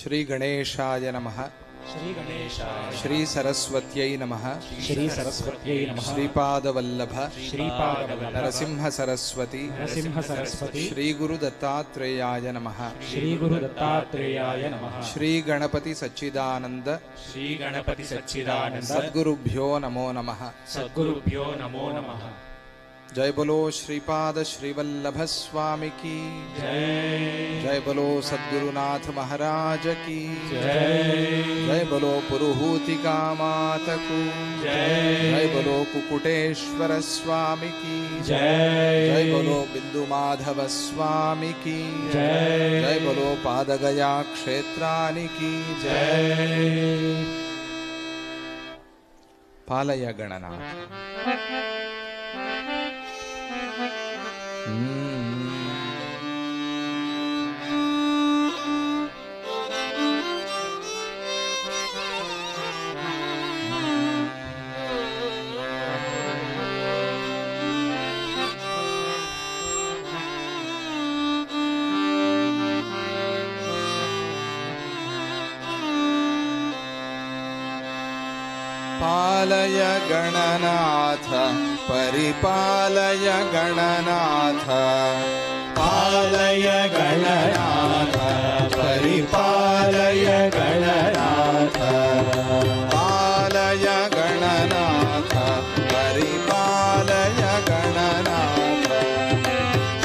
ಶ್ರೀ ಗಣೇಶಾಯ ನಮಃ. ಶ್ರೀ ಸರಸ್ವತ್ಯೈ ನಮಃ. ಶ್ರೀಪಾದವಲ್ಲಭ ನರಸಿಂಹ ಸರಸ್ವತಿ ಶ್ರೀ ಗುರು ದತ್ತಾತ್ರೇಯಾಯ ನಮಃ. ಶ್ರೀ ಗಣಪತಿ ಸಚ್ಚಿದಾನಂದ ಸದ್ಗುರುಭ್ಯೋ ನಮೋ ನಮಃ. जय बोलो श्रीपाद श्रीवल्लभ स्वामी की जय बोलो सद्गुरुनाथ महाराज की जय बोलो पुरुहूतिका मात को जय बोलो कुकुटेश्वर स्वामी की जय बोलो बिंदु माधव स्वामी की जय बोलो पादगया क्षेत्रानि की जय. पालय गणनाथ. पालय गणनाथ परिपालय गणनाथ. पालय गणनाथ परिपालय गणनाथ. पालय गणनाथ परिपालय गणनाथ.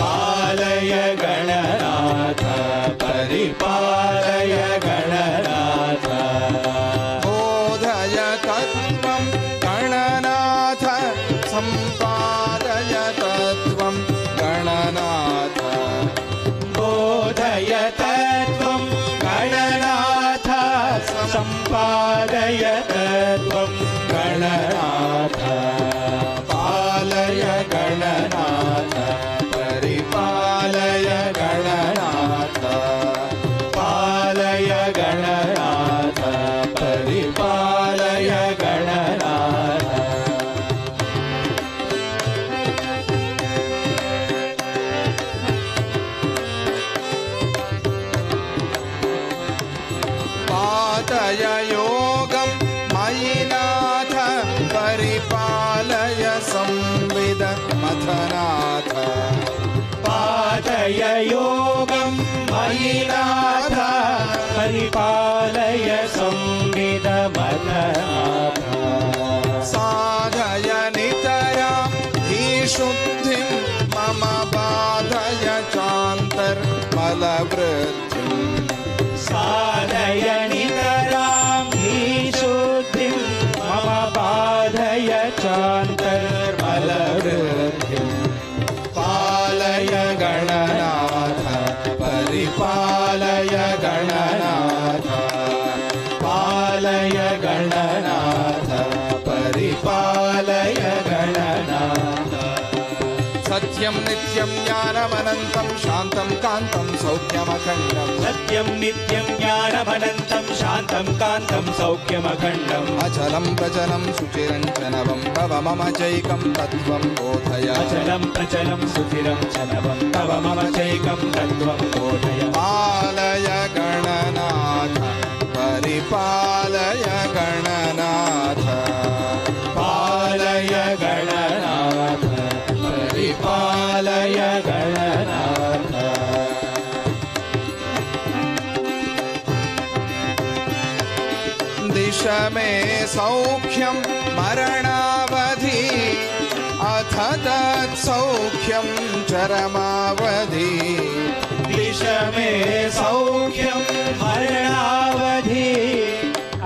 पालय गणनाथ परिपालय गणनाथ. गणनाथ सम्पादय तत्त्वं गणनाथ. बोधय तत्त्वं गणनाथ सम्पादय तत्त्वं गणनाथ. पालय गणनाथ परिपालय गणनाथ. पालय गणनाथ परिपालय गणनाथ. पातय योगं मयि नाथ परिपालय संविद मथनाथ. पातय योगं मयि नाथ परिपालय संविद मथनाथ. साधय नितरां धीशुद्धिं मम बाधय चान्तर्मलवृद्धिं. साधय नितरां धीशुद्धिं मम बाधय चान्तर्मलवृद्धिं. पालय गणनाथ परिपालय गणनाथ. पालय गणनाथ परिपालय गणनाथ. सत्यं नित्यं ज्ञानमनन्तं शान्तं कान्तं सौख्यमखण्डम्. सत्यं नित्यं ज्ञानमनन्तं शान्तं कान्तं सौख्यमखण्डम्. अचलं प्रचलं सुचिरं च नवं तव मम चैकं तत्त्वं बोधय. अचलं प्रचलं सुचिरं च नवं तव मम चैकं तत्त्वं बोधय. पालय गणनाथ परिपालय गणनाथ. पालय गणनाथ परिपालय गणनाथ. दिश मे सौख्यं मरणावधि अथ तत्सौख्यं चरमावधि. दिश मे सौख्यं मरणावधि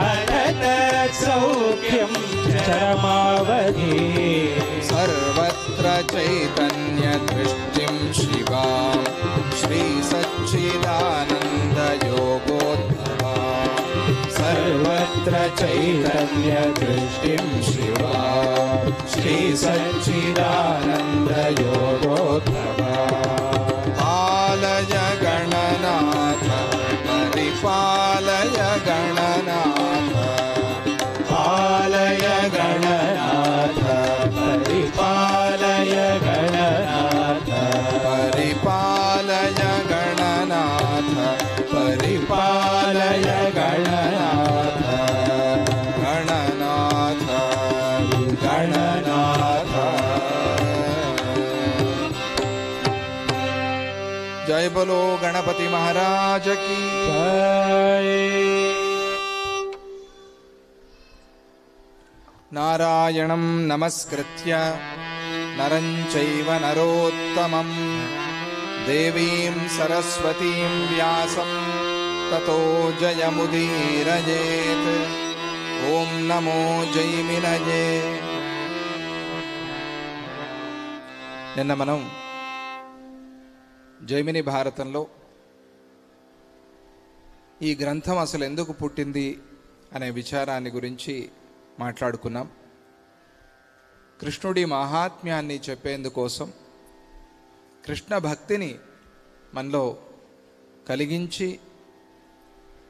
अथ तत्सौख्यं चरमावधि. सर्वत्र चैतन्य दृष्टिं शिवां श्री सच्चिदानन्द योगोद्भवा. सर्वत्र चैतन्य दृष्टिं शिवां श्री सच्चिदानन्द योगोद्भवा. पालय गणनाथ परिपालय गणनाथ. पालय गणनाथ परिपालय गणनाथ. परिपालय गणनाथ परिपालय जय गणनाथ गणनाथ गणनाथ। जय बोलो गणपति महाराज की जय। नारायणं नमस्कृत्य नरं चैव नरोत्तमं देवीं सरस्वतीं व्यासं ततो जयमुदीरयेत्। ओम नमो जैमिनये। నిన్న మనం జైమిని భారతంలో ఈ గ్రంథం అసలు ఎందుకు పుట్టింది అనే విచారాన్ని గురించి మాట్లాడుకున్నాం. కృష్ణుడి మహాత్మ్యాన్ని చెప్పేందుకోసం, కృష్ణ భక్తిని మనలో కలిగించి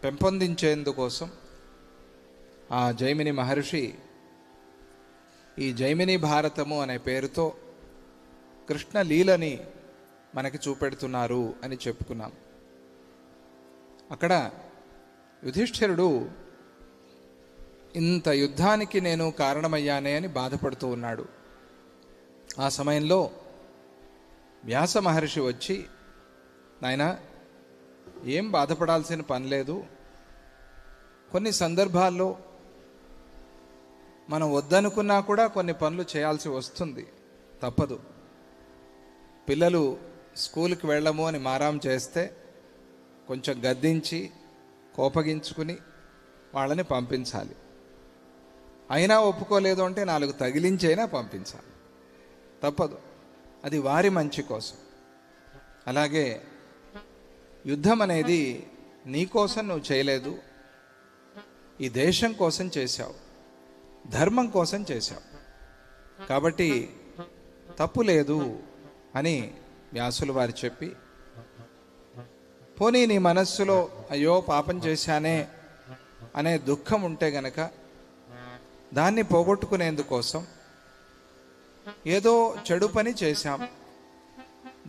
పెంపొందించేందుకోసం ఆ జైమిని మహర్షి ఈ జైమిని భారతము అనే పేరుతో కృష్ణ లీలని మనకి చూపెడుతున్నారు అని చెప్పుకున్నాం. అక్కడ యుధిష్ఠిరుడు ఇంత యుద్ధానికి నేను కారణమయ్యానే అని బాధపడుతూ ఉన్నాడు. ఆ సమయంలో వ్యాస మహర్షి వచ్చి, నాయనా ఏం బాధపడాల్సిన పని లేదు, కొన్ని సందర్భాల్లో మనం వద్దనుకున్నా కూడా కొన్ని పనులు చేయాల్సి వస్తుంది, తప్పదు. పిల్లలు స్కూల్కి వెళ్ళము అని మారాం చేస్తే కొంచెం గద్దించి కోపగించుకుని వాళ్ళని పంపించాలి. అయినా ఒప్పుకోలేదు అంటే 4 తగిలించైనా పంపించాలి, తప్పదు. అది వారి మంచి కోసం. అలాగే యుద్ధం అనేది నీ కోసం నువ్వు చేయలేదు, ఈ దేశం కోసం చేశావు, ధర్మం కోసం చేశావు, కాబట్టి తప్పు లేదు అని వ్యాసులు వారు చెప్పి, పోనీ నీ మనస్సులో అయ్యో పాపం చేశానే అనే దుఃఖం ఉంటే గనక దాన్ని పోగొట్టుకునేందుకోసం ఏదో చెడు పని చేశాం,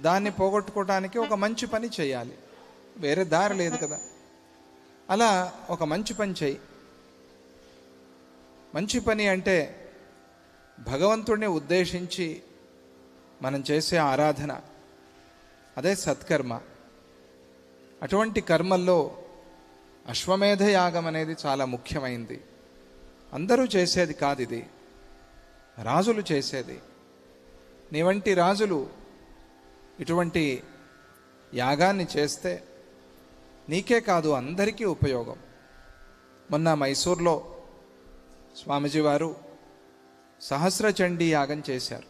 దాన్ని పోగొట్టుకోవడానికి ఒక మంచి పని చేయాలి, వేరే దారి లేదు కదా. అలా ఒక మంచి పని చేయి. మంచి పని అంటే భగవంతుడిని ఉద్దేశించి మనం చేసే ఆరాధన, అదే సత్కర్మ. అటువంటి కర్మల్లో అశ్వమేధ యాగం అనేది చాలా ముఖ్యమైంది. అందరూ చేసేది కాదు, ఇది రాజులు చేసేది. నీ వంటి రాజులు ఇటువంటి యాగాన్ని చేస్తే నీకే కాదు అందరికీ ఉపయోగం. మొన్న మైసూర్లో స్వామిజీ వారు సహస్రచండీ యాగం చేశారు,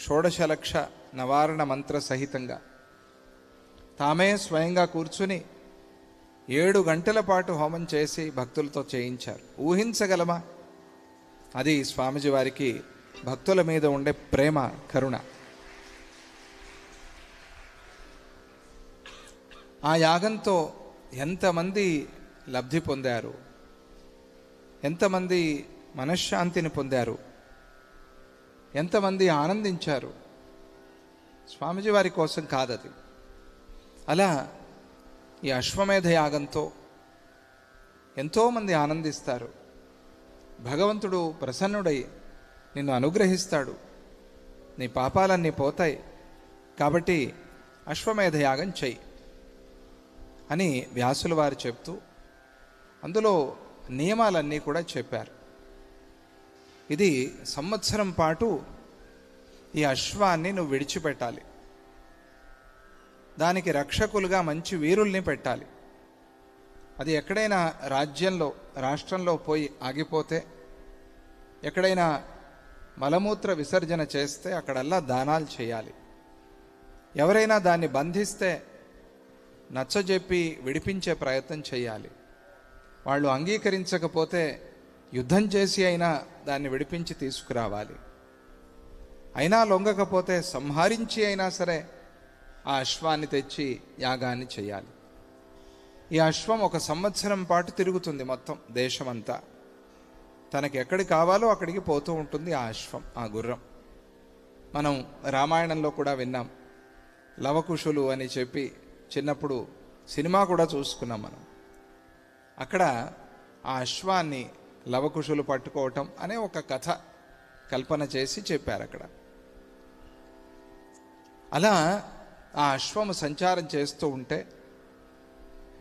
16 లక్ష నవారణ మంత్ర సహితంగా. తామే స్వయంగా కూర్చుని 7 గంటల పాటు హోమం చేసి భక్తులతో చేయించారు. ఊహించగలమా? అది స్వామిజీ వారికి భక్తుల మీద ఉండే ప్రేమ, కరుణ. ఆ యాగంతో ఎంతమంది లబ్ధి పొందారు, ఎంతమంది మనశ్శాంతిని పొందారు, ఎంతమంది ఆనందించారు. స్వామిజీ వారి కోసం కాదది. అలా ఈ అశ్వమేధ యాగంతో ఎంతోమంది ఆనందిస్తారు. భగవంతుడు ప్రసన్నుడై నిన్ను అనుగ్రహిస్తాడు, నీ పాపాలన్నీ పోతాయి, కాబట్టి అశ్వమేధ యాగం చెయ్యి అని వ్యాసులు వారు చెప్తూ అందులో నియమాలన్నీ కూడా చెప్పారు. ఇది సంవత్సరం పాటు ఈ అశ్వాన్ని నువ్వు విడిచిపెట్టాలి, దానికి రక్షకులుగా మంచి వీరుల్ని పెట్టాలి. అది ఎక్కడైనా రాజ్యంలో, రాష్ట్రంలో పోయి ఆగిపోతే, ఎక్కడైనా మలమూత్ర విసర్జన చేస్తే అక్కడల్లా దానాలు చేయాలి. ఎవరైనా దాన్ని బంధిస్తే నచ్చజెప్పి విడిపించే ప్రయత్నం చేయాలి. వాళ్ళు అంగీకరించకపోతే యుద్ధం చేసి అయినా దాన్ని విడిపించి తీసుకురావాలి. అయినా లొంగకపోతే సంహరించి అయినా సరే ఆ అశ్వాన్ని తెచ్చి యాగాన్ని చేయాలి. ఈ అశ్వం 1 సంవత్సరం పాటు తిరుగుతుంది మొత్తం దేశమంతా. తనకి ఎక్కడికి కావాలో అక్కడికి పోతూ ఉంటుంది ఆ అశ్వం, ఆ గుర్రం. మనం రామాయణంలో కూడా విన్నాం, లవకుశులు అని చెప్పి చిన్నప్పుడు సినిమా కూడా చూసుకున్నాం మనం. అక్కడ ఆ అశ్వాన్ని లవకుశులు పట్టుకోవటం అనే ఒక కథ కల్పన చేసి చెప్పారు అక్కడ. అలా ఆ అశ్వము సంచారం చేస్తూ ఉంటే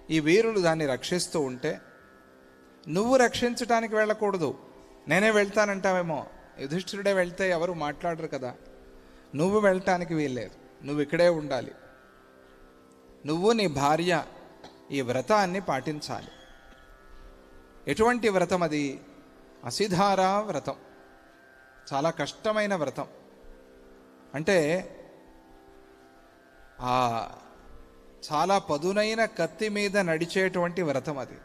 ఈ వీరులు దాన్ని రక్షిస్తూ ఉంటే నువ్వు రక్షించటానికి వెళ్ళకూడదు, నేనే వెళ్తానంటావేమో. యుధిష్ఠిరుడే వెళ్తే ఎవరు మాట్లాడరు కదా. నువ్వు వెళ్ళటానికి వీల్లేదు, నువ్వు ఇక్కడే ఉండాలి. నువ్వు నీ భార్య ఈ వ్రతాన్ని పాటించాలి. ఎటువంటి వ్రతం అది? అసిధారా వ్రతం. చాలా కష్టమైన వ్రతం. అంటే ఆ చాలా పదునైన కత్తి మీద నడిచేటువంటి వ్రతం అది.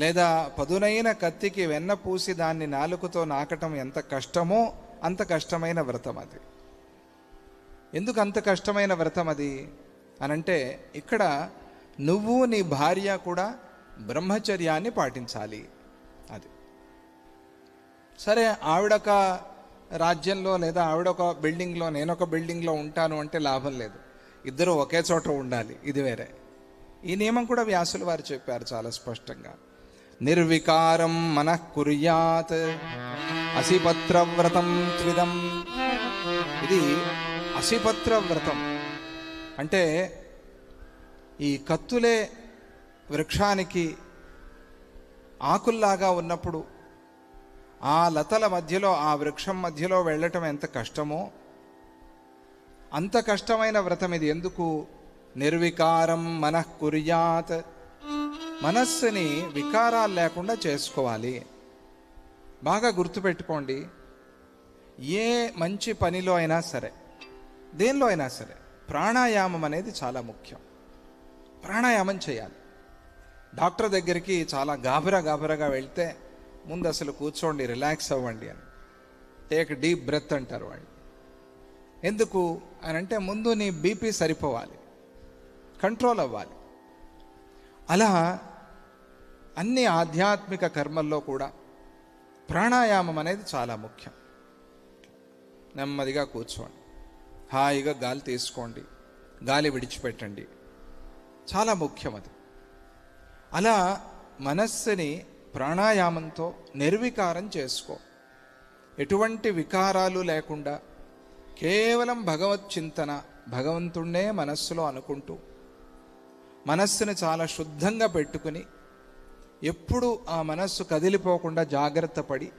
లేదా పదునైన కత్తికి వెన్న పూసి దాన్ని నాలుకతో నాకటం ఎంత కష్టమో అంత కష్టమైన వ్రతం అది. ఎందుకు అంత కష్టమైన వ్రతం అది అనంటే, ఇక్కడ నువ్వు నీ భార్య కూడా బ్రహ్మచర్యాన్ని పాటించాలి. అది సరే, ఆవిడొక రాజ్యంలో లేదా ఆవిడొక బిల్డింగ్లో నేనొక బిల్డింగ్లో ఉంటాను అంటే లాభం లేదు. ఇద్దరు ఒకే చోట ఉండాలి, ఇది వేరే. ఈ నియమం కూడా వ్యాసులు వారు చెప్పారు చాలా స్పష్టంగా. నిర్వికారం మనః కుర్యాత్ అసిపత్ర వ్రతం త్విదం. ఇది అసిపత్ర వ్రతం అంటే ఈ కత్తులే వృక్షానికి ఆకుల్లాగా ఉన్నప్పుడు ఆ లతల మధ్యలో ఆ వృక్షం మధ్యలో వెళ్ళటం ఎంత కష్టమో అంత కష్టమైన వ్రతం ఇది. ఎందుకు? నిర్వికారం మనః కుర్యాత్. మనస్సుని వికారాలు లేకుండా చేసుకోవాలి. బాగా గుర్తుపెట్టుకోండి, ఏ మంచి పనిలో అయినా సరే, దేనిలో అయినా సరే ప్రాణాయామం అనేది చాలా ముఖ్యం. ప్రాణాయామం చేయాలి. డాక్టర్ దగ్గరికి చాలా గాబరాగా వెళ్తే ముందు అసలు కూర్చోండి, రిలాక్స్ అవ్వండి అని, టేక్ డీప్ బ్రెత్ అంటారు వాళ్ళు. ఎందుకు అని అంటే ముందు నీ బీపీ సరిపోవాలి, కంట్రోల్ అవ్వాలి. అలా అన్ని ఆధ్యాత్మిక కర్మల్లో కూడా ప్రాణాయామం అనేది చాలా ముఖ్యం. నెమ్మదిగా కూర్చోండి, హాయిగా గాలి తీసుకోండి, గాలి విడిచిపెట్టండి, చాలా ముఖ్యం అది. అలా మనస్సుని ప్రాణాయామంతో నిర్వికారం చేసుకో. ఎటువంటి వికారాలు లేకుండా కేవలం భగవత్ చింతన, భగవంతుణ్ణే మనస్సులో అనుకుంటూ మనస్సుని చాలా శుద్ధంగా పెట్టుకుని ఎప్పుడు ఆ మనస్సు కదిలిపోకుండా జాగ్రత్త పడి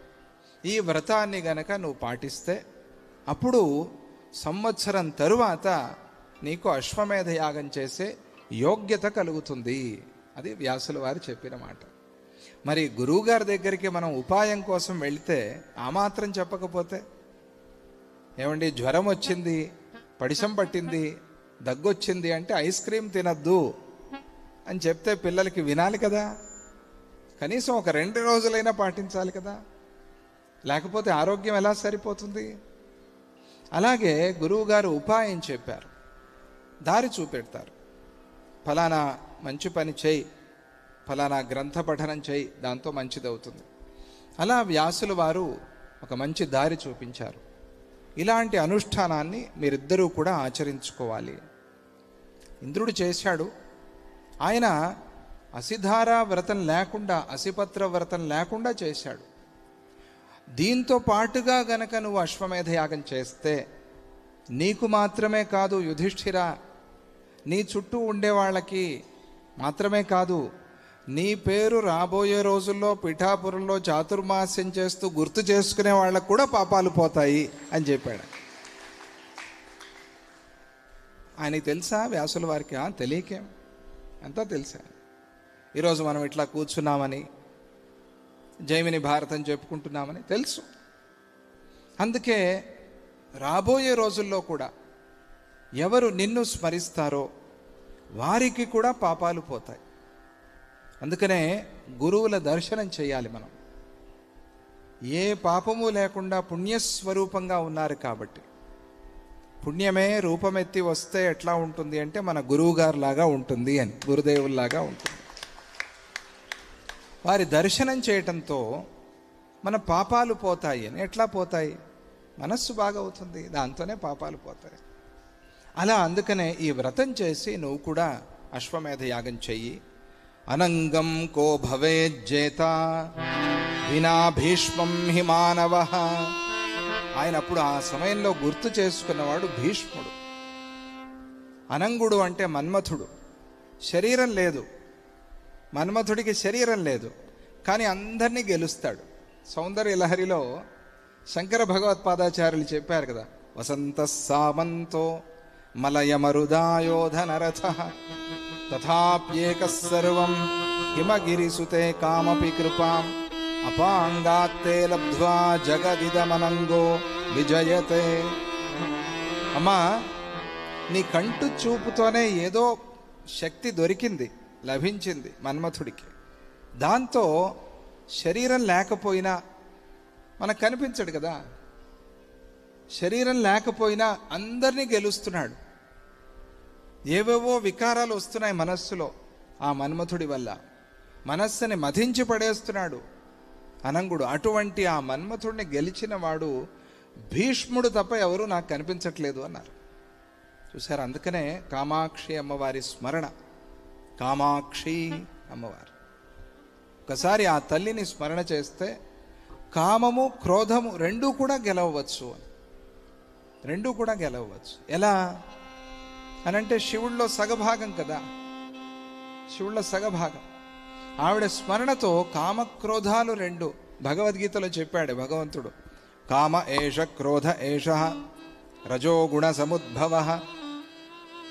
ఈ వ్రతాన్ని గనక నువ్వు పాటిస్తే అప్పుడు సంవత్సరం తరువాత నీకు అశ్వమేధ యాగం చేసే యోగ్యత కలుగుతుంది. అది వ్యాసుల వారు చెప్పిన మాట. మరి గురువుగారి దగ్గరికి మనం ఉపాయం కోసం వెళితే ఆ మాత్రం చెప్పకపోతే, ఏమండి జ్వరం వచ్చింది, పడిశం పట్టింది, దగ్గొచ్చింది అంటే ఐస్ క్రీమ్ తినద్దు అని చెప్తే పిల్లలకి వినాలి కదా. కనీసం ఒక 2 రోజులైనా పాటించాలి కదా, లేకపోతే ఆరోగ్యం ఎలా సరిపోతుంది? అలాగే గురువుగారు ఉపాయం చెప్పారు, దారి చూపెడతారు. ఫలానా మంచి పని చేయి, ఫలానా గ్రంథ పఠనం చేయి, దాంతో మంచిదవుతుంది. అలా వ్యాసుల వారు ఒక మంచి దారి చూపించారు. ఇలాంటి అనుష్ఠానాన్ని మీరిద్దరూ కూడా ఆచరించుకోవాలి. ఇంద్రుడు చేశాడు. ఆయన అసిధారా వ్రతం లేకుండా, అసిపత్ర వ్రతం లేకుండా చేశాడు. దీంతో పాటుగా గనక నువ్వు అశ్వమేధ యాగం చేస్తే నీకు మాత్రమే కాదు యుధిష్ఠిరా, నీ చుట్టూ ఉండే వాళ్ళకి మాత్రమే కాదు, నీ పేరు రాబోయే రోజుల్లో పిఠాపురంలో చాతుర్మాస్యం చేస్తూ గుర్తు చేసుకునే వాళ్ళకు కూడా పాపాలు పోతాయి అని చెప్పాడు. ఆయనకి తెలుసా వ్యాసుల వారికి? తెలియకేం, అంతా తెలుసా. ఈరోజు మనం ఇట్లా కూర్చున్నామని, జైమిని భారతం చెప్పుకుంటున్నామని తెలుసు. అందుకే రాబోయే రోజుల్లో కూడా ఎవరు నిన్ను స్మరిస్తారో వారికి కూడా పాపాలు పోతాయి. అందుకనే గురువుల దర్శనం చేయాలి మనం. ఏ పాపము లేకుండా పుణ్యస్వరూపంగా ఉన్నారు కాబట్టి, పుణ్యమే రూపమెత్తి వస్తే ఎట్లా ఉంటుంది అంటే మన గురువు గారిలాగా ఉంటుంది అని, గురుదేవుల్లాగా ఉంటుంది. వారి దర్శనం చేయటంతో మన పాపాలు పోతాయి అని. ఎట్లా పోతాయి? మనస్సు బాగవుతుంది, దాంతోనే పాపాలు పోతాయి. అలా అందుకనే ఈ వ్రతం చేసి నువ్వు కూడా అశ్వమేధ యాగం చెయ్యి. అనంగం కో భవేజ్జేత వినా భీష్మం హి మానవ. ఆయన అప్పుడు ఆ సమయంలో గుర్తు చేసుకున్నవాడు భీష్ముడు. అనంగుడు అంటే మన్మథుడు. శరీరం లేదు, మన్మథుడికి శరీరం లేదు, కానీ అందరినీ గెలుస్తాడు. సౌందర్య లహరిలో శంకర భగవత్పాదాచార్యులు చెప్పారు కదా, వసంత సామంతో మలయమరుదాయోధనరథ తథాప్యేక సర్వం హిమగిరిసుతే కామపి కృపాం అపాంగాత్తే లబ్ధ్వా జగదిదమనంగో విజయతే. అమ్మా, నీ కంటు చూపుతోనే ఏదో శక్తి దొరికింది, లభించింది మన్మథుడికి. దాంతో శరీరం లేకపోయినా మనకు కనిపించడు కదా, శరీరం లేకపోయినా అందరినీ గెలుస్తున్నాడు. ఏవేవో వికారాలు వస్తున్నాయి మనస్సులో, ఆ మన్మథుడి వల్ల మనస్సుని మధించి పడేస్తున్నాడు అనంగుడు. అటువంటి ఆ మన్మథుడిని గెలిచిన వాడు భీష్ముడు తప్ప ఎవరూ నాకు కనిపించట్లేదు అన్నారు. చూసారు, అందుకనే కామాక్షి అమ్మవారి స్మరణ. కామాక్షి అమ్మవారు, ఒకసారి ఆ తల్లిని స్మరణ చేస్తే కామము క్రోధము రెండూ కూడా గెలవచ్చు అని. రెండూ కూడా గెలవచ్చు. ఎలా అనంటే శివుడిలో సగభాగం కదా, శివుడిలో సగభాగం. ఆవిడ స్మరణతో కామక్రోధాలు రెండు భగవద్గీతలో చెప్పాడు భగవంతుడు. కామ ఏష క్రోధ ఏష రజోగుణ సముద్భవ.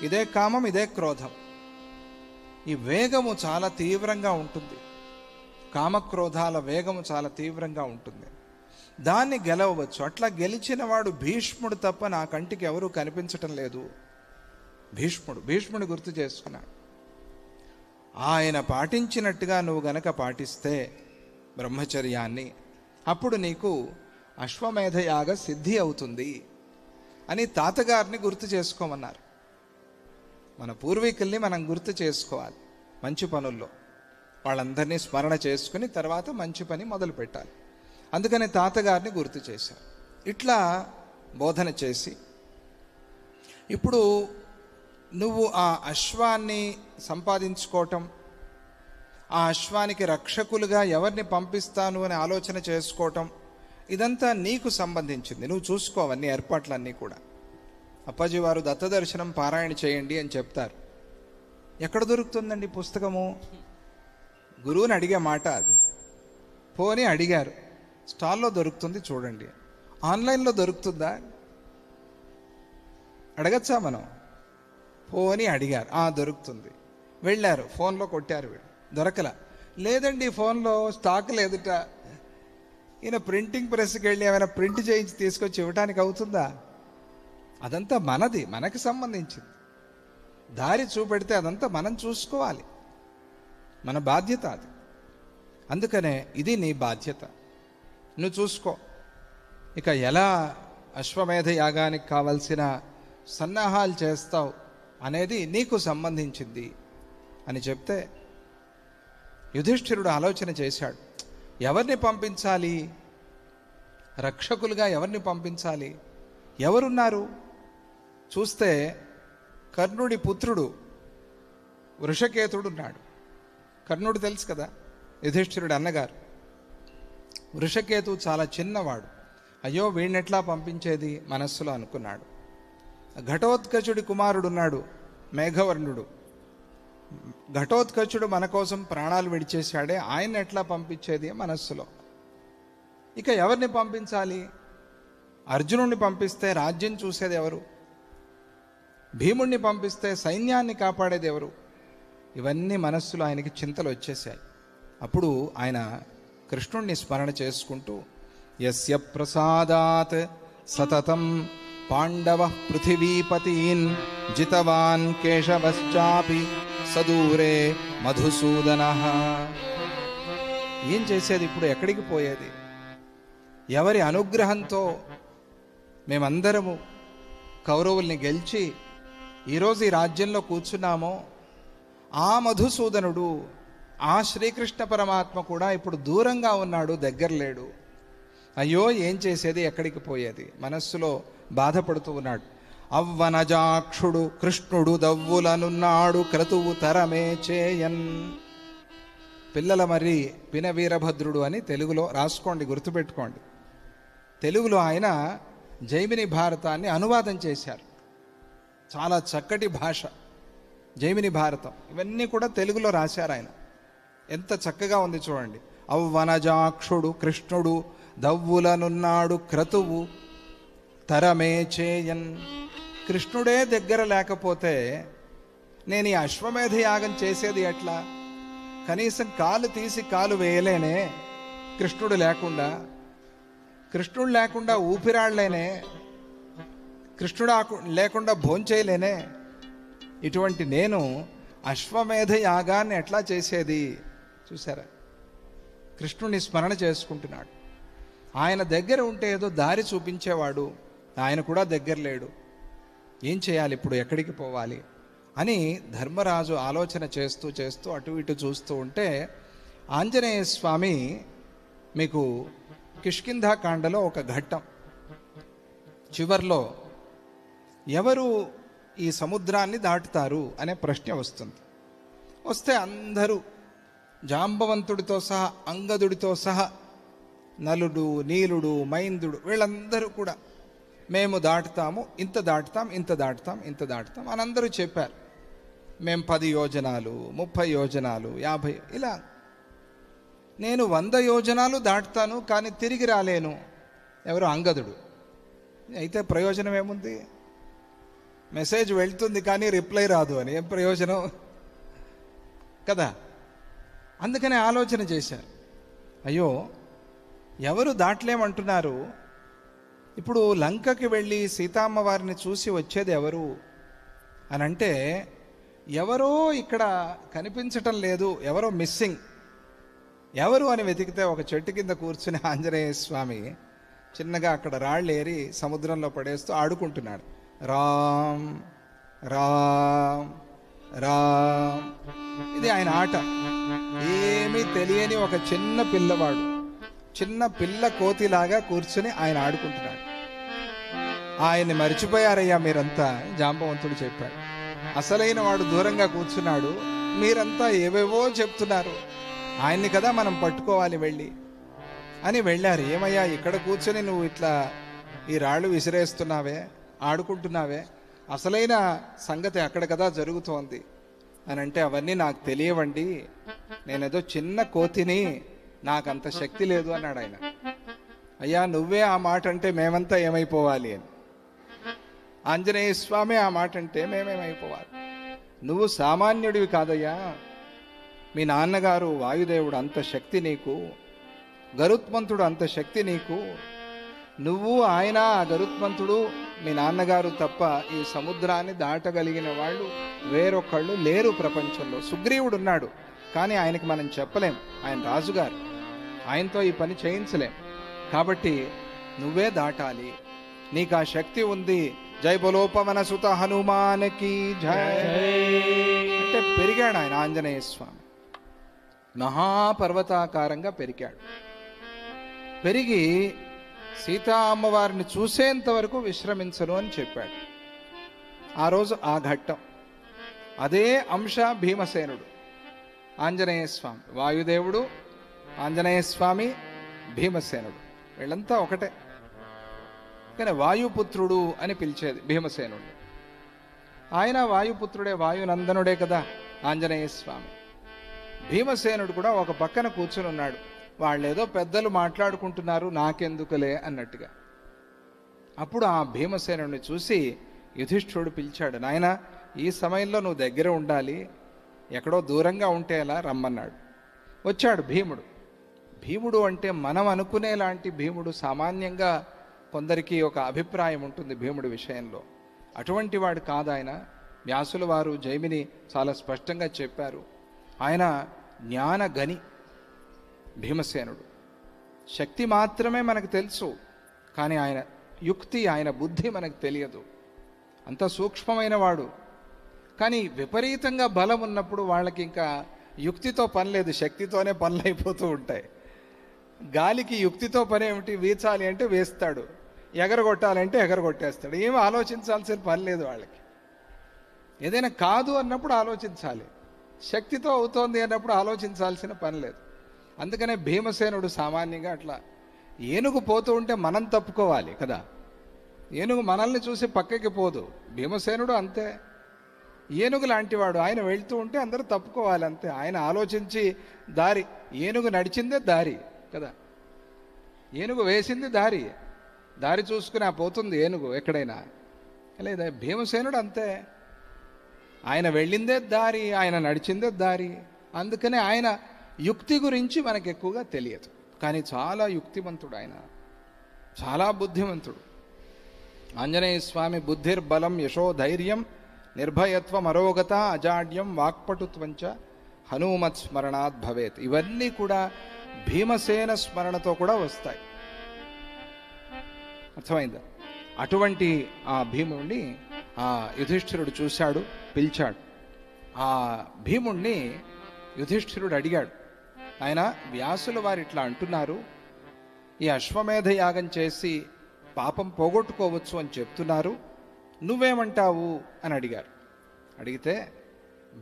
ఇదే కామం, ఇదే క్రోధం. ఈ వేగము చాలా తీవ్రంగా ఉంటుంది, కామక్రోధాల వేగము చాలా తీవ్రంగా ఉంటుంది. దాన్ని గెలవచ్చు. అట్లా గెలిచిన వాడు భీష్ముడు తప్ప నా కంటికి ఎవరూ కనిపించటం లేదు. భీష్ముడు గుర్తు చేసుకున్నాడు. ఆయన పాటించినట్టుగా నువ్వు గనక పాటిస్తే బ్రహ్మచర్యాన్ని, అప్పుడు నీకు అశ్వమేధయాగ సిద్ధి అవుతుంది అని తాతగారిని గుర్తు చేసుకోమన్నారు. మన పూర్వీకుల్ని మనం గుర్తు చేసుకోవాలి. మంచి పనుల్లో వాళ్ళందరినీ స్మరణ చేసుకుని తర్వాత మంచి పని మొదలు పెట్టాలి. అందుకని తాతగారిని గుర్తు చేశారు. ఇట్లా బోధన చేసి ఇప్పుడు నువ్వు ఆ అశ్వాన్ని సంపాదించుకోవటం, ఆ అశ్వానికి రక్షకులుగా ఎవరిని పంపిస్తాను అని ఆలోచన చేసుకోవటం, ఇదంతా నీకు సంబంధించింది. నువ్వు చూసుకోవన్నీ ఏర్పాట్లన్నీ కూడా. అప్పాజీ వారు దత్తదర్శనం పారాయణ చేయండి అని చెప్తారు. ఎక్కడ దొరుకుతుందండి పుస్తకము? గురువుని అడిగే మాట అది. పోనీ అడిగారు, స్టాల్లో దొరుకుతుంది చూడండి. ఆన్లైన్లో దొరుకుతుందా అడగచ్చా మనం? పోనీ అడిగారు, దొరుకుతుంది. వెళ్ళారు, ఫోన్లో కొట్టారు, దొరకలా. లేదండి ఫోన్లో స్టాక్ లేదుట. ఈయన ప్రింటింగ్ ప్రెస్కి వెళ్ళి ఏమైనా ప్రింట్ చేయించి తీసుకొచ్చి ఇవ్వటానికి అవుతుందా? అదంతా మనది, మనకి సంబంధించింది. దారి చూపెడితే అదంతా మనం చూసుకోవాలి, మన బాధ్యత అది. అందుకనే ఇది నీ బాధ్యత, నువ్వు చూసుకో. ఇక ఎలా అశ్వమేధ యాగానికి కావలసిన సన్నాహాలు చేస్తావు అనేది నీకు సంబంధించింది అని చెప్తే యుధిష్ఠిరుడు ఆలోచన చేశాడు. ఎవరిని పంపించాలి? రక్షకులుగా ఎవరిని పంపించాలి? ఎవరున్నారు? చూస్తే కర్ణుడి పుత్రుడు వృషకేతుడున్నాడు. కర్ణుడు తెలుసు కదా, యుధిష్ఠిరుడు అన్నగారు. వృషకేతు చాలా చిన్నవాడు. అయ్యో వీడినెట్లా పంపించేది మనస్సులో అనుకున్నాడు. ఘటోత్కచుడి కుమారుడున్నాడు మేఘవర్ణుడు. ఘటోత్కచుడు మన కోసం ప్రాణాలు విడిచేశాడే, ఆయన ఎట్లా పంపించేది మనస్సులో. ఇక ఎవరిని పంపించాలి? అర్జునుడిని పంపిస్తే రాజ్యం చూసేది ఎవరు? భీముణ్ణి పంపిస్తే సైన్యాన్ని కాపాడేది ఎవరు? ఇవన్నీ మనస్సులో ఆయనకి చింతలు వచ్చేసాయి. అప్పుడు ఆయన కృష్ణుణ్ణి స్మరణ చేసుకుంటూ యస్య ప్రసాదాత్ సతతం పాండవ పృథివీపతీన్ జితవాన్ కేశవశ్చాపి సదూరే మధుసూదన. ఏం చేసేది ఇప్పుడు? ఎక్కడికి పోయేది? ఎవరి అనుగ్రహంతో మేమందరము కౌరవుల్ని గెలిచి ఈరోజు ఈ రాజ్యంలో కూర్చున్నామో ఆ మధుసూదనుడు, ఆ శ్రీకృష్ణ పరమాత్మ కూడా ఇప్పుడు దూరంగా ఉన్నాడు, దగ్గర లేడు. అయ్యో ఏం చేసేది, ఎక్కడికి పోయేది? మనస్సులో బాధపడుతూ ఉన్నాడు. అవ్వనజాక్షుడు కృష్ణుడు దవ్వులనున్నాడు క్రతువు తరమే చేయన్. పిల్లల మరి పిన వీరభద్రుడు అని తెలుగులో రాసుకోండి, గుర్తుపెట్టుకోండి. తెలుగులో ఆయన జైమిని భారతాన్ని అనువాదం చేశారు. చాలా చక్కటి భాష జైమిని భారతం. ఇవన్నీ కూడా తెలుగులో రాశారు ఆయన. ఎంత చక్కగా ఉంది చూడండి. అవ్వనజాక్షుడు కృష్ణుడు దవ్వులనున్నాడు క్రతువు తరమే చేయన్. కృష్ణుడే దగ్గర లేకపోతే నేను ఈ అశ్వమేధ యాగం చేసేది ఎట్లా? కనీసం కాలు తీసి కాలు వేయలేనే కృష్ణుడు లేకుండా. కృష్ణుడు లేకుండా ఊపిరాడలేనే, కృష్ణుడు లేకుండా భోంచేయలేనే. ఇటువంటి నేను అశ్వమేధ యాగాన్ని ఎట్లా చేసేది? చూసారా, కృష్ణుడిని స్మరణ చేసుకుంటున్నాడు. ఆయన దగ్గర ఉంటే ఏదో దారి చూపించేవాడు, ఆయన కూడా దగ్గర లేడు. ఏం చేయాలి ఇప్పుడు, ఎక్కడికి పోవాలి అని ధర్మరాజు ఆలోచన చేస్తూ చేస్తూ అటు ఇటు చూస్తూ ఉంటే ఆంజనేయ స్వామి మీకు కిష్కింధాకాండలో ఒక ఘట్టం చివర్లో ఎవరు ఈ సముద్రాన్ని దాటుతారు అనే ప్రశ్న వస్తుంది. వస్తే అందరూ జాంబవంతుడితో సహా అంగదుడితో సహా నలుడు నీలుడు మైందుడు వీళ్ళందరూ కూడా మేము దాటుతాము, ఇంత దాటుతాం, ఇంత దాటుతాం, ఇంత దాటుతాం అని అందరూ చెప్పారు. మేము 10 యోజనాలు 30 యోజనాలు 50 ఇలా. నేను 100 యోజనాలు దాటుతాను కానీ తిరిగి రాలేను. ఎవరు? అంగదుడు. అయితే ప్రయోజనం ఏముంది? మెసేజ్ వెళ్తుంది కానీ రిప్లై రాదు అని ఏం ప్రయోజనం కదా. అందుకనే ఆలోచన చేశారు, అయ్యో ఎవరు దాటలేమంటున్నారు, ఇప్పుడు లంకకి వెళ్ళి సీతమ్మ వారిని చూసి వచ్చేది ఎవరు అని అంటే ఎవరో ఇక్కడ కనిపించటం లేదు, ఎవరో మిస్సింగ్. ఎవరు అని వెతికితే ఒక చెట్టు కింద కూర్చుని ఆంజనేయ స్వామి చిన్నగా అక్కడ రాళ్ళు ఏరి సముద్రంలో పడేస్తూ ఆడుకుంటున్నాడు. రామ్ రామ్ రామ్, ఇది ఆయన ఆట. ఏమీ తెలియని ఒక చిన్న పిల్లవాడు, చిన్న పిల్ల కోతిలాగా కూర్చుని ఆయన ఆడుకుంటున్నాడు. ఆయన్ని మర్చిపోయారయ్యా మీరంతా, జాంబవంతుడు చెప్పాడు. అసలైన వాడు దూరంగా కూర్చున్నాడు, మీరంతా ఏవేవో చెప్తున్నారు, ఆయన్ని కదా మనం పట్టుకోవాలి వెళ్ళి అని వెళ్ళారు. ఏమయ్యా ఇక్కడ కూర్చొని నువ్వు ఇట్లా ఈ రాళ్ళు విసిరేస్తున్నావే, ఆడుకుంటున్నావే, అసలైన సంగతి అక్కడ కదా జరుగుతోంది అని అంటే అవన్నీ నాకు తెలియవండి, నేనేదో చిన్న కోతిని, నాకంత శక్తి లేదు అన్నాడు ఆయన. అయ్యా నువ్వే ఆ మాట అంటే మేమంతా ఏమైపోవాలి అని. ఆంజనేయ స్వామి ఆ మాట అంటే మేమేమైపోవాలి? నువ్వు సామాన్యుడివి కాదయ్యా, మీ నాన్నగారు వాయుదేవుడు అంత శక్తి నీకు, గరుత్మంతుడు అంత శక్తి నీకు, నువ్వు ఆయన గరుత్మంతుడు మీ నాన్నగారు తప్ప ఈ సముద్రాన్ని దాటగలిగిన వాళ్ళు వేరొకళ్ళు లేరు ప్రపంచంలో. సుగ్రీవుడు ఉన్నాడు కానీ ఆయనకి మనం చెప్పలేం, ఆయన రాజుగారు, ఆయనతో ఈ పని చేయించలేం. కాబట్టి నువ్వే దాటాలి, నీకు ఆ శక్తి ఉంది. జై బలోపవన సుత హనుమానకి జై అంటే పెరిగాడు ఆయన ఆంజనేయ స్వామి. మహాపర్వతాకారంగా పెరిగాడు. పెరిగి సీతా అమ్మవారిని చూసేంత వరకు విశ్రమించను అని చెప్పాడు. ఆ రోజు ఆ ఘట్టం. అదే అంశ భీమసేనుడు, ఆంజనేయ స్వామి, వాయుదేవుడు, ఆంజనేయ స్వామి, భీమసేనుడు వీళ్ళంతా ఒకటే. కానీ వాయుపుత్రుడు అని పిలిచేది భీమసేనుడు. ఆయన వాయుపుత్రుడే, వాయునందనుడే కదా ఆంజనేయ స్వామి. భీమసేనుడు కూడా ఒక పక్కన కూర్చుని ఉన్నాడు. వాళ్ళేదో పెద్దలు మాట్లాడుకుంటున్నారు, నాకెందుకులే అన్నట్టుగా. అప్పుడు ఆ భీమసేనుడిని చూసి యుధిష్ఠిరుడు పిలిచాడు, నాయన ఈ సమయంలో నువ్వు దగ్గర ఉండాలి, ఎక్కడో దూరంగా ఉంటే ఎలా రమ్మన్నాడు. వచ్చాడు భీముడు. భీముడు అంటే మనం అనుకునేలాంటి భీముడు సామాన్యంగా కొందరికి ఒక అభిప్రాయం ఉంటుంది భీముడి విషయంలో. అటువంటి వాడు కాదు ఆయన. వ్యాసుల వారు జైమిని చాలా స్పష్టంగా చెప్పారు, ఆయన జ్ఞానగని భీమసేనుడు. శక్తి మాత్రమే మనకు తెలుసు కానీ ఆయన యుక్తి, ఆయన బుద్ధి మనకు తెలియదు. అంత సూక్ష్మమైన వాడు. కానీ విపరీతంగా బలం ఉన్నప్పుడు వాళ్ళకి ఇంకా యుక్తితో పని లేదు, శక్తితోనే పనులు అయిపోతూ ఉంటాయి. గాలికి యుక్తితో పని ఏమిటి? వీచాలి అంటే వేస్తాడు, ఎగరగొట్టాలంటే ఎగరగొట్టేస్తాడు. ఏమి ఆలోచించాల్సిన పని లేదు వాళ్ళకి. ఏదైనా కాదు అన్నప్పుడు ఆలోచించాలి. శక్తితో అవుతోంది అన్నప్పుడు ఆలోచించాల్సిన పని లేదు. అందుకనే భీమసేనుడు సామాన్యంగా అట్లా ఏనుగు పోతూ ఉంటే మనం తప్పుకోవాలి కదా, ఏనుగు మనల్ని చూసి పక్కకి పోదు. భీమసేనుడు అంతే, ఏనుగు లాంటివాడు. ఆయన వెళ్తూ ఉంటే అందరూ తప్పుకోవాలి అంతే. ఆయన ఆలోచించి దారి, ఏనుగు నడిచిందే దారి కదా, ఏనుగు వేసింది దారి, దారి చూసుకుని పోతుంది ఏనుగు ఎక్కడైనా. లేదా భీమసేనుడు అంతే, ఆయన వెళ్ళిందే దారి, ఆయన నడిచిందే దారి. అందుకనే ఆయన యుక్తి గురించి మనకు ఎక్కువగా తెలియదు, కానీ చాలా యుక్తిమంతుడు ఆయన, చాలా బుద్ధిమంతుడు. ఆంజనేయ స్వామి బుద్ధిర్బలం యశోధైర్యం నిర్భయత్వం అరోగత అజాడ్యం వాక్పటుత్వంచ హనుమత్ స్మరణాత్ భవేత్. ఇవన్నీ కూడా భీమసేన స్మరణతో కూడా వస్తాయి. అర్థమైందా? అటువంటి ఆ భీముడిని ఆ యుధిష్ఠిరుడు చూశాడు, పిలిచాడు. ఆ భీముణ్ణి యుధిష్ఠిరుడు అడిగాడు, ఆయన వ్యాసుల వారు ఇట్లా అంటున్నారు, ఈ అశ్వమేధ యాగం చేసి పాపం పోగొట్టుకోవచ్చు అని చెప్తున్నారు, నువ్వేమంటావు అని అడిగారు. అడిగితే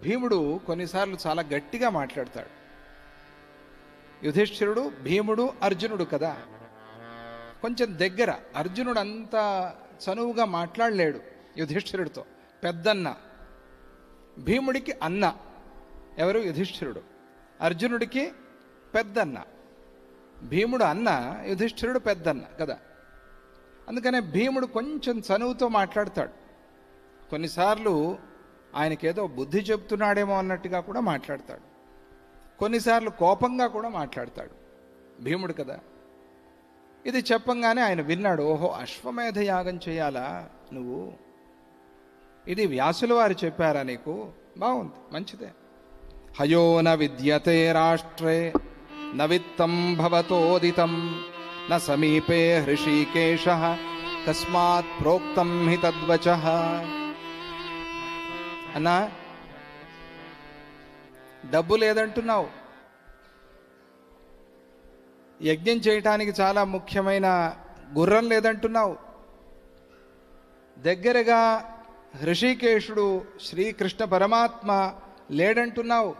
భీముడు కొన్నిసార్లు చాలా గట్టిగా మాట్లాడతాడు. యుధిష్ఠిరుడు, భీముడు, అర్జునుడు కదా, కొంచెం దగ్గర. అర్జునుడు అంత చనువుగా మాట్లాడలేడు యుధిష్ఠిరుడితో, పెద్దన్న. భీముడికి అన్న ఎవరు? యుధిష్ఠిరుడు. అర్జునుడికి పెద్దన్న. భీముడు అన్న, యుధిష్ఠిరుడు పెద్దన్న కదా. అందుకనే భీముడు కొంచెం చనువుతో మాట్లాడతాడు. కొన్నిసార్లు ఆయనకేదో బుద్ధి చెప్తున్నాడేమో అన్నట్టుగా కూడా మాట్లాడతాడు, కొన్నిసార్లు కోపంగా కూడా మాట్లాడతాడు. భీముడు కదా. ఇది చెప్పంగానే ఆయన విన్నాడు. ఓహో, అశ్వమేధ యాగం చేయాలా నువ్వు? ఇది వ్యాసుల వారు చెప్పారా నీకు? బాగుంది, మంచిదే. హయో న విద్యతే రాష్ట్రే న విత్తం భవతోదితం న సమీపే హృషీకేశః కస్మాత్ ప్రోక్తం హి తద్వచః. అన్నా, డబ్బు లేదంటున్నావు, యజ్ఞం చేయటానికి చాలా ముఖ్యమైన గుర్రం లేదంటున్నావు, దగ్గరగా హృషికేశుడు శ్రీకృష్ణ పరమాత్మ లేడంటున్నావు,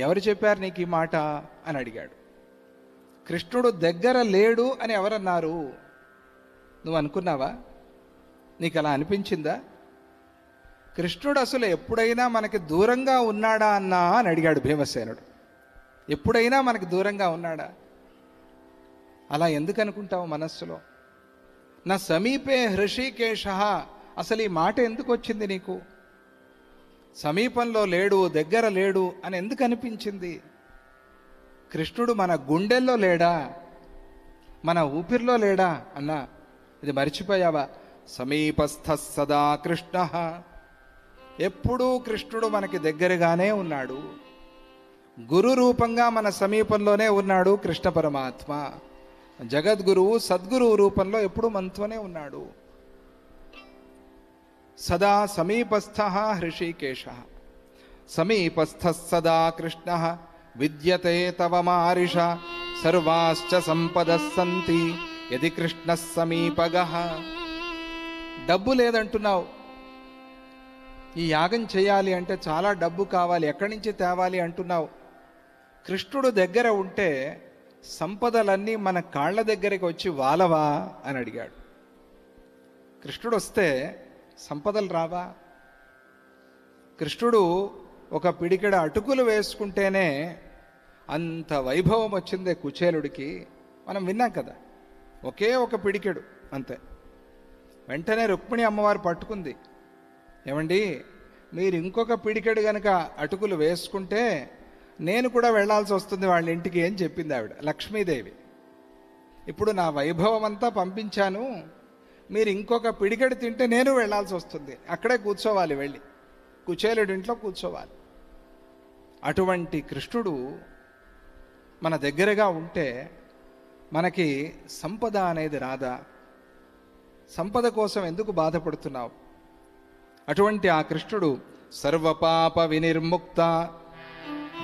ఎవరు చెప్పారు నీకు ఈ మాట అని అడిగాడు. కృష్ణుడు దగ్గర లేడు అని ఎవరన్నారు? నువ్వు అనుకున్నావా? నీకు అలా అనిపించిందా? కృష్ణుడు అసలు ఎప్పుడైనా మనకి దూరంగా ఉన్నాడా అన్నా అని అడిగాడు భీమసేనుడు. ఎప్పుడైనా మనకి దూరంగా ఉన్నాడా? అలా ఎందుకు అనుకుంటావు మనస్సులో? నా సమీపే హృషికేశః, అసలు ఈ మాట ఎందుకు వచ్చింది నీకు? సమీపంలో లేడు, దగ్గర లేడు అని ఎందుకు అనిపించింది? కృష్ణుడు మన గుండెల్లో లేడా, మన ఊపిరిలో లేడా అన్నా? ఇది మర్చిపోయావా? సమీపస్థ సదా కృష్ణ, ఎప్పుడూ కృష్ణుడు మనకి దగ్గరగానే ఉన్నాడు. గురు రూపంగా మన సమీపంలోనే ఉన్నాడు కృష్ణ పరమాత్మ. జగద్గురువు సద్గురువు రూపంలో ఎప్పుడు మనతోనే ఉన్నాడు. సదా సమీపస్థ హృషికేశః సమీపస్థ సదా కృష్ణ విద్యతే తవ మారిష సర్వాశ్చ సంపదః సంతి యది కృష్ణ సమీపగః. డబ్బు లేదంటున్నావు, ఈ యాగం చేయాలి అంటే చాలా డబ్బు కావాలి, ఎక్కడి నుంచి తేవాలి అంటున్నావు. కృష్ణుడు దగ్గర ఉంటే సంపదలన్నీ మన కాళ్ళ దగ్గరికి వచ్చి వాలవా అని అడిగాడు. కృష్ణుడు వస్తే సంపదలు రావా? కృష్ణుడు ఒక పిడికెడ అటుకులు వేసుకుంటేనే అంత వైభవం వచ్చిందే కుచేలుడికి. మనం విన్నాం కదా, ఒకే ఒక పిడికెడు అంతే. వెంటనే రుక్మిణి అమ్మవారు పట్టుకుంది. ఏమండి, మీరు ఇంకొక పిడికెడు గనక అటుకులు వేసుకుంటే నేను కూడా వెళ్లాల్సి వస్తుంది వాళ్ళ ఇంటికి అని చెప్పింది ఆవిడ, లక్ష్మీదేవి. ఇప్పుడు నా వైభవం అంతా పంపించాను, మీరు ఇంకొక పిడికెడు తింటే నేను వెళ్లాల్సి వస్తుంది, అక్కడే కూర్చోవాలి, వెళ్ళి కుచేలుడి ఇంట్లో కూర్చోవాలి. అటువంటి కృష్ణుడు మన దగ్గరగా ఉంటే మనకి సంపద అనేది రాదా? సంపద కోసం ఎందుకు బాధపడుతున్నావు? అటువంటి ఆ కృష్ణుడు సర్వపాప వినిర్ముక్త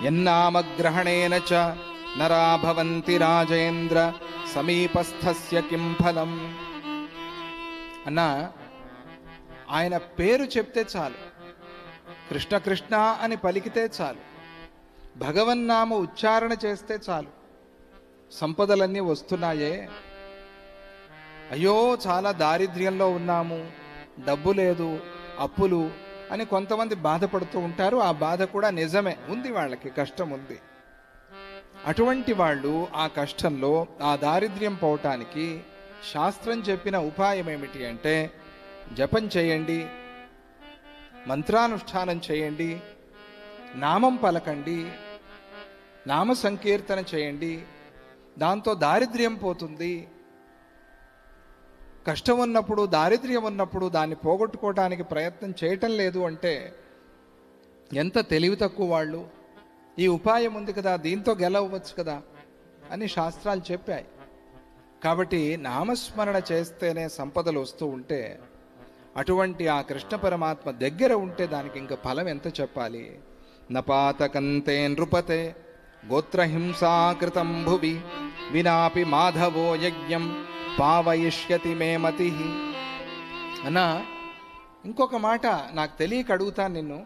యన్నామగ్రహణేన చ నరా భవంతి రాజేంద్ర సమీపస్థస్య కిం ఫలం. అన్నా, ఆయన పేరు చెప్తే చాలు, కృష్ణ కృష్ణ అని పలికితే చాలు, భగవన్నామ ఉచ్చారణ చేస్తే చాలు, సంపదలన్నీ వస్తున్నాయే. అయ్యో చాలా దారిద్ర్యంలో ఉన్నాము, డబ్బు లేదు, అప్పులు అని కొంతమంది బాధపడుతూ ఉంటారు. ఆ బాధ కూడా నిజమే, ఉంది, వాళ్ళకి కష్టం ఉంది. అటువంటి వాళ్ళు ఆ కష్టంలో ఆ దారిద్ర్యం పోవటానికి శాస్త్రం చెప్పిన ఉపాయం ఏమిటి అంటే, జపం చేయండి, మంత్రానుష్ఠానం చేయండి, నామం పలకండి, నామ సంకీర్తన చేయండి. దాంతో దారిద్ర్యం పోతుంది. కష్టం ఉన్నప్పుడు, దారిద్ర్యం ఉన్నప్పుడు దాన్ని పోగొట్టుకోవడానికి ప్రయత్నం చేయటం లేదు అంటే ఎంత తెలివి తక్కువ వాళ్ళు. ఈ ఉపాయం ఉంది కదా, దీంతో గెలవచ్చు కదా అని శాస్త్రాలు చెప్పాయి. కాబట్టి నామస్మరణ చేస్తేనే సంపదలు వస్తూ ఉంటే, అటువంటి ఆ కృష్ణ పరమాత్మ దగ్గర ఉంటే దానికి ఇంకా ఫలం ఎంత చెప్పాలి. నపాతకంతే నృపతే గోత్రహింసాకృతం భువి వినాపి మాధవో యజ్ఞం పావయిష్యతి మే మతి అన్నా. ఇంకొక మాట నాకు తెలియక అడుగుతాను నిన్ను,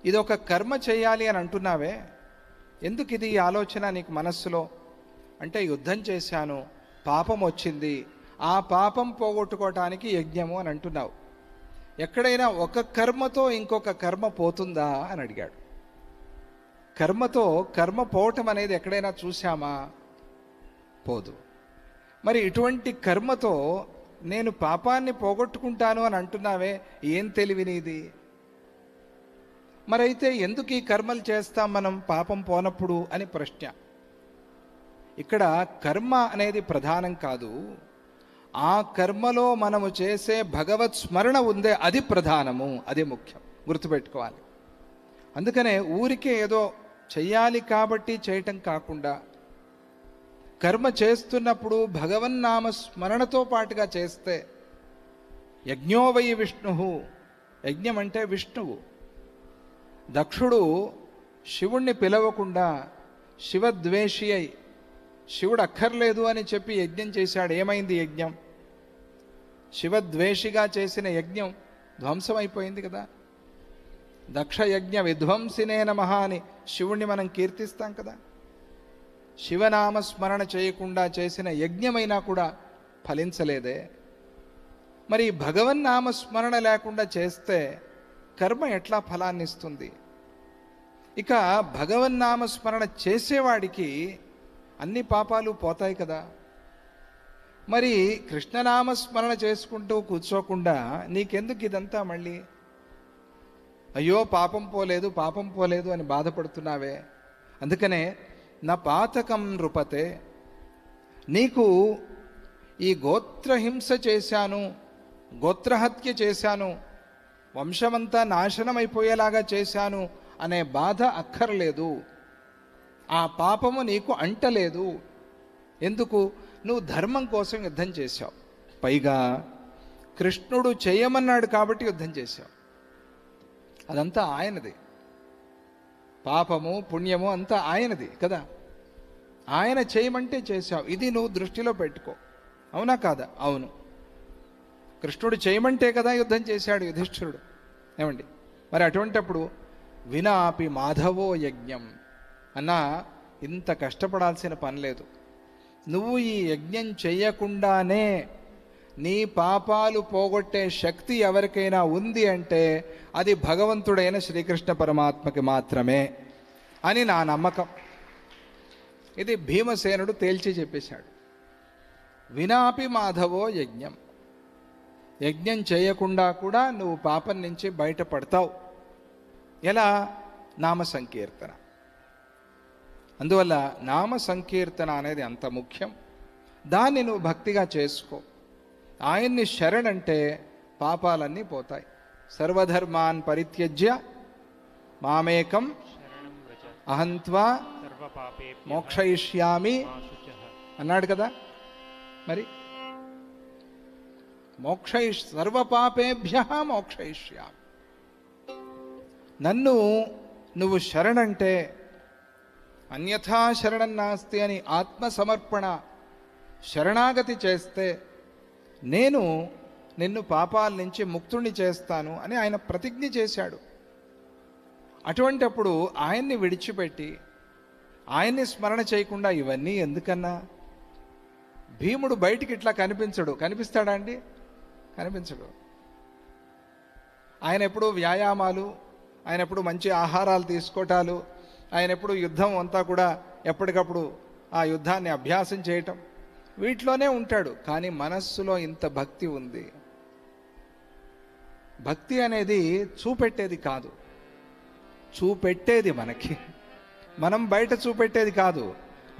ఇది ఒక కర్మ చేయాలి అని అంటున్నావే, ఎందుకు ఇది ఈ ఆలోచన నీకు మనస్సులో? అంటే యుద్ధం చేశాను, పాపం వచ్చింది, ఆ పాపం పోగొట్టుకోవటానికి యజ్ఞము అని అంటున్నావు. ఎక్కడైనా ఒక కర్మతో ఇంకొక కర్మ పోతుందా అని అడిగాడు. కర్మతో కర్మ పోవటం అనేది ఎక్కడైనా చూశామా? పోదు. మరి ఇటువంటి కర్మతో నేను పాపాన్ని పోగొట్టుకుంటాను అని అంటున్నావే, ఏం తెలివినిది? మరైతే ఎందుకు ఈ కర్మలు చేస్తాం మనం పాపం పోనప్పుడు అని ప్రశ్న. ఇక్కడ కర్మ అనేది ప్రధానం కాదు, ఆ కర్మలో మనము చేసే భగవత్ స్మరణ ఉందే అది ప్రధానము, అది ముఖ్యం, గుర్తుపెట్టుకోవాలి. అందుకనే ఊరికే ఏదో చెయ్యాలి కాబట్టి చేయటం కాకుండా, కర్మ చేస్తున్నప్పుడు భగవన్నామ స్మరణతో పాటుగా చేస్తే, యజ్ఞో వై విష్ణు, యజ్ఞం అంటే విష్ణువు. దక్షుడు శివుణ్ణి పిలవకుండా శివద్వేషి అయి శివుడు అక్కర్లేదు అని చెప్పి యజ్ఞం చేశాడు. ఏమైంది యజ్ఞం? శివద్వేషిగా చేసిన యజ్ఞం ధ్వంసమైపోయింది కదా. దక్ష యజ్ఞ విధ్వంసినే నమః అని శివుణ్ణి మనం కీర్తిస్తాం కదా. శివనామ స్మరణ చేయకుండా చేసిన యజ్ఞమైనా కూడా ఫలించలేదే. మరి భగవన్నామ స్మరణ లేకుండా చేస్తే కర్మ ఎట్లా ఫలాన్ని ఇస్తుంది? ఇక భగవన్నామ స్మరణ చేసేవాడికి అన్ని పాపాలు పోతాయి కదా. మరి కృష్ణనామ స్మరణ చేసుకుంటూ కూర్చోకుండా నీకెందుకు ఇదంతా? మళ్ళీ అయ్యో పాపం పోలేదు, పాపం పోలేదు అని బాధపడుతున్నావే. అందుకనే నా పాతకం నృపతే, నీకు ఈ గోత్రహింస చేశాను, గోత్రహత్య చేశాను, వంశమంతా నాశనమైపోయేలాగా చేశాను అనే బాధ అక్కర్లేదు. ఆ పాపము నీకు అంటలేదు. ఎందుకు? నువ్వు ధర్మం కోసం యుద్ధం చేశావు. పైగా కృష్ణుడు చేయమన్నాడు కాబట్టి యుద్ధం చేశావు. అదంతా ఆయనది. పాపము పుణ్యము అంతా ఆయనది కదా. ఆయన చేయమంటే చేశావు. ఇది నువ్వు దృష్టిలో పెట్టుకో. అవునా కాదా? అవును. కృష్ణుడు చేయమంటే కదా యుద్ధం చేశాడు యుధిష్ఠిరుడు. ఏమండి? మరి అటువంటప్పుడు వినాపి మాధవో యజ్ఞం అన్నా, ఇంత కష్టపడాల్సిన పని లేదు. నువ్వు ఈ యజ్ఞం చెయ్యకుండానే నీ పాపాలు పోగొట్టే శక్తి ఎవరికైనా ఉంది అంటే అది భగవంతుడైన శ్రీకృష్ణ పరమాత్మకి మాత్రమే అని నా నమ్మకం. ఇది భీమసేనుడు తేల్చి చెప్పేశాడు. వినాపి మాధవో యజ్ఞం, యజ్ఞం చేయకుండా కూడా నువ్వు పాపం నుంచి బయటపడతావు. ఎలా? నామ సంకీర్తన. అందువల్ల నామ సంకీర్తన అనేది అంత ముఖ్యం. దాన్ని నువ్వు భక్తిగా చేసుకో. ఆయన్ని శరణంటే పాపాలన్నీ పోతాయి. సర్వధర్మాన్ పరిత్యజ్య మామేకం అహంత్వా మోక్షయిష్యామి అన్నాడు కదా. మరి సర్వపాపేభ్య మోక్షయిష్యామి, నన్ను నువ్వు శరణంటే, అన్యథా శరణం నాస్తి అని ఆత్మసమర్పణ శరణాగతి చేస్తే నేను నిన్ను పాపాల నుంచి ముక్తుణ్ణి చేస్తాను అని ఆయన ప్రతిజ్ఞ చేశాడు. అటువంటప్పుడు ఆయన్ని విడిచిపెట్టి ఆయన్ని స్మరణ చేయకుండా ఇవన్నీ ఎందుకన్నా? భీముడు బయటికి ఇట్లా కనిపించడు. కనిపిస్తాడా అండి? కనిపించడు. ఆయన ఎప్పుడు వ్యాయామాలు, ఆయన ఎప్పుడు మంచి ఆహారాలు తీసుకోవటాలు, ఆయన ఎప్పుడు యుద్ధం అంతా కూడా ఎప్పటికప్పుడు ఆ యుద్ధాన్ని అభ్యాసం చేయటం, వీటిలోనే ఉంటాడు. కానీ మనస్సులో ఇంత భక్తి ఉంది. భక్తి అనేది చూపెట్టేది కాదు, చూపెట్టేది మనకి. మనం బయట చూపెట్టేది కాదు,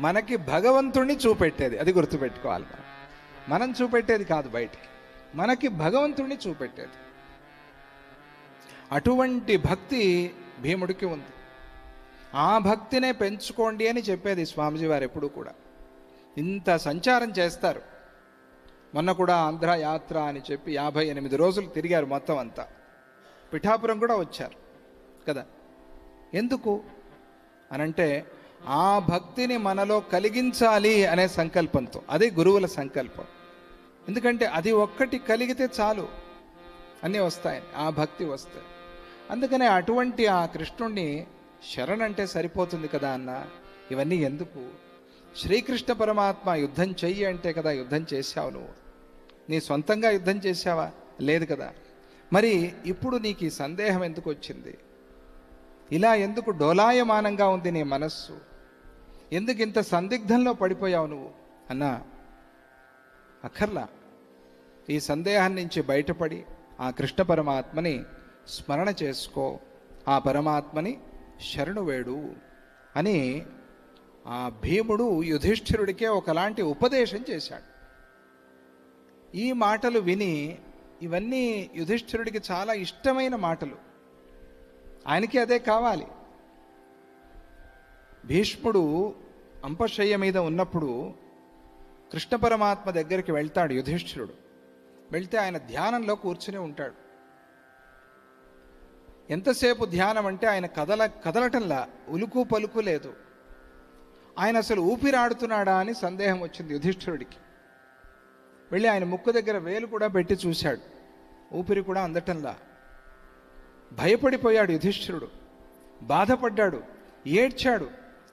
మనకి భగవంతుణ్ణి చూపెట్టేది. అది గుర్తుపెట్టుకోవాలి. మనం చూపెట్టేది కాదు బయటికి, మనకి భగవంతుణ్ణి చూపెట్టేది. అటువంటి భక్తి భీముడికి ఉంది. ఆ భక్తినే పెంచుకోండి అని చెప్పేది స్వామిజీ వారు ఎప్పుడు కూడా. ఇంత సంచారం చేస్తారు. మొన్న కూడా ఆంధ్ర యాత్ర అని చెప్పి 58 రోజులు తిరిగారు మొత్తం అంతా. పిఠాపురం కూడా వచ్చారు కదా. ఎందుకు అనంటే ఆ భక్తిని మనలో కలిగించాలి అనే సంకల్పంతో. అది గురువుల సంకల్పం. ఎందుకంటే అది ఒక్కటి కలిగితే చాలు, అన్నీ వస్తాయి, ఆ భక్తి వస్తాయి. అందుకనే అటువంటి ఆ కృష్ణుణ్ణి శరణంటే సరిపోతుంది కదా అన్న. ఇవన్నీ ఎందుకు? శ్రీకృష్ణ పరమాత్మ యుద్ధం చెయ్యి అంటే కదా యుద్ధం చేశావు. నువ్వు నీ సొంతంగా యుద్ధం చేశావా? లేదు కదా. మరి ఇప్పుడు నీకు ఈ సందేహం ఎందుకు వచ్చింది? ఇలా ఎందుకు డోలాయమానంగా ఉంది నీ మనస్సు? ఎందుకు ఇంత సందిగ్ధంలో పడిపోయావు నువ్వు అన్నా? అక్కర్లా. ఈ సందేహాన్ని నుంచి బయటపడి ఆ కృష్ణ పరమాత్మని స్మరణ చేసుకో, ఆ పరమాత్మని శరణు వేడు అని ఆ భీముడు యుధిష్ఠిరుడికే ఒకలాంటి ఉపదేశం చేశాడు. ఈ మాటలు విని, ఇవన్నీ యుధిష్ఠిరుడికి చాలా ఇష్టమైన మాటలు, ఆయనకి అదే కావాలి. భీష్ముడు అంపశయ్య మీద ఉన్నప్పుడు కృష్ణ పరమాత్మ దగ్గరికి వెళ్తాడు యుధిష్ఠిరుడు. వెళ్తే ఆయన ధ్యానంలో కూర్చుని ఉంటాడు. ఎంతసేపు ధ్యానం అంటే ఆయన కదలటంలా, ఉలుకు పలుకు లేదు. ఆయన అసలు ఊపిరాడుతున్నాడా అని సందేహం వచ్చింది యుధిష్ఠిరుడికి. వెళ్ళి ఆయన ముక్కు దగ్గర వేలు కూడా పెట్టి చూశాడు, ఊపిరి కూడా అందటంలా. భయపడిపోయాడు యుధిష్ఠిరుడు, బాధపడ్డాడు, ఏడ్చాడు,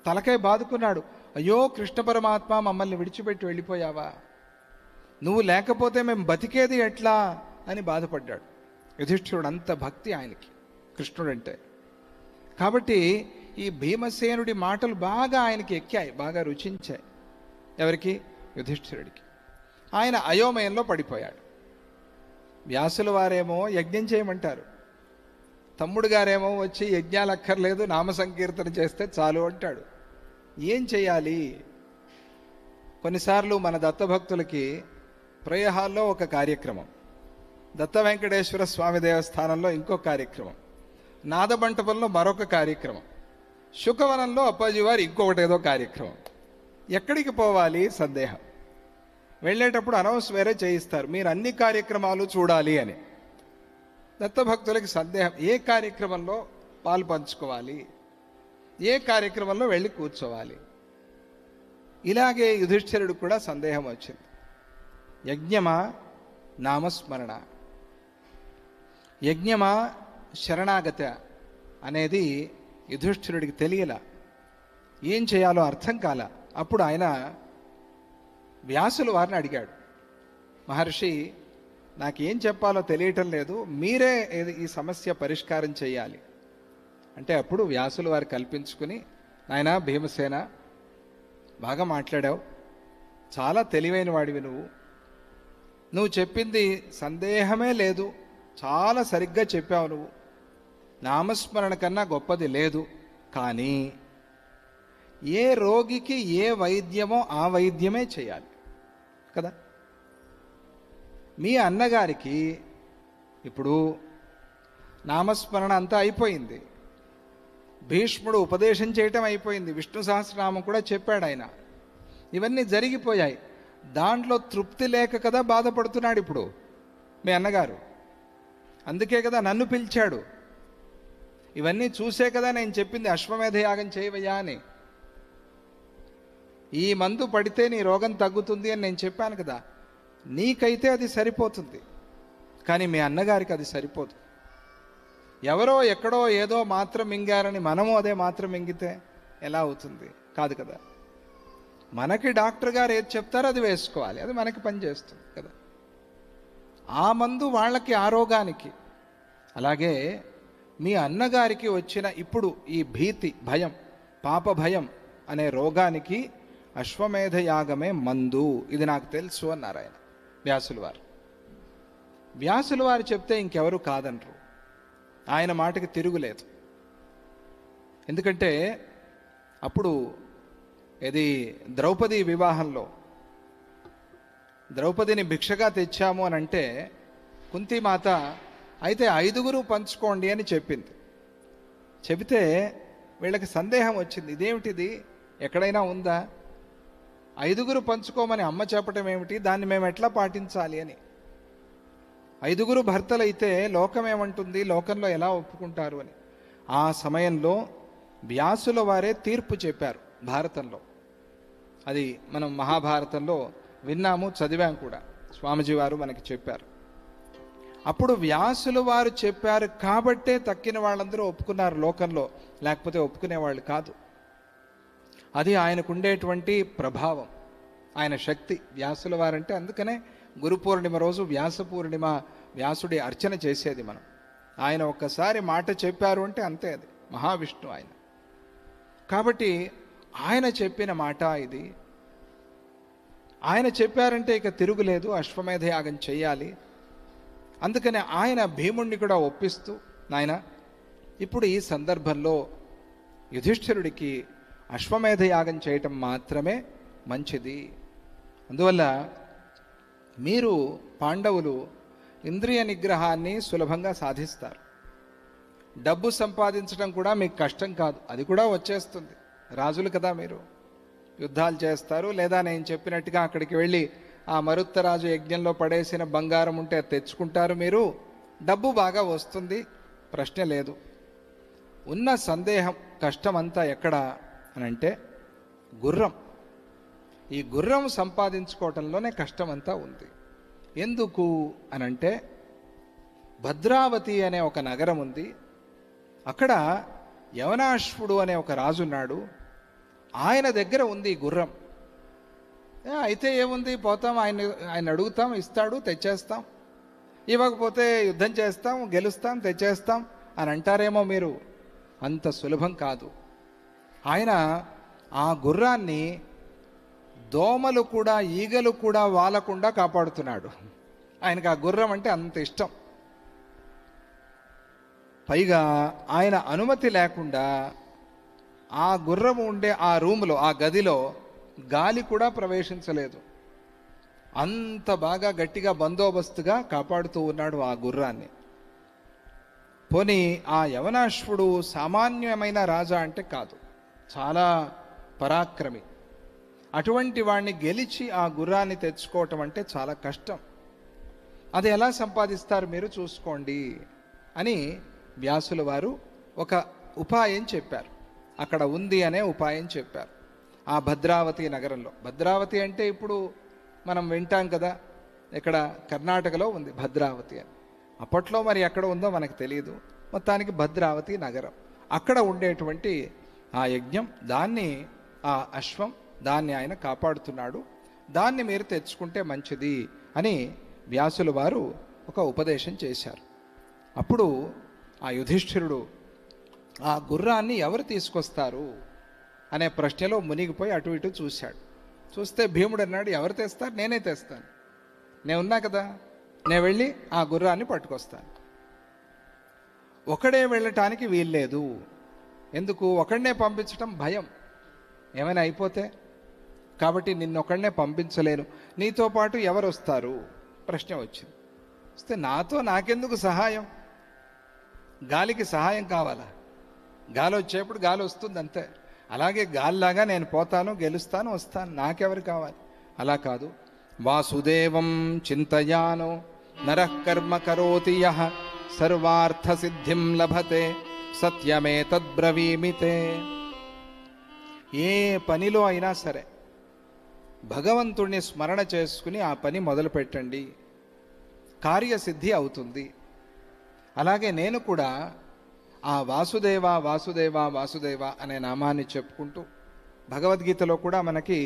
తలకాయ బాదుకున్నాడు. అయ్యో కృష్ణ పరమాత్మ, మమ్మల్ని విడిచిపెట్టి వెళ్ళిపోయావా? నువ్వు లేకపోతే మేము బతికేది ఎట్లా అని బాధపడ్డాడు యుధిష్ఠిరుడు. అంత భక్తి ఆయనకి కృష్ణుడంటే. కాబట్టి ఈ భీమసేనుడి మాటలు బాగా ఆయనకి ఎక్కాయి, బాగా రుచించాయి. ఎవరికి? యుధిష్ఠిరుడికి. ఆయన అయోమయంలో పడిపోయాడు. వ్యాసుల వారేమో యజ్ఞం చేయమంటారు, తమ్ముడు గారేమో వచ్చి యజ్ఞాలు అక్కర్లేదు, నామ సంకీర్తన చేస్తే చాలు అంటాడు. ఏం చేయాలి? కొన్నిసార్లు మన దత్తభక్తులకి ప్రయహాల్లో ఒక కార్యక్రమం, దత్త వెంకటేశ్వర స్వామి దేవస్థానంలో ఇంకో కార్యక్రమం, నాదబంటపంలో మరొక కార్యక్రమం, శుకవనంలో అప్పాజీ వారు ఇంకొకటి ఏదో కార్యక్రమం. ఎక్కడికి పోవాలి సందేహం. వెళ్ళేటప్పుడు అనౌన్స్ వేరే చేయిస్తారు, మీరు అన్ని కార్యక్రమాలు చూడాలి అని. దత్తభక్తులకి సందేహం, ఏ కార్యక్రమంలో పాలు పంచుకోవాలి, ఏ కార్యక్రమంలో వెళ్ళి కూర్చోవాలి. ఇలాగే యుధిష్ఠిరుడు కూడా సందేహం వచ్చింది. యజ్ఞమా నామస్మరణ, యజ్ఞమా శరణాగత అనేది యుధిష్ఠిరుడికి తెలియలా. ఏం చేయాలో అర్థం కాల. అప్పుడు ఆయన వ్యాసుల వారిని అడిగాడు, మహర్షి నాకేం చెప్పాలో తెలియటం లేదు, మీరే ఈ సమస్య పరిష్కారం చేయాలి అంటే. అప్పుడు వ్యాసుల వారు కల్పించుకుని, నాయనా భీమసేన, బాగా మాట్లాడావు, చాలా తెలివైన వాడివి నువ్వు చెప్పింది సందేహమే లేదు, చాలా సరిగ్గా చెప్పావు నువ్వు, నామస్మరణ కన్నా గొప్పది లేదు. కానీ ఏ రోగికి ఏ వైద్యమో ఆ వైద్యమే చేయాలి కదా. మీ అన్నగారికి ఇప్పుడు నామస్మరణ అంతా అయిపోయింది, భీష్ముడు ఉపదేశం చేయటం అయిపోయింది, విష్ణు సహస్రనామం కూడా చెప్పాడు ఆయన, ఇవన్నీ జరిగిపోయాయి. దాంట్లో తృప్తి లేక కదా బాధపడుతున్నాడు ఇప్పుడు మీ అన్నగారు. అందుకే కదా నన్ను పిలిచాడు, ఇవన్నీ చూసే కదా నేను చెప్పింది అశ్వమేధ యాగం చేయవయ్యా అని. ఈ మందు పడితే నీ రోగం తగ్గుతుంది అని నేను చెప్పాను కదా. నీకైతే అది సరిపోతుంది, కానీ మీ అన్నగారికి అది సరిపోదు. ఎవరో ఎక్కడో ఏదో మాత్రం మింగారని మనము అదే మాత్రం మింగితే ఎలా అవుతుంది? కాదు కదా. మనకి డాక్టర్ గారు ఏది చెప్తారో అది వేసుకోవాలి, అది మనకి పనిచేస్తుంది కదా. ఆ మందు వాళ్ళకి ఆరోగానికి. అలాగే మీ అన్నగారికి వచ్చిన ఇప్పుడు ఈ భీతి, భయం, పాప భయం అనే రోగానికి అశ్వమేధ యాగమే మందు. ఇది నాకు తెలుసు అన్నారు ఆయన, వ్యాసుల వారు. వ్యాసుల వారు చెప్తే ఇంకెవరు కాదనరు. ఆయన మాటకి తిరుగులేదు. ఎందుకంటే అప్పుడు ఇది ద్రౌపది వివాహంలో ద్రౌపదిని భిక్షగా తెచ్చాము అని అంటే కుంతిమాత అయితే 5గురు పంచుకోండి అని చెప్పింది. చెబితే వీళ్ళకి సందేహం వచ్చింది, ఇదేమిటిది, ఎక్కడైనా ఉందా? 5గురు పంచుకోమని అమ్మ చెప్పటం ఏమిటి, దాన్ని మేము ఎట్లా పాటించాలి అని. 5గురు భర్తలైతే లోకం ఏమంటుంది, లోకంలో ఎలా ఒప్పుకుంటారు అని. ఆ సమయంలో వ్యాసుల వారే తీర్పు చెప్పారు భారతంలో. అది మనం మహాభారతంలో విన్నాము, చదివాం కూడా. స్వామిజీ వారు మనకి చెప్పారు. అప్పుడు వ్యాసుల వారు చెప్పారు కాబట్టే తక్కిన వాళ్ళందరూ ఒప్పుకున్నారు లోకంలో, లేకపోతే ఒప్పుకునేవాళ్ళు కాదు. అది ఆయనకు ఉండేటువంటి ప్రభావం, ఆయన శక్తి వ్యాసుల వారంటే. అందుకనే గురు పూర్ణిమ రోజు వ్యాస పూర్ణిమ, వ్యాసుడి అర్చన చేసేది మనం. ఆయన ఒక్కసారి మాట చెప్పారు అంటే అంతే, అది మహావిష్ణు ఆయన. కాబట్టి ఆయన చెప్పిన మాట ఇది. ఆయన చెప్పారంటే ఇక తిరుగులేదు, అశ్వమేధ యాగం చేయాలి. అందుకనే ఆయన భీముణ్ణి కూడా ఒప్పిస్తూ, నాయన ఇప్పుడు ఈ సందర్భంలో యుధిష్ఠిరుడికి అశ్వమేధ యాగం చేయటం మాత్రమే మంచిది. అందువల్ల మీరు పాండవులు ఇంద్రియ నిగ్రహాన్ని సులభంగా సాధిస్తారు. డబ్బు సంపాదించడం కూడా మీకు కష్టం కాదు, అది కూడా వచ్చేస్తుంది. రాజులు కదా మీరు, యుద్ధాలు చేస్తారు, లేదా నేను చెప్పినట్టుగా అక్కడికి వెళ్ళి ఆ మరుత్తరాజు యజ్ఞంలో పడేసిన బంగారం ఉంటే తెచ్చుకుంటారు. మీరు డబ్బు బాగా వస్తుంది, ప్రశ్న లేదు. ఉన్న సందేహం, కష్టం అంతా ఎక్కడ అని అంటే గుర్రం. ఈ గుర్రం సంపాదించుకోవటంలోనే కష్టం అంతా ఉంది. ఎందుకు అనంటే భద్రావతి అనే ఒక నగరం ఉంది. అక్కడ యవనాశ్వుడు అనే ఒక రాజున్నాడు. ఆయన దగ్గర ఉంది ఈ గుర్రం. అయితే ఏముంది, పోతాం, ఆయన అడుగుతాం, ఇస్తాడు, తెచ్చేస్తాం. ఇవ్వకపోతే యుద్ధం చేస్తాం, గెలుస్తాం, తెచ్చేస్తాం అని అంటారేమో మీరు. అంత సులభం కాదు. ఆయన ఆ గుర్రాన్ని దోమలు కూడా, ఈగలు కూడా వాలకుండా కాపాడుతున్నాడు. ఆయనకు ఆ గుర్రం అంటే అంత ఇష్టం. పైగా ఆయన అనుమతి లేకుండా ఆ గుర్రం ఉండే ఆ రూములో, ఆ గదిలో గాలి కూడా ప్రవేశించలేదు. అంత బాగా గట్టిగా బందోబస్తుగా కాపాడుతూ ఉన్నాడు ఆ గుర్రాన్ని. పోనీ ఆ యవనాశ్వుడు సామాన్యమైన రాజా అంటే కాదు, చాలా పరాక్రమి. అటువంటి వాడిని గెలిచి ఆ గుర్రాన్ని తెచ్చుకోవటం అంటే చాలా కష్టం. అది ఎలా సంపాదిస్తారు మీరు చూసుకోండి అని వ్యాసుల వారు ఒక ఉపాయం చెప్పారు. అక్కడ ఉంది అనే ఉపాయం చెప్పారు. ఆ భద్రావతి నగరంలో, భద్రావతి అంటే ఇప్పుడు మనం వింటాం కదా, ఇక్కడ కర్ణాటకలో ఉంది భద్రావతి అని. అప్పట్లో మరి ఎక్కడ ఉందో మనకు తెలియదు. మొత్తానికి భద్రావతి నగరం, అక్కడ ఉండేటువంటి ఆ యజ్ఞం, దాన్ని ఆ అశ్వం, దాన్ని ఆయన కాపాడుతున్నాడు. దాన్ని మీరు తెచ్చుకుంటే మంచిది అని వ్యాసుల వారు ఒక ఉపదేశం చేశారు. అప్పుడు ఆ యుధిష్ఠిరుడు ఆ గుర్రాన్ని ఎవరు తీసుకొస్తారు అనే ప్రశ్నలో మునిగిపోయి అటు ఇటు చూశాడు. చూస్తే భీముడు అన్నాడు, ఎవరు తెస్తారు, నేనే తెస్తాను, నేను ఉన్నా కదా, నేను వెళ్ళి ఆ గుర్రాన్ని పట్టుకొస్తాను. ఒకడే వెళ్ళటానికి వీల్లేదు. ఎందుకు, ఒకడినే పంపించటం భయం, ఏమైనా అయిపోతే. కాబట్టి నిన్నొక్కడనే పంపించలేను, నీతో పాటు ఎవరు వస్తారు ప్రశ్న వచ్చింది. వస్తే నాకెందుకు సహాయం, గాలికి సహాయం కావాలా? గాలి వచ్చేప్పుడు గాలి వస్తుంది అంతే. అలాగే గాలిలాగా నేను పోతాను, గెలుస్తాను, వస్తాను, నాకెవరు కావాలి? అలా కాదు. వాసుదేవం చింతయానో నరః కర్మ కరోతి యః సర్వార్థ సిద్ధిం లభతే సత్యమే తద్బ్రవీమితే. ఏ పనిలో అయినా సరే భగవంతుణ్ణి స్మరణ చేసుకుని ఆ పని మొదలు పెట్టండి. కార్యసిద్ధి అవుతుంది. అలాగే నేను కూడా ఆ వాసుదేవ వాసుదేవ వాసుదేవ అనే నామాన్ని చెప్పుకుంటూ, భగవద్గీతలో కూడా మనకి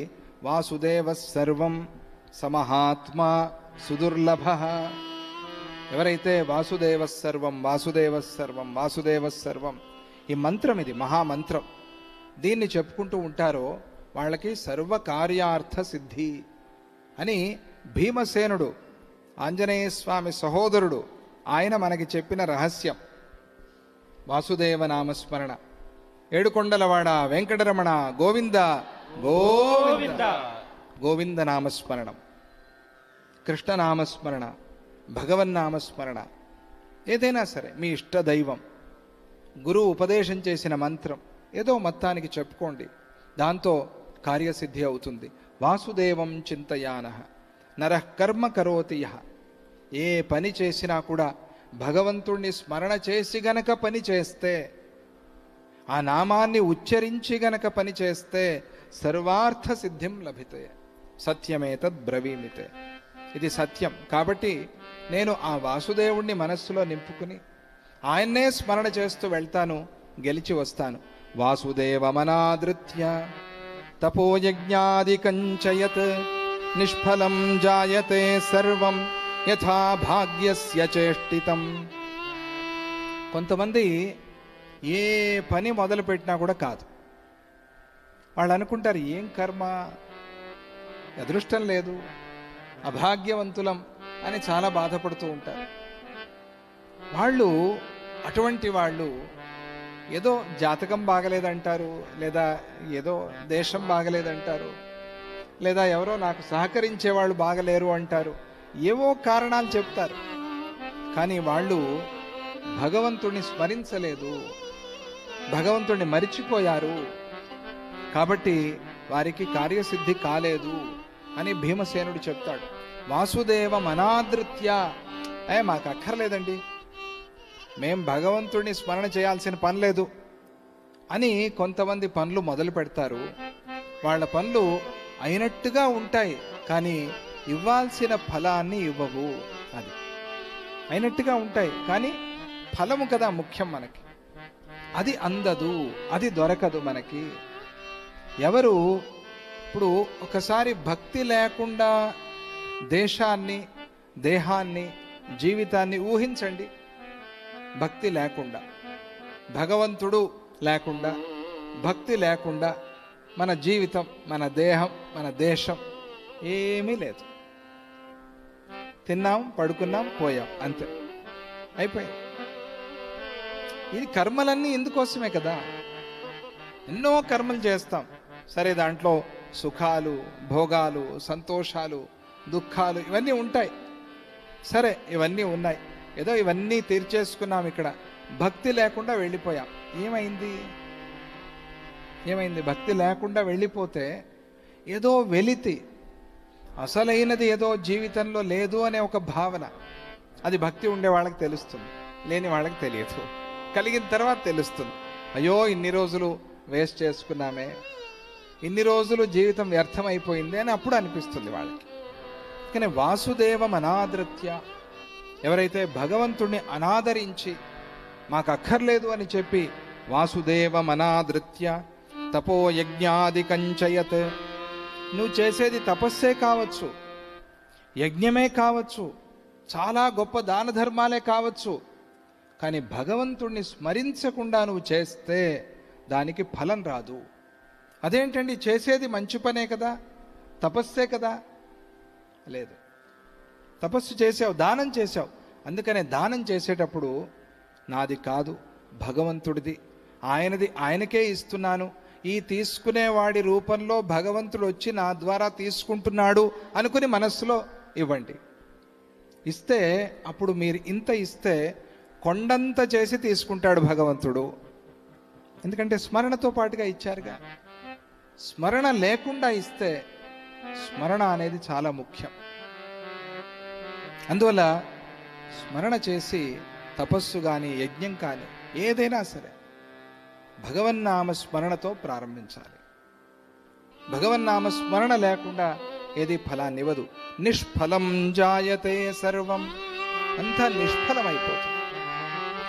వాసుదేవ సర్వం సమహాత్మ సుదుర్లభ, ఎవరైతే వాసుదేవ సర్వం వాసుదేవ సర్వం వాసుదేవ సర్వం, ఈ మంత్రం, ఇది మహామంత్రం, దీన్ని చెప్పుకుంటూ ఉంటారో వాళ్ళకి సర్వకార్యార్థ సిద్ధి అని భీమసేనుడు, ఆంజనేయ స్వామి సహోదరుడు, ఆయన మనకి చెప్పిన రహస్యం. వాసుదేవ నామస్మరణ, ఏడుకొండలవాడ వెంకటరమణ గోవింద గోవింద, గోవింద నామస్మరణం, కృష్ణనామస్మరణ, భగవన్నామస్మరణ, ఏదైనా సరే మీ ఇష్ట దైవం, గురువు ఉపదేశం చేసిన మంత్రం ఏదో మొత్తానికి చెప్పుకోండి, దాంతో కార్యసిద్ధి అవుతుంది. వాసుదేవం చింతయానః నరః కర్మ కరోతి యః, ఏ పని చేసినా కూడా భగవంతుణ్ణి స్మరణ చేసి గనక పని చేస్తే, ఆ నామాన్ని ఉచ్చరించి గనక పని చేస్తే సర్వార్థ సిద్ధిం లభితే సత్యమేతద్ బ్రవీమితే, ఇది సత్యం. కాబట్టి నేను ఆ వాసుదేవుణ్ణి మనస్సులో నింపుకుని ఆయన్నే స్మరణ చేస్తూ వెళ్తాను, గెలిచి వస్తాను. వాసుదేవమనాదృత్య తపోయజ్ఞాదికంచయత్ నిష్ఫలం జాయతే సర్వం యథా భాగ్యస్య చేష్టితం. కొంతమంది ఏ పని మొదలు పెట్టినా కూడా కాదు. వాళ్ళు అనుకుంటారు ఏం కర్మ, అదృష్టం లేదు, అభాగ్యవంతులం అని చాలా బాధపడుతూ ఉంటారు. వాళ్ళు, అటువంటి వాళ్ళు ఏదో జాతకం బాగలేదంటారు, లేదా ఏదో దేశం బాగలేదంటారు, లేదా ఎవరో నాకు సహకరించే వాళ్ళు బాగలేరు అంటారు, ఏవో కారణాలు చెప్తారు. కానీ వాళ్ళు భగవంతుణ్ణి స్మరించలేదు, భగవంతుణ్ణి మరిచిపోయారు, కాబట్టి వారికి కార్యసిద్ధి కాలేదు అని భీమసేనుడు చెప్తాడు. వాసుదేవం అనాదృత్య, మాకు అక్కర్లేదండి, మేం భగవంతుడిని స్మరణ చేయాల్సిన పని లేదు అని కొంతమంది పనులు మొదలు పెడతారు. వాళ్ళ పనులు అయినట్టుగా ఉంటాయి, కానీ ఇవ్వాల్సిన ఫలాన్ని ఇవ్వవు. అది అయినట్టుగా ఉంటాయి, కానీ ఫలము కదా ముఖ్యం మనకి, అది అందదు, అది దొరకదు మనకి. ఎవరు ఇప్పుడు ఒకసారి భక్తి లేకుండా దేశాన్ని, దేహాన్ని, జీవితాన్ని ఊహించండి. భక్తి లేకుండా, భగవంతుడు లేకుండా, భక్తి లేకుండా మన జీవితం, మన దేహం, మన దేశం ఏమీ లేదు. తిన్నాం, పడుకున్నాం, పోయాం, అంతే, అయిపోయాం. ఇది కర్మలన్నీ ఇందుకోసమే కదా. ఎన్నో కర్మలు చేస్తాం, సరే, దాంట్లో సుఖాలు, భోగాలు, సంతోషాలు, దుఃఖాలు ఇవన్నీ ఉంటాయి. సరే, ఇవన్నీ ఉన్నాయి, ఏదో ఇవన్నీ తీర్చేసుకున్నాం. ఇక్కడ భక్తి లేకుండా వెళ్ళిపోయాం. ఏమైంది? భక్తి లేకుండా వెళ్ళిపోతే ఏదో వెలితి, అసలైనది ఏదో జీవితంలో లేదు అనే ఒక భావన, అది భక్తి ఉండే వాళ్ళకి తెలుస్తుంది, లేని వాళ్ళకి తెలియదు. కలిగిన తర్వాత తెలుస్తుంది, అయ్యో ఇన్ని రోజులు వేస్ట్ చేసుకున్నామే, ఇన్ని రోజులు జీవితం వ్యర్థమైపోయింది అని అప్పుడు అనిపిస్తుంది వాళ్ళకి. కానీ వాసుదేవం అనాదృత్య, ఎవరైతే భగవంతుణ్ణి అనాదరించి మాకు అక్కర్లేదు అని చెప్పి వాసుదేవం అనాదృత్య తపోయజ్ఞాదికంచయత్, నువ్వు చేసేది తపస్సే కావచ్చు, యజ్ఞమే కావచ్చు, చాలా గొప్ప దాన ధర్మాలే కావచ్చు, కానీ భగవంతుణ్ణి స్మరించకుండా నువ్వు చేస్తే దానికి ఫలం రాదు. అదేంటండి, చేసేది మంచి పనే కదా, తపస్సే కదా. లేదు, తపస్సు చేసావు, దానం చేసావు, అందుకనే దానం చేసేటప్పుడు నాది కాదు, భగవంతుడిది, ఆయనది ఆయనకే ఇస్తున్నాను, ఈ తీసుకునేవాడి రూపంలో భగవంతుడు వచ్చి నా ద్వారా తీసుకుంటున్నాడు అనుకుని మనస్సులో ఇవ్వండి. ఇస్తే అప్పుడు మీరు ఇంత ఇస్తే కొండంత చేసి తీసుకుంటాడు భగవంతుడు. ఎందుకంటే స్మరణతో పాటుగా ఇచ్చారుగా. స్మరణ లేకుండా ఇస్తే, స్మరణ అనేది చాలా ముఖ్యం. అందువల్ల స్మరణ చేసి తపస్సు కానీ, యజ్ఞం కానీ, ఏదైనా సరే భగవన్నామ స్మరణతో ప్రారంభించాలి. భగవన్నామ స్మరణ లేకుండా ఏది ఫలాన్ని ఇవ్వదు. నిష్ఫలం జాయతే సర్వం అంతా నిష్ఫలమైపోతుంది.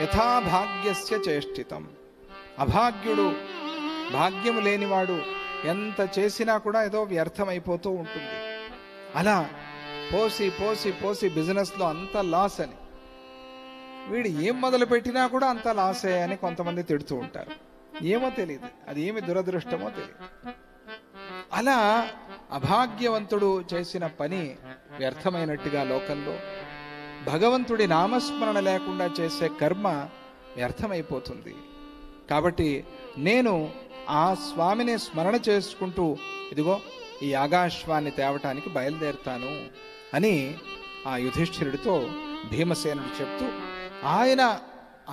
యథాభాగ్యస్య చేష్టితం. అభాగ్యుడు, భాగ్యము లేనివాడు ఎంత చేసినా కూడా ఏదో వ్యర్థమైపోతూ ఉంటుంది. అలా పోసి పోసి పోసి బిజినెస్లో అంత లాస్ అని, వీడు ఏం మొదలు పెట్టినా కూడా అంత లాసే అని కొంతమంది తిడుతూ ఉంటారు. ఏమో తెలియదు, అది ఏమి దురదృష్టమో తెలియదు. అలా అభాగ్యవంతుడు చేసిన పని వ్యర్థమైనట్టుగా లోకంలో భగవంతుడి నామస్మరణ లేకుండా చేసే కర్మ వ్యర్థమైపోతుంది. కాబట్టి నేను ఆ స్వామిని స్మరణ చేసుకుంటూ ఇదిగో ఈ యాగాశ్వాన్ని తేవటానికి బయలుదేరుతాను అని ఆ యుధిష్ఠిరుడితో భీమసేనుడు చెప్తూ, ఆయన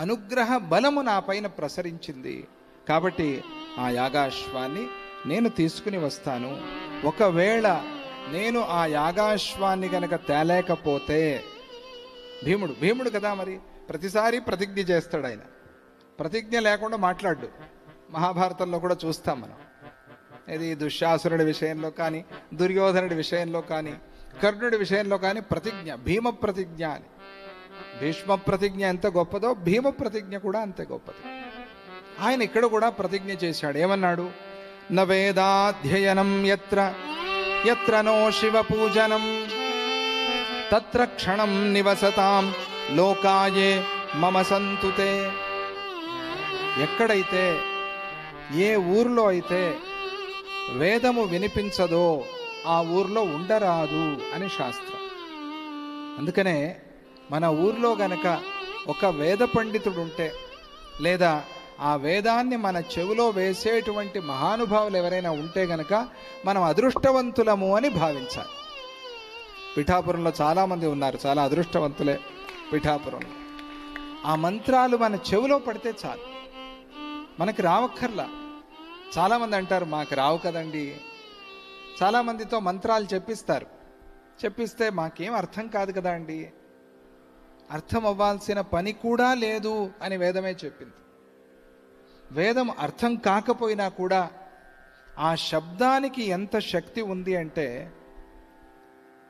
అనుగ్రహ బలము నా పైన ప్రసరించింది కాబట్టి ఆ యాగాశ్వాన్ని నేను తీసుకుని వస్తాను. ఒకవేళ నేను ఆ యాగాశ్వాన్ని గనక తేలేకపోతే, భీముడు కదా, మరి ప్రతిసారి ప్రతిజ్ఞ చేస్తాడు ఆయన. ప్రతిజ్ఞ లేకుండా మాట్లాడు. మహాభారతంలో కూడా చూస్తాం మనం. ఇది దుశ్శాసురుడి విషయంలో కానీ, దుర్యోధనుడి విషయంలో కానీ, కర్ణుడి విషయంలో కానీ ప్రతిజ్ఞ, భీమ ప్రతిజ్ఞ అని. భీష్మ ప్రతిజ్ఞ ఎంత గొప్పదో భీమ ప్రతిజ్ఞ కూడా అంతే గొప్పది. ఆయన ఇక్కడ కూడా ప్రతిజ్ఞ చేశాడు. ఏమన్నాడు? న వేదాధ్యయనం యత్ర యత్ర నో శివ పూజనం తత్ర క్షణం నివసతాం లోకాయే మమ సంతుతే. ఎక్కడైతే, ఏ ఊర్లో అయితే వేదము వినిపించదో ఆ ఊర్లో ఉండరాదు అని శాస్త్రం. అందుకనే మన ఊర్లో గనక ఒక వేద పండితుడు ఉంటే, లేదా ఆ వేదాన్ని మన చెవిలో వేసేటువంటి మహానుభావులు ఎవరైనా ఉంటే గనక మనం అదృష్టవంతులము అని భావించాలి. పిఠాపురంలో చాలామంది ఉన్నారు, చాలా అదృష్టవంతులే పిఠాపురంలో. ఆ మంత్రాలు మన చెవిలో పడితే చాలు, మనకి రావక్కర్లా. చాలామంది అంటారు మాకు రావు కదండి. చాలామందితో మంత్రాలు చెప్పిస్తే మాకేం అర్థం కాదు కదా అండి. అర్థం అవ్వాల్సిన పని కూడా లేదు అని వేదమే చెప్పింది. వేదం అర్థం కాకపోయినా కూడా ఆ శబ్దానికి ఎంత శక్తి ఉంది అంటే,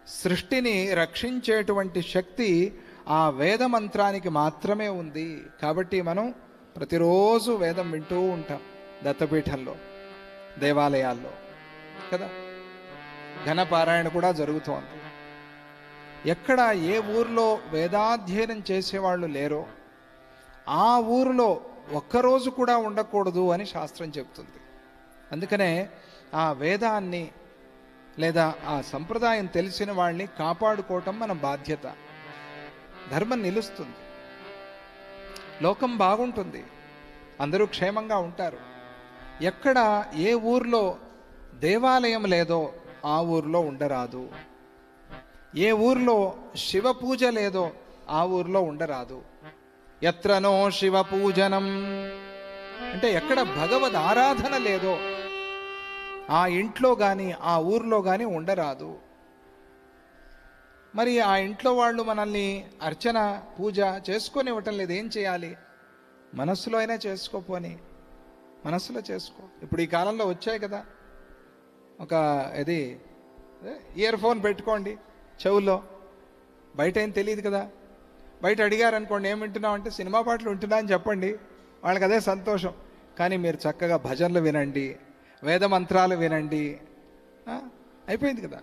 సృష్టిని రక్షించేటువంటి శక్తి ఆ వేద మంత్రానికి మాత్రమే ఉంది. కాబట్టి మనం ప్రతిరోజు వేదం వింటూ ఉంటాం, దత్తపీఠంలో, దేవాలయాల్లో కదా. ఘనపారాయణ కూడా జరుగుతోంది. ఎక్కడ ఏ ఊర్లో వేదాధ్యయనం చేసేవాళ్ళు లేరో ఆ ఊరిలో ఒక్కరోజు కూడా ఉండకూడదు అని శాస్త్రం చెప్తుంది. అందుకనే ఆ వేదాన్ని లేదా ఆ సంప్రదాయం తెలిసిన వాళ్ళని కాపాడుకోవటం మన బాధ్యత. ధర్మం నిలుస్తుంది, లోకం బాగుంటుంది, అందరూ క్షేమంగా ఉంటారు. ఎక్కడ ఏ ఊర్లో దేవాలయం లేదో ఆ ఊర్లో ఉండరాదు. ఏ ఊర్లో శివ పూజ లేదో ఆ ఊర్లో ఉండరాదు. ఎత్రనో శివ పూజనం అంటే ఎక్కడ భగవద్ ఆరాధన లేదో ఆ ఇంట్లో కానీ ఆ ఊర్లో కానీ ఉండరాదు. మరి ఆ ఇంట్లో వాళ్ళు మనల్ని అర్చన పూజ చేసుకొనివ్వటం లేదు, ఏం చేయాలి? మనస్సులో అయినా చేసుకోపోని, మనస్సులో చేసుకో. ఇప్పుడు ఈ కాలంలో వచ్చాయి కదా, ఒక ఇది ఇయర్ ఫోన్ పెట్టుకోండి చెవుల్లో, బయట ఏం తెలియదు కదా. బయట అడిగారనుకోండి ఏం వింటున్నావు అంటే సినిమా పాటలు వింటున్నా అని చెప్పండి, వాళ్ళకి అదే సంతోషం. కానీ మీరు చక్కగా భజనలు వినండి, వేద మంత్రాలు వినండి, అయిపోయింది కదా.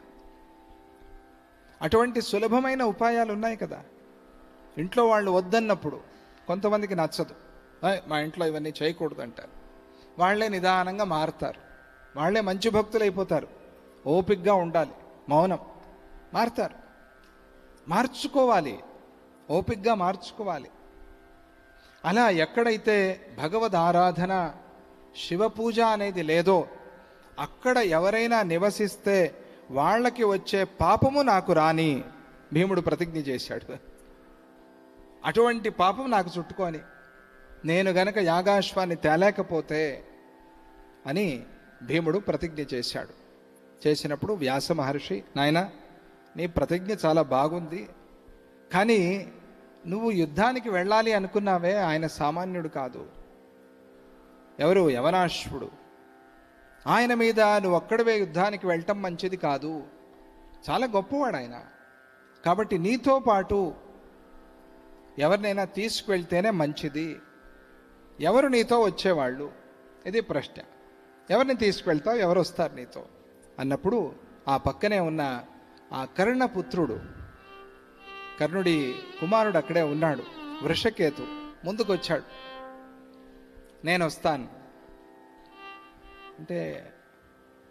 అటువంటి సులభమైన ఉపాయాలు ఉన్నాయి కదా. ఇంట్లో వాళ్ళు వద్దన్నప్పుడు కొంతమందికి నచ్చదు, మా ఇంట్లో ఇవన్నీ చేయకూడదు అంటారు. వాళ్ళే నిదానంగా మారుతారు, వాళ్ళే మంచి భక్తులు అయిపోతారు. ఓపికగా ఉండాలి, మౌనం, మారుతారు. మార్చుకోవాలి, ఓపికగా మార్చుకోవాలి. అలా ఎక్కడైతే భగవద్ ఆరాధన శివ పూజ అనేది లేదో అక్కడ ఎవరైనా నివసిస్తే వాళ్ళకి వచ్చే పాపము నాకు రాని భీముడు ప్రతిజ్ఞ చేశాడు. అటువంటి పాపం నాకు చుట్టుకొని నేను గనక యాగాశ్వాన్ని తేలేకపోతే అని భీముడు ప్రతిజ్ఞ చేశాడు. చేసినప్పుడు వ్యాస మహర్షి, నాయనా నీ ప్రతిజ్ఞ చాలా బాగుంది, కానీ నువ్వు యుద్ధానికి వెళ్ళాలి అనుకున్నావే, ఆయన సామాన్యుడు కాదు. ఎవరు? యవనాశ్వుడు. ఆయన మీద నువ్వు ఒక్కడవే యుద్ధానికి వెళ్ళటం మంచిది కాదు, చాలా గొప్పవాడు ఆయన. కాబట్టి నీతో పాటు ఎవరినైనా తీసుకువెళ్తేనే మంచిది. ఎవరు నీతో వచ్చేవాళ్ళు? ఇది ప్రశ్న. ఎవరిని తీసుకువెళ్తావు, ఎవరు వస్తారు నీతో అన్నప్పుడు ఆ పక్కనే ఉన్న ఆ కర్ణపుత్రుడు, కర్ణుడి కుమారుడు అక్కడే ఉన్నాడు, వృషకేతు ముందుకొచ్చాడు. నేను వస్తాను అంటే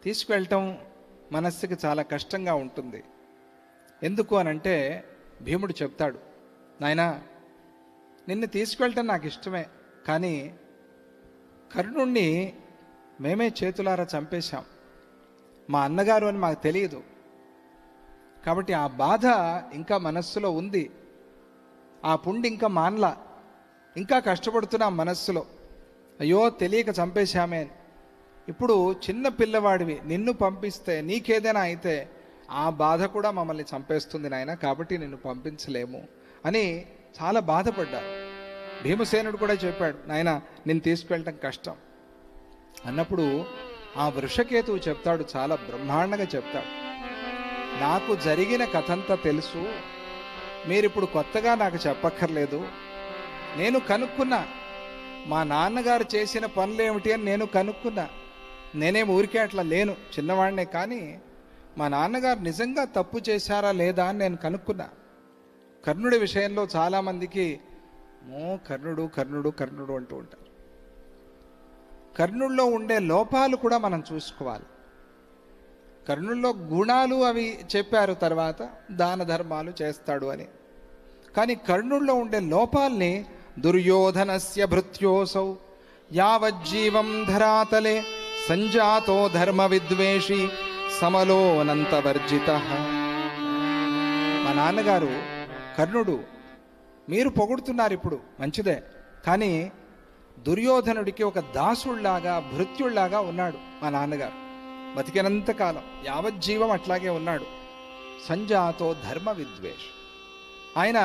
తీసుకువెళ్ళటం మనస్సుకి చాలా కష్టంగా ఉంటుంది. ఎందుకు అనంటే భీముడు చెప్తాడు, నాయనా నిన్ను తీసుకువెళ్ళటం నాకు ఇష్టమే, కానీ కర్ణుణ్ణి మేమే చేతులారా చంపేశాం, మా అన్నగారు అని మాకు తెలియదు. కాబట్టి ఆ బాధ ఇంకా మనస్సులో ఉంది, ఆ పుండి ఇంకా మానలా, ఇంకా కష్టపడుతున్నాం మనస్సులో. అయ్యో తెలియక చంపేశామే. ఇప్పుడు చిన్న పిల్లవాడివి, నిన్ను పంపిస్తే నీకేదైనా అయితే ఆ బాధ కూడా మమ్మల్ని చంపేస్తుంది నాయన, కాబట్టి నిన్ను పంపించలేము అని చాలా బాధపడ్డారు. భీమసేనుడు కూడా చెప్పాడు, నాయన నిన్ను తీసుకువెళ్ళటం కష్టం అన్నప్పుడు ఆ వృషకేతువు చెప్తాడు, చాలా బ్రహ్మాండంగా చెప్తాడు, నాకు జరిగిన కథంతా తెలుసు, మీరిప్పుడు కొత్తగా నాకు చెప్పక్కర్లేదు. నేను కనుక్కున్నా మా నాన్నగారు చేసిన పనులు ఏమిటి అని నేను కనుక్కున్నా. నేనేం ఊరికే అట్లా లేను, చిన్నవాడినే, కానీ మా నాన్నగారు నిజంగా తప్పు చేశారా లేదా అని నేను కనుక్కున్నా. కర్ణుడి విషయంలో చాలామందికి కర్ణుడు కర్ణుడు కర్ణుడు అంటూ ఉంటారు. కర్ణుల్లో ఉండే లోపాలు కూడా మనం చూసుకోవాలి. కర్ణుల్లో గుణాలు అవి చెప్పారు, తర్వాత దాన ధర్మాలు చేస్తాడు అని. కానీ కర్ణుల్లో ఉండే లోపాల్ని దుర్యోధనస్య భృత్యోసౌ యావజ్జీవం ధరాతలే సంజాతో ధర్మ విద్వేషి సమలోనంతవర్జిత. మా నాన్నగారు కర్ణుడు, మీరు పొగుడుతున్నారు ఇప్పుడు మంచిదే, కానీ దుర్యోధనుడికి ఒక దాసుళ్లాగా భృత్యుళ్లాగా ఉన్నాడు మా నాన్నగారు. బతికినంత కాలం యావజ్జీవం అట్లాగే ఉన్నాడు. సంజాతో ధర్మ విద్వేష్, ఆయన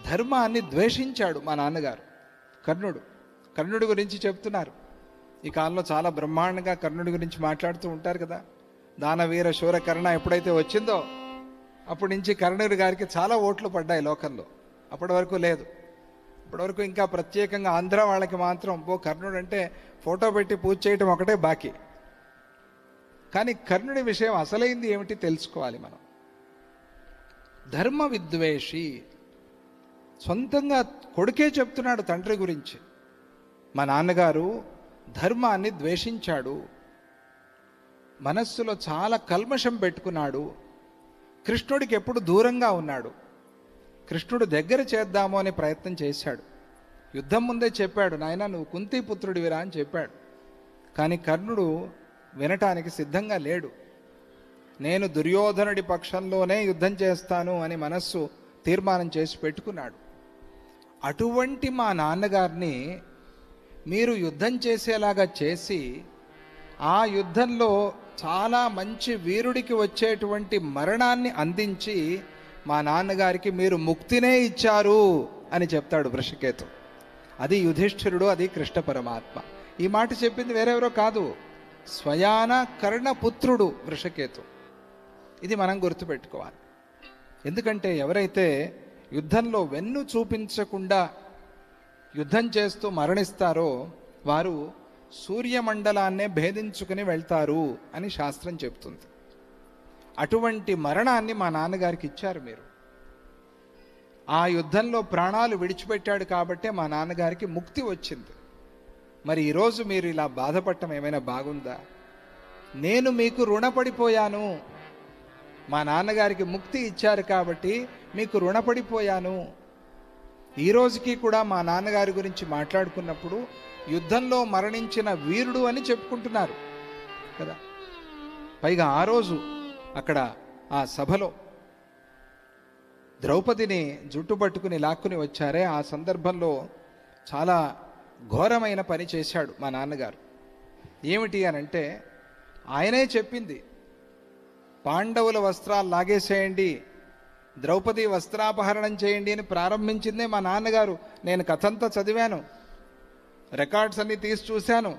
ధర్మాన్ని ద్వేషించాడు మా నాన్నగారు కర్ణుడు. కర్ణుడి గురించి చెప్తున్నారు ఈ కాలంలో, చాలా బ్రహ్మాండంగా కర్ణుడి గురించి మాట్లాడుతూ ఉంటారు కదా. దానవీర శూర కర్ణ ఎప్పుడైతే వచ్చిందో అప్పటి నుంచి కర్ణుడి గారికి చాలా ఓట్లు పడ్డాయి లోకంలో. అప్పటి వరకు లేదు. ఇప్పటి వరకు ఇంకా ప్రత్యేకంగా ఆంధ్ర వాళ్ళకి మాత్రం కర్ణుడు అంటే ఫోటో పెట్టి పూజ చేయటం ఒకటే బాకీ. కానీ కర్ణుడి విషయం అసలైంది ఏమిటి తెలుసుకోవాలి మనం. ధర్మ విద్వేషి, సొంతంగా కొడుకే చెప్తున్నాడు తండ్రి గురించి, మా నాన్నగారు ధర్మాన్ని ద్వేషించాడు, మనస్సులో చాలా కల్మషం పెట్టుకున్నాడు, కృష్ణుడికి ఎప్పుడు దూరంగా ఉన్నాడు, కృష్ణుడు దగ్గర చేద్దాము అనే ప్రయత్నం చేశాడు. యుద్ధం ముందే చెప్పాడు, నాయన నువ్వు కుంతీపుత్రుడివిరా అని చెప్పాడు. కానీ కర్ణుడు వినటానికి సిద్ధంగా లేడు. నేను దుర్యోధనుడి పక్షంలోనే యుద్ధం చేస్తాను అని మనస్సు తీర్మానం చేసి పెట్టుకున్నాడు. అటువంటి మా నాన్నగారిని మీరు యుద్ధం చేసేలాగా చేసి ఆ యుద్ధంలో చాలా మంచి వీరుడికి వచ్చేటువంటి మరణాన్ని అందించి మా నాన్నగారికి మీరు ముక్తినే ఇచ్చారు అని చెప్తాడు వృషకేతు. అది యుధిష్ఠిరుడు, అది కృష్ణ పరమాత్మ. ఈ మాట చెప్పింది వేరెవరో కాదు, స్వయాన కర్ణపుత్రుడు వృషకేతు. ఇది మనం గుర్తుపెట్టుకోవాలి. ఎందుకంటే ఎవరైతే యుద్ధంలో వెన్ను చూపించకుండా యుద్ధం చేస్తూ మరణిస్తారో వారు సూర్యమండలాన్నే భేదించుకుని వెళ్తారు అని శాస్త్రం చెప్తుంది. అటువంటి మరణాన్ని మా నాన్నగారికి ఇచ్చారు మీరు. ఆ యుద్ధంలో ప్రాణాలు విడిచిపెట్టాడు కాబట్టే మా నాన్నగారికి ముక్తి వచ్చింది. మరి ఈరోజు మీరు ఇలా బాధపడటం ఏమైనా బాగుందా? నేను మీకు రుణపడిపోయాను, మా నాన్నగారికి ముక్తి ఇచ్చారు కాబట్టి మీకు రుణపడిపోయాను. ఈ రోజుకి కూడా మా నాన్నగారి గురించి మాట్లాడుకున్నప్పుడు యుద్ధంలో మరణించిన వీరుడు అని చెప్పుకుంటున్నారు కదా. పైగా ఆ రోజు అక్కడ ఆ సభలో ద్రౌపదిని జుట్టు పట్టుకుని లాక్కుని వచ్చారే, ఆ సందర్భంలో చాలా ఘోరమైన పని చేశాడు మా నాన్నగారు. ఏమిటి అనంటే ఆయనే చెప్పింది, పాండవుల వస్త్రాలు లాగేసేయండి, ద్రౌపది వస్త్రాపహరణం చేయండి అని ప్రారంభించిందే మా నాన్నగారు. నేను కథంతా చదివాను, రికార్డ్స్ అన్ని తీసి చూశాను,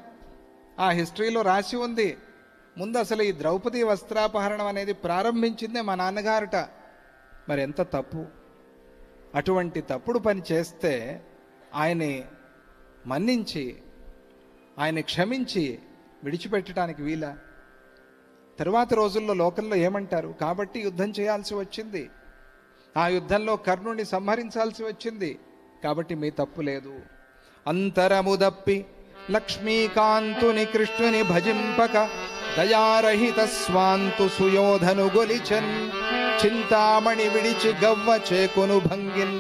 ఆ హిస్టరీలో రాసి ఉంది. ముందు అసలు ఈ ద్రౌపది వస్త్రాపహరణం అనేది ప్రారంభించిందే మా నాన్నగారట. మరి ఎంత తప్పు! అటువంటి తప్పుడు పని చేస్తే ఆయన్ని మన్నించి ఆయన క్షమించి విడిచిపెట్టడానికి వీలా? తరువాత రోజుల్లో లోకంలో ఏమంటారు? కాబట్టి యుద్ధం చేయాల్సి వచ్చింది, ఆ యుద్ధంలో కర్ణుడిని సంహరించాల్సి వచ్చింది, కాబట్టి మీ తప్పు లేదు. అంతరముదప్పి లక్ష్మీకాంతుని కృష్ణుని భజింపక దయారహిత స్వాంతు సుయోధను గొలిచన్ చింతామణి విడిచి గవ్వ చేకొను భంగిన్.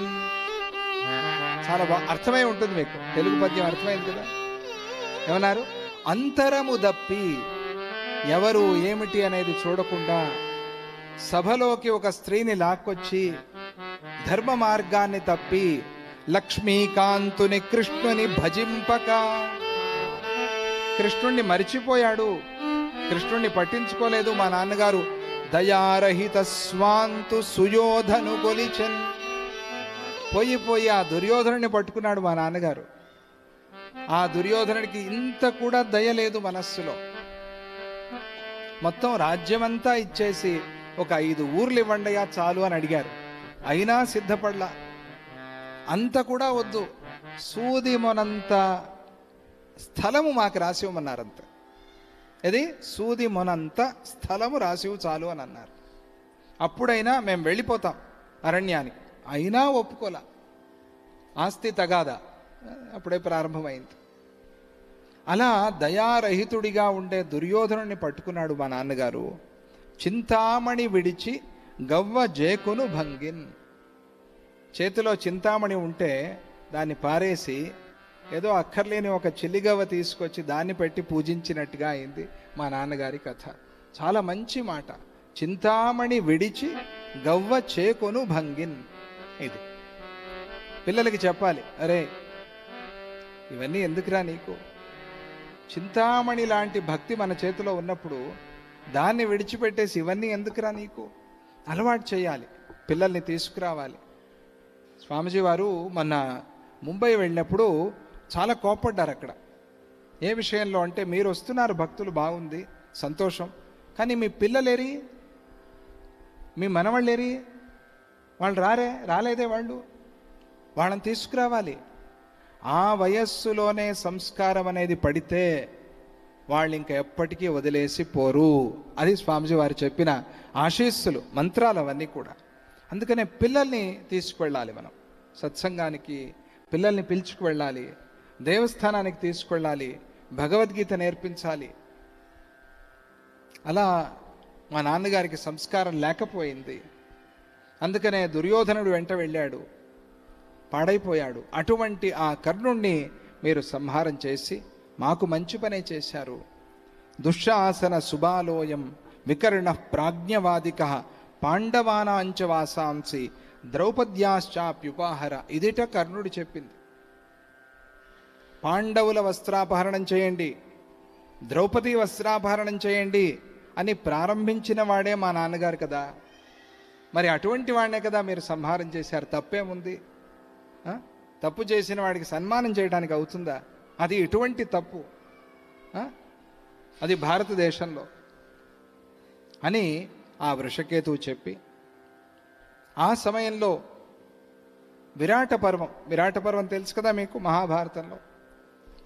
చాలా అర్థమై ఉంటుంది మీకు, తెలుగు పద్యం అర్థమైంది కదా. ఏమన్నారు? అంతరము దప్పి, ఎవరు ఏమిటి అనేది చూడకుండా సభలోకి ఒక స్త్రీని లాక్కొచ్చి ధర్మ మార్గాన్ని తప్పి లక్ష్మీకాంతుని కృష్ణుని భజింపక, కృష్ణుణ్ణి మరిచిపోయాడు, కృష్ణుణ్ణి పట్టించుకోలేదు మా నాన్నగారు. దయారహిత స్వాంతు సుయోధను గొలిచన్, పోయి ఆ దుర్యోధనుని పట్టుకున్నాడు మా నాన్నగారు. ఆ దుర్యోధనుడికి ఇంత కూడా దయ లేదు మనస్సులో. మొత్తం రాజ్యమంతా ఇచ్చేసి ఒక 5 ఊర్లు ఇవ్వండియా చాలు అని అడిగారు, అయినా సిద్ధపడలా. అంత కూడా వద్దు, సూది మొనంత స్థలము మాకు రాసివ్వమన్నారంత. ఇది సూది మొనంత స్థలము రాసివు చాలు అని అన్నారు. అప్పుడైనా మేము వెళ్ళిపోతాం అరణ్యానికి, అయినా ఒప్పుకోలా. ఆస్తి తగాదా అప్పుడే ప్రారంభమైంది. అలా దయారహితుడిగా ఉండే దుర్యోధనుని పట్టుకున్నాడు మా నాన్నగారు. చింతామణి విడిచి గవ్వ జేకును భంగిన్, చేతిలో చింతామణి ఉంటే దాన్ని పారేసి ఏదో అక్కర్లేని ఒక చిల్లిగవ్వ తీసుకొచ్చి దాన్ని పెట్టి పూజించినట్టుగా అయింది మా నాన్నగారి కథ. చాలా మంచి మాట. చింతామణి విడిచి గవ్వ చేకొను భంగిన్. ఇది పిల్లలకి చెప్పాలి. అరే ఇవన్నీ ఎందుకురా నీకు? చింతామణి లాంటి భక్తి మన చేతిలో ఉన్నప్పుడు దాన్ని విడిచిపెట్టేసి ఇవన్నీ ఎందుకురా నీకు? అలవాటు చేయాలి, పిల్లల్ని తీసుకురావాలి. స్వామీజీ వారు మొన్న ముంబై వెళ్ళినప్పుడు చాలా కోప్పడ్డారు అక్కడ. ఏ విషయంలో అంటే, మీరు వస్తున్నారు భక్తులు, బాగుంది, సంతోషం, కానీ మీ పిల్లలేరి, మీ మనవాళ్ళేరి? వాళ్ళు రాలేదే వాళ్ళు, వాళ్ళని తీసుకురావాలి. ఆ వయస్సులోనే సంస్కారం అనేది పడితే వాళ్ళు ఇంకా ఎప్పటికీ వదిలేసి పోరు. అది స్వామీజీ వారు చెప్పిన ఆశీస్సులు, మంత్రాలు అవన్నీ కూడా. అందుకనే పిల్లల్ని తీసుకువెళ్ళాలి మనం సత్సంగానికి, పిల్లల్ని పిలుచుకు వెళ్ళాలి, దేవస్థానానికి తీసుకువెళ్ళాలి, భగవద్గీత నేర్పించాలి. అలా మా నాన్నగారికి సంస్కారం లేకపోయింది. అందుకనే దుర్యోధనుడు వెంట వెళ్ళాడు, పాడైపోయాడు. అటువంటి ఆ కర్ణుణ్ణి మీరు సంహారం చేసి మాకు మంచి పనే చేశారు. దుశ్శాసన సుబాలోయం వికర్ణ ప్రాజ్ఞవాదిక పాండవానాంచవాసాంసి ద్రౌపద్యాశ్చాప్యుపాహర. ఇదిట కర్ణుడు చెప్పింది. పాండవుల వస్త్రాపహరణం చేయండి, ద్రౌపది వస్త్రాపహరణం చేయండి అని ప్రారంభించిన వాడే మా నాన్నగారు కదా. మరి అటువంటి వాడినే కదా మీరు సంహారం చేశారు. తప్పేముంది? తప్పు చేసిన వాడికి సన్మానం చేయడానికి అవుతుందా? అది ఇటువంటి తప్పు, అది భారతదేశంలో అని ఆ వృషకేతువు చెప్పి, ఆ సమయంలో విరాట పర్వం తెలుసు కదా మీకు మహాభారతంలో.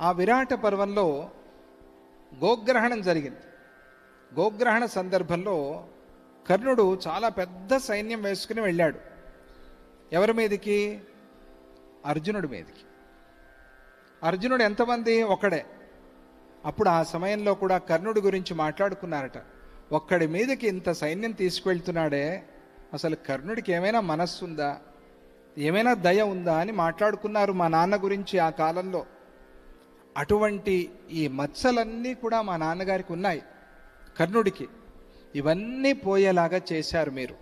ఆ విరాట పర్వంలో గోగ్రహణం జరిగింది. గోగ్రహణ సందర్భంలో కర్ణుడు చాలా పెద్ద సైన్యం వేసుకుని వెళ్ళాడు. ఎవరి మీదికి? అర్జునుడి మీదికి. అర్జునుడు ఎంతమంది? ఒకడే. అప్పుడు ఆ సమయంలో కూడా కర్ణుడి గురించి మాట్లాడుకున్నారట. ఒక్కడి మీదకి ఇంత సైన్యం తీసుకువెళ్తున్నాడే, అసలు కర్ణుడికి ఏమైనా మనస్సు ఉందా, ఏమైనా దయ ఉందా అని మాట్లాడుకున్నారు మా నాన్న గురించి ఆ కాలంలో. అటువంటి ఈ మచ్చలన్నీ కూడా మా నాన్నగారికి ఉన్నాయి, కర్ణుడికి. ఇవన్నీ పోయేలాగా చేశారు మీరు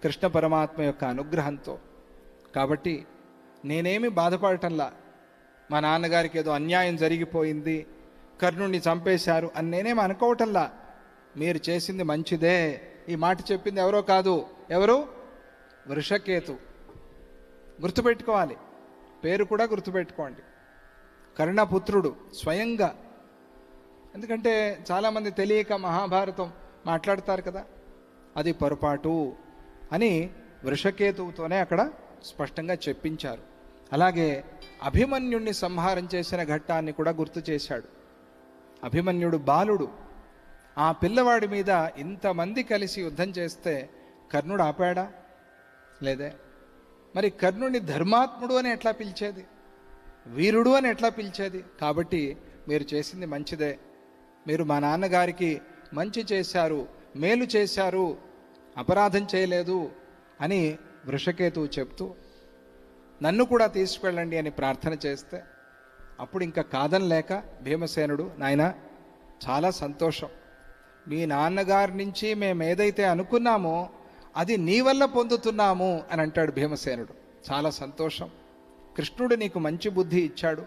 కృష్ణ పరమాత్మ యొక్క అనుగ్రహంతో. కాబట్టి నేనేమి బాధపడటంలా, మా నాన్నగారికి ఏదో అన్యాయం జరిగిపోయింది, కర్ణుడిని చంపేశారు అని నేనేమి అనుకోవటంలా. మీరు చేసింది మంచిదే. ఈ మాట చెప్పింది ఎవరో కాదు, ఎవరు? వృషకేతు. గుర్తుపెట్టుకోవాలి, పేరు కూడా గుర్తుపెట్టుకోండి. కర్ణపుత్రుడు స్వయంగా. ఎందుకంటే చాలామంది తెలియక మహాభారతం మాట్లాడతారు కదా, అది పొరపాటు అని వృషకేతువుతోనే అక్కడ స్పష్టంగా చెప్పించారు. అలాగే అభిమన్యుణ్ణి సంహారం చేసిన ఘట్టాన్ని కూడా గుర్తు చేశాడు. అభిమన్యుడు బాలుడు, ఆ పిల్లవాడి మీద ఇంతమంది కలిసి యుద్ధం చేస్తే కర్ణుడు ఆపాడా? లేదే. మరి కర్ణుడిని ధర్మాత్ముడు అని ఎట్లా పిలిచేది, వీరుడు అని ఎట్లా పిలిచేది? కాబట్టి మీరు చేసింది మంచిదే, మీరు మా నాన్నగారికి మంచి చేశారు, మేలు చేశారు, అపరాధం చేయలేదు అని వృషకేతువు చెప్తూ నన్ను కూడా తీసుకెళ్ళండి అని ప్రార్థన చేస్తే అప్పుడు ఇంకా కాదనలేక భీమసేనుడు, నాయనా చాలా సంతోషం, మీ నాన్నగారి నుంచి మేము ఏదైతే అనుకున్నామో అది నీ వల్ల పొందుతున్నాము అని అంటాడు భీమసేనుడు. చాలా సంతోషం, కృష్ణుడు నీకు మంచి బుద్ధి ఇచ్చాడు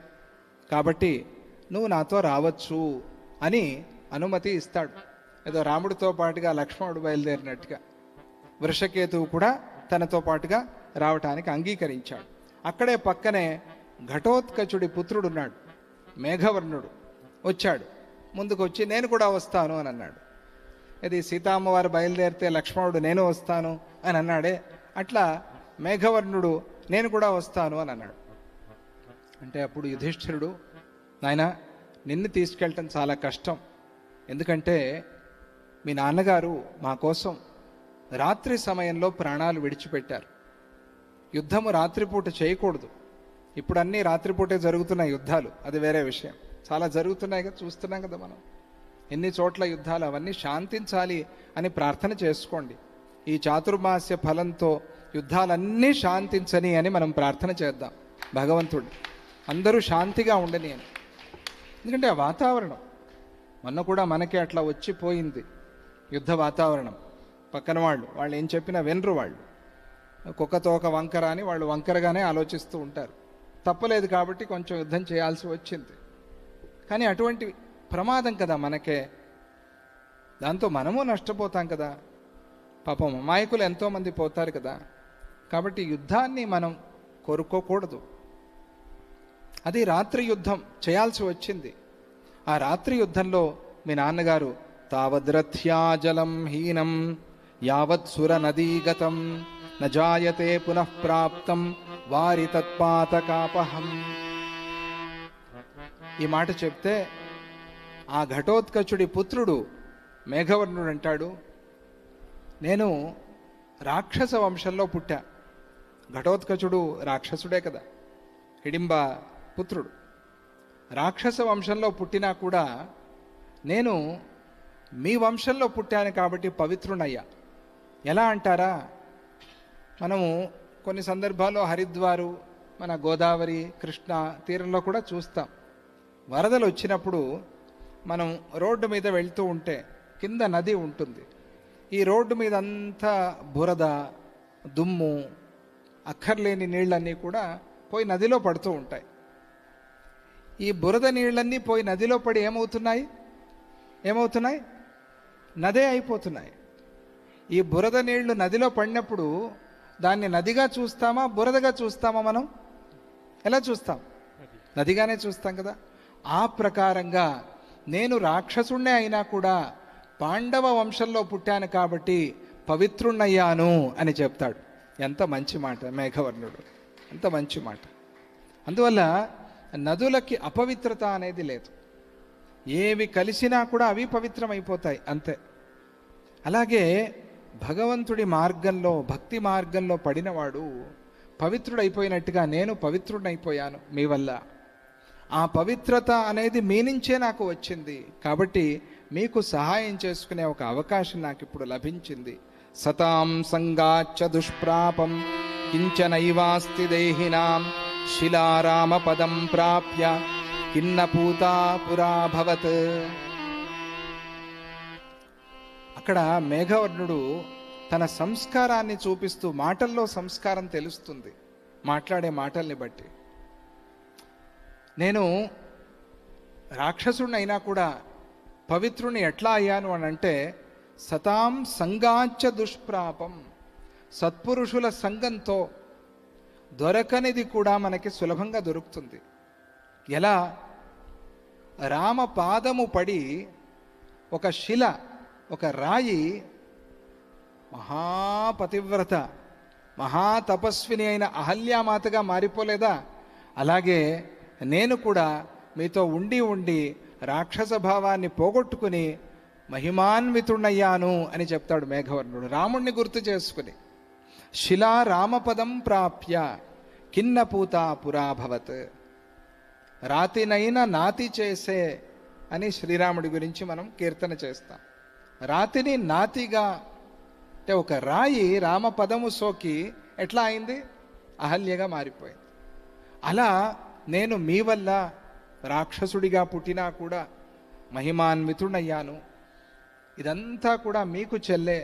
కాబట్టి నువ్వు నాతో రావచ్చు అని అనుమతి ఇస్తాడు. ఏదో రాముడితో పాటుగా లక్ష్మణుడు బయలుదేరినట్టుగా వృషకేతువు కూడా తనతో పాటుగా రావటానికి అంగీకరించాడు. అక్కడే పక్కనే ఘటోత్కచుడి పుత్రుడున్నాడు, మేఘవర్ణుడు వచ్చాడు. ముందుకు వచ్చి నేను కూడా వస్తాను అని అన్నాడు. ఇది సీతామ్మవారు బయలుదేరితే లక్ష్మణుడు నేను వస్తాను అని అన్నాడే, అట్లా మేఘవర్ణుడు నేను కూడా వస్తాను అని అన్నాడు. అంటే అప్పుడు యుధిష్ఠిరుడు, నాయనా నిన్ను తీసుకెళ్ళటం చాలా కష్టం, ఎందుకంటే మీ నాన్నగారు మా కోసం రాత్రి సమయంలో ప్రాణాలు విడిచిపెట్టారు. యుద్ధము రాత్రిపూట చేయకూడదు. ఇప్పుడు అన్నీ రాత్రిపూటే జరుగుతున్నాయి యుద్ధాలు, అది వేరే విషయం. చాలా జరుగుతున్నాయి కదా, చూస్తున్నాం కదా మనం ఎన్ని చోట్ల యుద్ధాలు. అవన్నీ శాంతించాలి అని ప్రార్థన చేసుకోండి. ఈ చాతుర్మాస్య ఫలంతో యుద్ధాలన్నీ శాంతించని అని మనం ప్రార్థన చేద్దాం భగవంతుడు, అందరూ శాంతిగా ఉండని అని. ఎందుకంటే ఆ వాతావరణం మొన్న కూడా మనకి అట్లా వచ్చిపోయింది, యుద్ధ వాతావరణం. పక్కన వాళ్ళు ఏం చెప్పినా వినరు. వాళ్ళు కుక్కతో ఒక వంకర అని వాళ్ళు వంకరగానే ఆలోచిస్తూ ఉంటారు. తప్పలేదు కాబట్టి కొంచెం యుద్ధం చేయాల్సి వచ్చింది. కానీ అటువంటి ప్రమాదం కదా మనకే, దాంతో మనము నష్టపోతాం కదా. పాపం అమాయకులు ఎంతోమంది పోతారు కదా. కాబట్టి యుద్ధాన్ని మనం కోరుకోకూడదు. అది రాత్రి యుద్ధం చేయాల్సి వచ్చింది. ఆ రాత్రి యుద్ధంలో మీ నాన్నగారు తావద్రథ్యాజలం హీనం యావత్ సుర నదీగతం నజాయతే పునః ప్రాప్తం వారి తత్పాతకాపహం. ఈ మాట చెప్తే ఆ ఘటోత్కచుడి పుత్రుడు మేఘవర్ణుడు అంటాడు, నేను రాక్షస వంశంలో పుట్టా. ఘటోత్కచుడు రాక్షసుడే కదా, హిడింబ పుత్రుడు. రాక్షస వంశంలో పుట్టినా కూడా నేను మీ వంశంలో పుట్టాను కాబట్టి పవిత్రునయ్యా. ఎలా అంటారా, మనము కొన్ని సందర్భాల్లో హరిద్వారు, మన గోదావరి కృష్ణ తీరంలో కూడా చూస్తాం. వరదలు వచ్చినప్పుడు మనం రోడ్డు మీద వెళ్తూ ఉంటే కింద నది ఉంటుంది. ఈ రోడ్డు మీద అంతా బురద, దుమ్ము, అక్కర్లేని నీళ్ళన్నీ కూడా పోయి నదిలో పడుతూ ఉంటాయి. ఈ బురద నీళ్ళన్నీ పోయి నదిలో పడి ఏమవుతున్నాయి? నదే అయిపోతున్నాయి. ఈ బురద నీళ్లు నదిలో పడినప్పుడు దాన్ని నదిగా చూస్తామా, బురదగా చూస్తామా? మనం ఎలా చూస్తాం? నదిగానే చూస్తాం కదా. ఆ ప్రకారంగా నేను రాక్షసుణ్ణే అయినా కూడా పాండవ వంశంలో పుట్టాను కాబట్టి పవిత్రుణ్ణయ్యాను అని చెప్తాడు. ఎంత మంచి మాట మేఘవర్ణుడు, ఎంత మంచి మాట. అందువల్ల నదులకి అపవిత్రత అనేది లేదు. ఏవి కలిసినా కూడా అవి పవిత్రమైపోతాయి, అంతే. అలాగే భగవంతుడి మార్గంలో, భక్తి మార్గంలో పడినవాడు పవిత్రుడైపోయినట్టుగా నేను పవిత్రుడైపోయాను మీ వల్ల. ఆ పవిత్రత అనేది మీ నుంచే నాకు వచ్చింది కాబట్టి మీకు సహాయం చేసుకునే ఒక అవకాశం నాకు ఇప్పుడు లభించింది. సతాం సంగాచ్చ దుష్ప్రాపం కించనైవాస్తి దేహినాం శిలారామ పదం ప్రాప్య కిన్నపూతా పురాభవత్. అక్కడ మేఘవర్ణుడు తన సంస్కారాన్ని చూపిస్తూ, మాటల్లో సంస్కారం తెలుస్తుంది మాట్లాడే మాటల్ని బట్టి. నేను రాక్షసుడిని అయినా కూడా పవిత్రుని ఎట్లా అయ్యాను అని అంటే, సతాం సంగాచ్చ దుష్ప్రాపం, సత్పురుషుల సంఘంతో దొరకనిది కూడా మనకి సులభంగా దొరుకుతుంది. ఎలా? రామ పాదము పడి ఒక శిల, ఒక రాయి, మహాపతివ్రత మహాతపస్విని అయిన అహల్యామాతగా మారిపోలేదా? అలాగే నేను కూడా మీతో ఉండి ఉండి రాక్షస భావాన్ని పోగొట్టుకుని మహిమాన్వితుడయ్యాను అని చెప్తాడు మేఘవర్ణుడు రాముణ్ణి గుర్తు చేసుకుని. శిలా రామపదం ప్రాప్య కిన్నపూత పురాభవత్. రాతినైనా నాతి చేసే అని శ్రీరాముడి గురించి మనం కీర్తన చేస్తాం. రాతిని నాతిగా అంటే ఒక రాయి రామపదము సోకి ఎట్లా అయింది? అహల్యగా మారిపోయింది. అలా నేను మీ వల్ల రాక్షసుడిగా పుట్టినా కూడా మహిమాన్వితుడయ్యాను. ఇదంతా కూడా మీకు చెల్లే,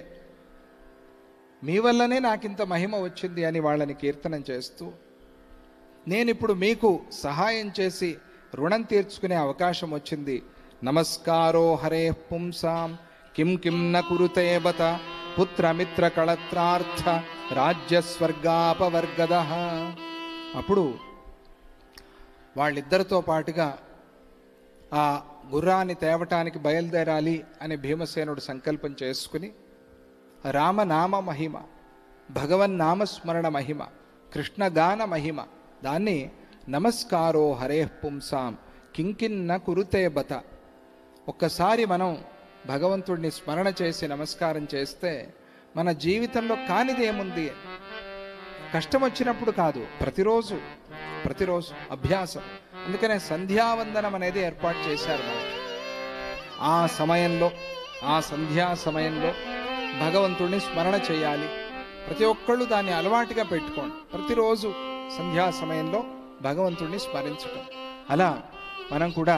మీ వల్లనే నాకింత మహిమ వచ్చింది అని వాళ్ళని కీర్తనం చేస్తూ, నేనిప్పుడు మీకు సహాయం చేసి రుణం తీర్చుకునే అవకాశం వచ్చింది. నమస్కారో హరే పుంసాం కిం కిం న కురుతే బత పుత్రమిత్ర కళత్రార్థ రాజ్యస్వర్గాపవర్గద. అప్పుడు వాళ్ళిద్దరితో పాటుగా ఆ గుర్రాన్ని తేవటానికి బయలుదేరాలి అని భీమసేనుడు సంకల్పం చేసుకుని రామనామ మహిమ, భగవన్నామస్మరణ మహిమ, కృష్ణగాన మహిమ, దాన్ని నమస్కారో హరే పుంసాం కింకిన్న కురుతే బత. ఒక్కసారి మనం భగవంతుడిని స్మరణ చేసి నమస్కారం చేస్తే మన జీవితంలో కానిది ఏముంది? కష్టం వచ్చినప్పుడు కాదు, ప్రతిరోజు అభ్యాసం. అందుకనే సంధ్యావందనం అనేది ఏర్పాటు చేశారు మనకి. ఆ సమయంలో, ఆ సంధ్యా సమయంలో భగవంతుడిని స్మరణ చేయాలి. ప్రతి ఒక్కళ్ళు దాన్ని అలవాటుగా పెట్టుకోండి. ప్రతిరోజు సంధ్యా సమయంలో భగవంతుడిని స్మరించటం. అలా మనం కూడా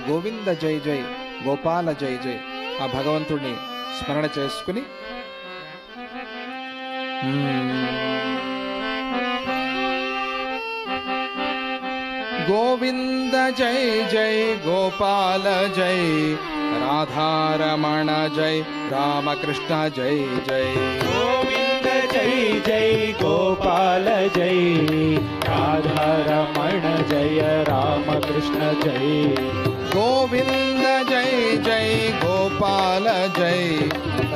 గోవింద జై జై, గోపాల జై జై ఆ భగవంతుడిని స్మరణ చేసుకుని గోవింద జై జై గోపాల జై రాధారమణ జై రామకృష్ణ జై జై. గోవింద జై జై గోపాల జై రాధారమణ జయ రామకృష్ణ జై. గోవింద జై జై గోపాల జై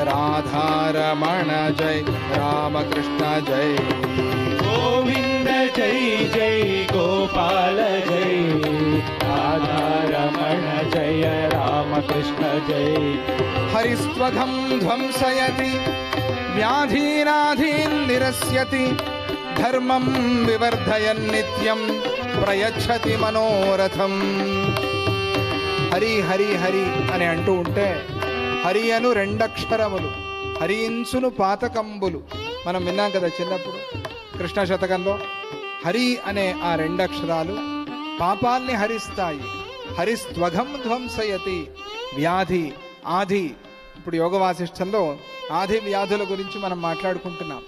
రాధారమణ జై రామకృష్ణ జై. గోవింద జై జై గోపాల జై రాధారమణ జయ రామకృష్ణ జై. హరిస్త్వఘం ధ్వంసయతి వ్యాధీనాధీన్ నిరస్యతి ధర్మం వివర్ధయన్ నిత్యం ప్రయచ్చతి మనోరథం. హరి హరి హరి అని అంటూ ఉంటే హరి అను రెండక్షరములు, హరించును పాతకంబులు. మనం విన్నాం కదా చిన్నప్పుడు కృష్ణ శతకంలో. హరి అనే ఆ రెండక్షరాలు పాపాల్ని హరిస్తాయి. హరిస్త్వఘం ధ్వంసయతి, వ్యాధి ఆది. ఇప్పుడు యోగ వాసిష్టంలో ఆది వ్యాధుల గురించి మనం మాట్లాడుకుంటున్నాం.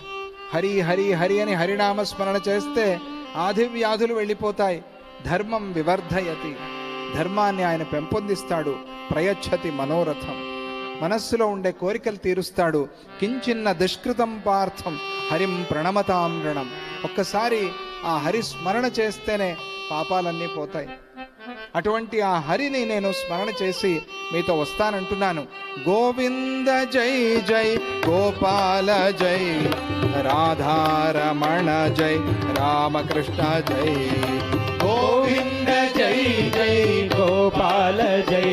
హరి హరి హరి అని హరినామ స్మరణ చేస్తే ఆది వ్యాధులు వెళ్ళిపోతాయి. ధర్మం వివర్ధయతి, ధర్మాన్ని ఆయన పెంపొందిస్తాడు. ప్రయచ్చతి మనోరథం, మనస్సులో ఉండే కోరికలు తీరుస్తాడు. కించిన్న దుష్కృతం పార్థం హరిం ప్రణమతాం రణం. ఒక్కసారి ఆ హరి స్మరణ చేస్తేనే పాపాలన్నీ పోతాయి. అటువంటి ఆ హరిని నేను స్మరణ చేసి మీతో వస్తానంటున్నాను. గోవింద జై జై గోపాల జై రాధారమణ జై రామకృష్ణ జై. గోవింద జై జై గోపాల జై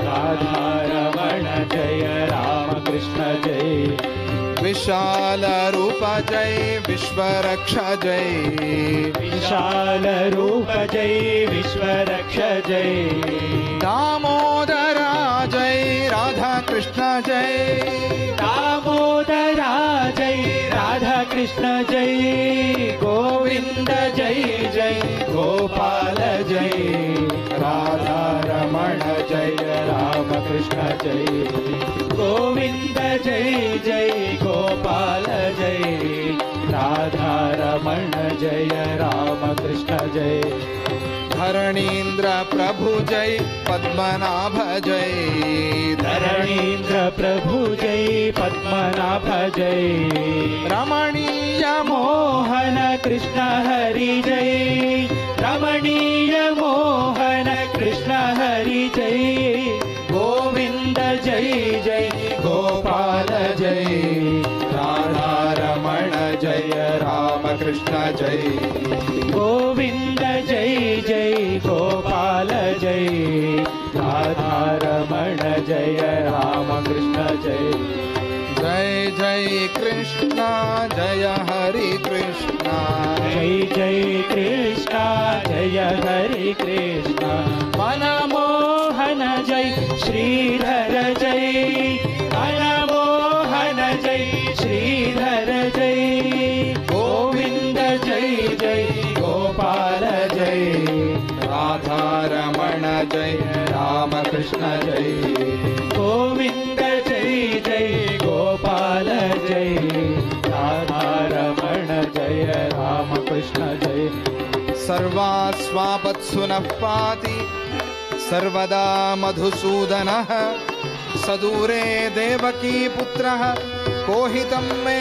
రాధారమణ జయ రామకృష్ణ జై. విశాల రూప జై విశ్వరక్ష జై. విశాల రూప జై విశ్వరక్ష జై. దామోదరా జై రాధా కృష్ణ జై. దామోదరా జై రాధా కృష్ణ జై. గోవింద జై జై గోపాల జై రాధారమణ జయ రామకృష్ణ జై. గోవింద జై జై గోపాల జై రాధారమణ జయ రామకృష్ణ జై. धरणीन्द्र प्रभु जय पद्मनाभ जय. धरणीन्द्र प्रभु जय पद्मनाभ जय. रमणीय मोहन कृष्ण हरि जय. रमणीय मोहन कृष्ण हरि जय. गोविंद जय जय गोपाल जय राधारमण जय కృష్ణ జై. గోవింద జై జై గోపాల జై, రాధారమణ జయ రామకృష్ణ జై. జై జై కృష్ణ జయ హరి కృష్ణ, జై జై కృష్ణ జయ హరి కృష్ణ. మనమోహన జై శ్రీధర జై, మనమోహన జై శ్రీధర జై. గోవింద జై జై గోపాల జై, రాధారమణ జై రామకృష్ణ జై. గోవింద జై జై గోపాల జై, రాధారమణ జయ రామకృష్ణ జయ. సర్వాస్వాపత్సు నః పాతి సర్వదా మధుసూదనః, సదూరే దేవకీ పుత్రః కోహితం మే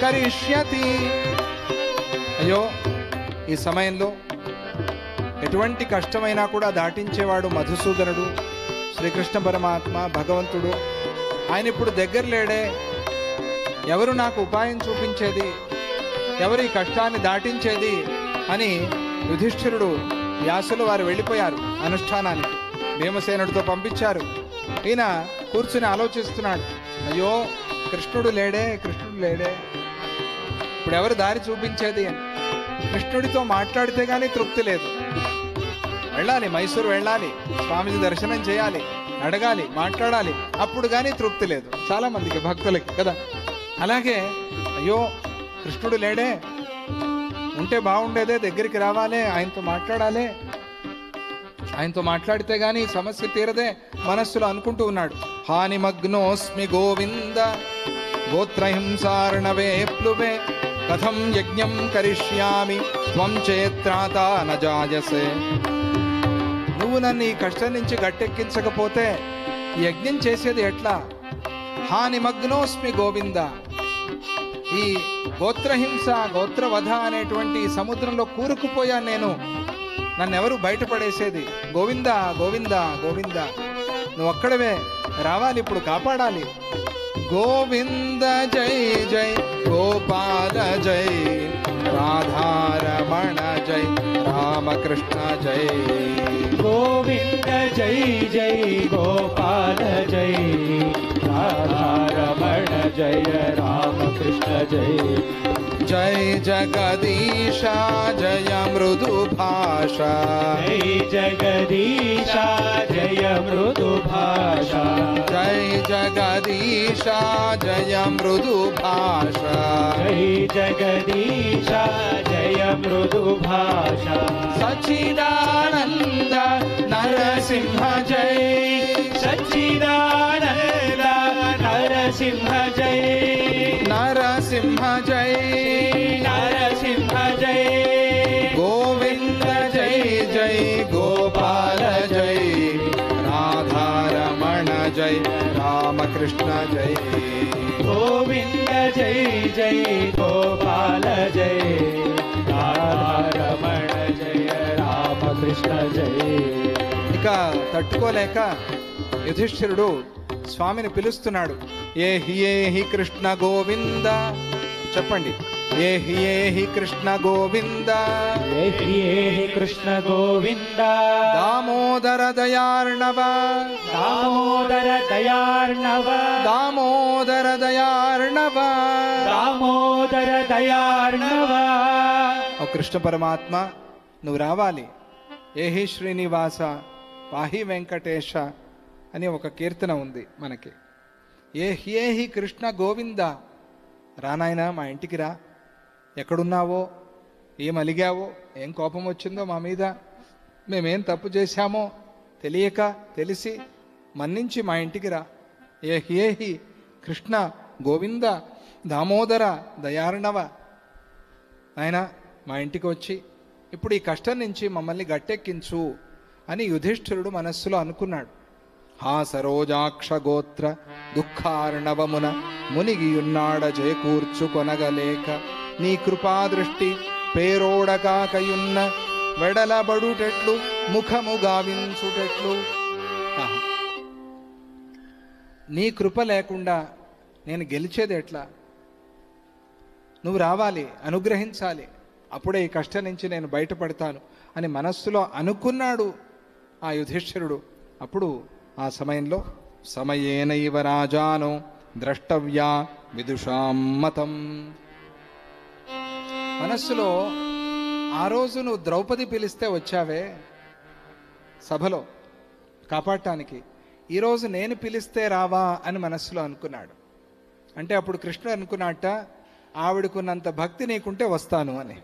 కరిష్యతి. అయ్యో, ఈ సమయంలో ఎటువంటి కష్టమైనా కూడా దాటించేవాడు మధుసూదనుడు, శ్రీకృష్ణ పరమాత్మ భగవంతుడు. ఆయన ఇప్పుడు దగ్గర లేడే, ఎవరు నాకు ఉపాయం చూపించేది, ఎవరు ఈ కష్టాన్ని దాటించేది అని యుధిష్ఠిరుడు వ్యాసులు వారు వెళ్ళిపోయారు అనుష్ఠానానికి, భీమసేనుడితో పంపించారు. ఈయన కూర్చుని ఆలోచిస్తున్నాడు, అయ్యో కృష్ణుడు లేడే, కృష్ణుడు లేడే, ఇప్పుడు ఎవరు దారి చూపించేది అని. కృష్ణుడితో మాట్లాడితే గానీ తృప్తి లేదు. వెళ్ళాలి, మైసూరు వెళ్ళాలి, స్వామిజీ దర్శనం చేయాలి, అడగాలి, మాట్లాడాలి, అప్పుడు కానీ తృప్తి లేదు చాలా మందికి, భక్తులకి కదా. అలాగే అయ్యో కృష్ణుడు లేడే, ఉంటే బాగుండేదే, దగ్గరికి రావాలే, ఆయనతో మాట్లాడాలి, ఆయనతో మాట్లాడితే గానీ సమస్య తీరదే మనస్సులో అనుకుంటూ ఉన్నాడు. హానిమగ్నోస్మి గోవింద గోత్రహింసార్ణవే ప్లువే, కథం యజ్ఞం కరిష్యామి త్వం చేత్రాత న జాయసే. నువ్వు నన్ను ఈ కష్టం నుంచి గట్టెక్కించకపోతే యజ్ఞం చేసేది ఎట్లా? హానిమగ్నోస్మి గోవింద, ఈ గోత్రహింస గోత్రవధ అనేటువంటి సముద్రంలో కూరుకుపోయాను నేను, నన్నెవరు బయటపడేసేది? గోవింద గోవింద గోవింద, నువ్వు ఒక్కడవే రావాలి, ఇప్పుడు కాపాడాలి. గోవింద జై జై గోపాల జై, రాధారమణ జై రామకృష్ణ జై. గోవింద జై జై గోపాల జై, రాధారమణ జయ రామకృష్ణ జై. జై జగదీశ జయ మృదు భాష, జై జగదీశ జయ మృదు భాష, జై జగదీశ జయ మృదు భాష, జై జగదీశ జయ మృదు భాష. సచ్చిదానంద నరసింహ జై, సచ్చిదానంద నరసింహ జై, నరసింహ జై, నరసింహ జై. గోవింద జై జై గోపాల జై, రాధారమణ జై రామకృష్ణ జై. గోవింద జై జై గోపాల జై, రాధారమణ జయ రామకృష్ణ జై. ఇక తట్టుకోలేక యుధిష్ఠిరుడు స్వామిని పిలుస్తున్నాడు. ఏహి కృష్ణ గోవింద, చెప్పండి, ఏహి కృష్ణ గోవింద, ఏహి కృష్ణ గోవింద. దామోదర దయార్ణవ, దామోదర దయార్ణవ, దామోదర దయార్ణవ, దామోదర దయార్ణవ. ఓ కృష్ణ పరమాత్మ, నువ్వు రావాలి. ఏహి శ్రీనివాస పాహి వెంకటేశ అని ఒక కీర్తన ఉంది మనకి. ఏహి కృష్ణ గోవింద, రానాయనా మా ఇంటికి రా, ఎక్కడున్నావో, ఏం అలిగావో, ఏం కోపం వచ్చిందో మా మీద, మేమేం తప్పు చేశామో తెలియక తెలిసి మన్నించి మా ఇంటికి రా. ఏహి కృష్ణ గోవింద దామోదర దయార్ణవ, ఆయన మా ఇంటికి వచ్చి ఇప్పుడు ఈ కష్టం నుంచి మమ్మల్ని గట్టెక్కించు అని యుధిష్ఠిరుడు మనస్సులో అనుకున్నాడు. హా సరోజాక్ష గోత్ర దుఃఖార్ణవమున మునిగియున్నాడ చేకూర్చు కొనగలేక, నీ కృపాదృష్టి పేరోడకాకయున్న వెడలబడుటెట్లు ముఖము గావించుటెట్లు. నీ కృప లేకుండా నేను గెలిచేది ఎట్లా? నువ్వు రావాలి, అనుగ్రహించాలి. అప్పుడే ఈ కష్టం నుంచి నేను బయటపడతాను అని మనస్సులో అనుకున్నాడు ఆ యుధిష్ఠిరుడు. అప్పుడు ఆ సమయంలో సమయేనైవ రాజానో ద్రష్టవ్యా విదుషాం మతం. మనస్సులో ఆ రోజు నువ్వు ద్రౌపది పిలిస్తే వచ్చావే సభలో కాపాడటానికి, ఈరోజు నేను పిలిస్తే రావా అని మనస్సులో అనుకున్నాడు. అంటే అప్పుడు కృష్ణుడు అనుకున్నట్ట, ఆవిడకున్నంత భక్తి నీకుంటే వస్తాను అని.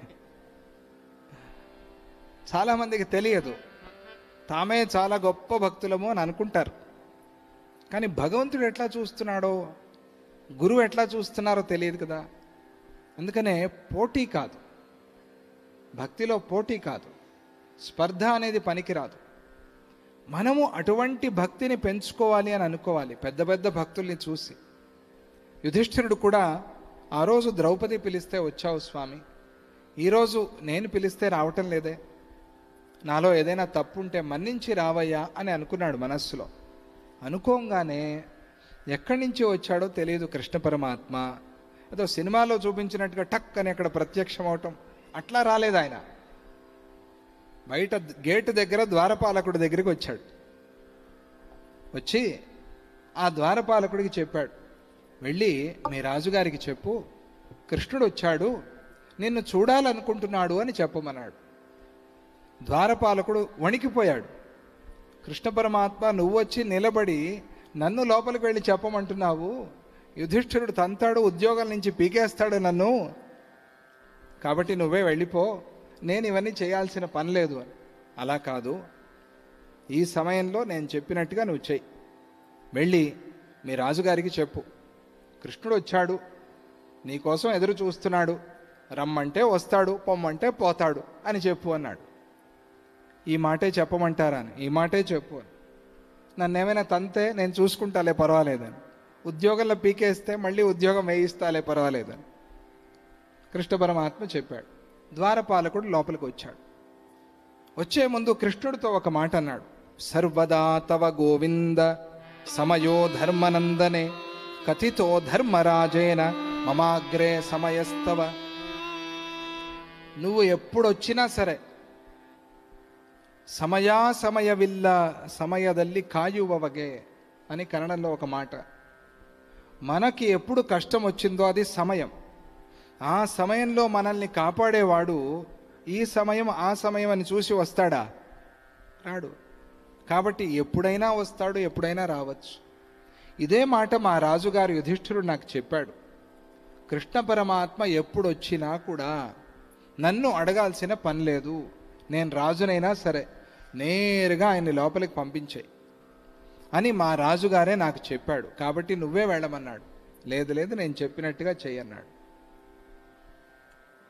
చాలామందికి తెలియదు, తామే చాలా గొప్ప భక్తులము అని అనుకుంటారు. కానీ భగవంతుడు ఎట్లా చూస్తున్నాడో, గురువు ఎట్లా చూస్తున్నారో తెలియదు కదా. అందుకనే పోటీ కాదు, భక్తిలో పోటీ కాదు, స్పర్ధ అనేది పనికిరాదు. మనము అటువంటి భక్తిని పెంచుకోవాలి అని అనుకోవాలి పెద్ద పెద్ద భక్తుల్ని చూసి. యుధిష్ఠిరుడు కూడా ఆ రోజు ద్రౌపది పిలిస్తే వచ్చావు స్వామి, ఈరోజు నేను పిలిస్తే రావటం లేదే, నాలో ఏదైనా తప్పు ఉంటే మన్నించి రావయ్యా అని అనుకున్నాడు మనస్సులో. అనుకోగానే ఎక్కడి నుంచి వచ్చాడో తెలియదు కృష్ణ పరమాత్మ. ఏదో సినిమాలో చూపించినట్టుగా టక్ అని అక్కడ ప్రత్యక్షం అవటం అట్లా రాలేదు. ఆయన బయట గేటు దగ్గర ద్వారపాలకుడి దగ్గరికి వచ్చాడు. వచ్చి ఆ ద్వారపాలకుడికి చెప్పాడు, వెళ్ళి మీ రాజుగారికి చెప్పు కృష్ణుడు వచ్చాడు, నిన్ను చూడాలనుకుంటున్నాడు అని చెప్పమన్నాడు. ద్వారపాలకుడు వణికిపోయాడు. కృష్ణ పరమాత్మ నువ్వు వచ్చి నిలబడి నన్ను లోపలికి వెళ్ళి చెప్పమంటున్నావు, యుధిష్ఠిరుడు తంతాడు, ఉద్యోగం నుంచి పీకేస్తాడు నన్ను, కాబట్టి నువ్వే వెళ్ళిపో, నేను ఇవన్నీ చేయాల్సిన పని లేదు అని. అలా కాదు, ఈ సమయంలో నేను చెప్పినట్టుగా నువ్వు చెయ్యి, వెళ్ళి మీ రాజుగారికి చెప్పు కృష్ణుడు వచ్చాడు, నీకోసం ఎదురు చూస్తున్నాడు, రమ్మంటే వస్తాడు, పొమ్మంటే పోతాడు అని చెప్పు అన్నాడు. ఈ మాటే చెప్పమంటారా అని, ఈ మాటే చెప్పు అని. నన్ను ఏమైనా తంతే నేను చూసుకుంటాలే పర్వాలేదని, ఉద్యోగంలో పీకేస్తే మళ్ళీ ఉద్యోగం వేయిస్తాలే పర్వాలేదని కృష్ణ పరమాత్మ చెప్పాడు. ద్వారపాలకుడు లోపలికి వచ్చాడు. వచ్చే ముందు కృష్ణుడితో ఒక మాట అన్నాడు, సర్వదా తవ గోవింద సమయో ధర్మనందనే కథితో ధర్మరాజేన మమాగ్రే సమయస్తవ. నువ్వు ఎప్పుడొచ్చినా సరే ಸಮಯವಿಲ್ಲ ಸಮಯದಲ್ಲಿ ಕಾಯುವವಗೆ అని కన్నడంలో ఒక మాట. మనకి ఎప్పుడు కష్టం వచ్చిందో అది సమయం. ఆ సమయంలో మనల్ని కాపాడేవాడు ఈ సమయం ఆ సమయం అని చూసి వస్తాడా? రాడు. కాబట్టి ఎప్పుడైనా వస్తాడు, ఎప్పుడైనా రావచ్చు. ఇదే మాట మా రాజుగారు యుధిష్ఠిరుడు నాకు చెప్పాడు. కృష్ణ పరమాత్మ ఎప్పుడు వచ్చినా కూడా నన్ను అడగాల్సిన పని లేదు, నేను రాజునైనా సరే నేరుగా ఆయన్ని లోపలికి పంపించాయి అని మా రాజుగారే నాకు చెప్పాడు, కాబట్టి నువ్వే వెళ్ళమన్నాడు. లేదు లేదు నేను చెప్పినట్టుగా చెయ్యన్నాడు.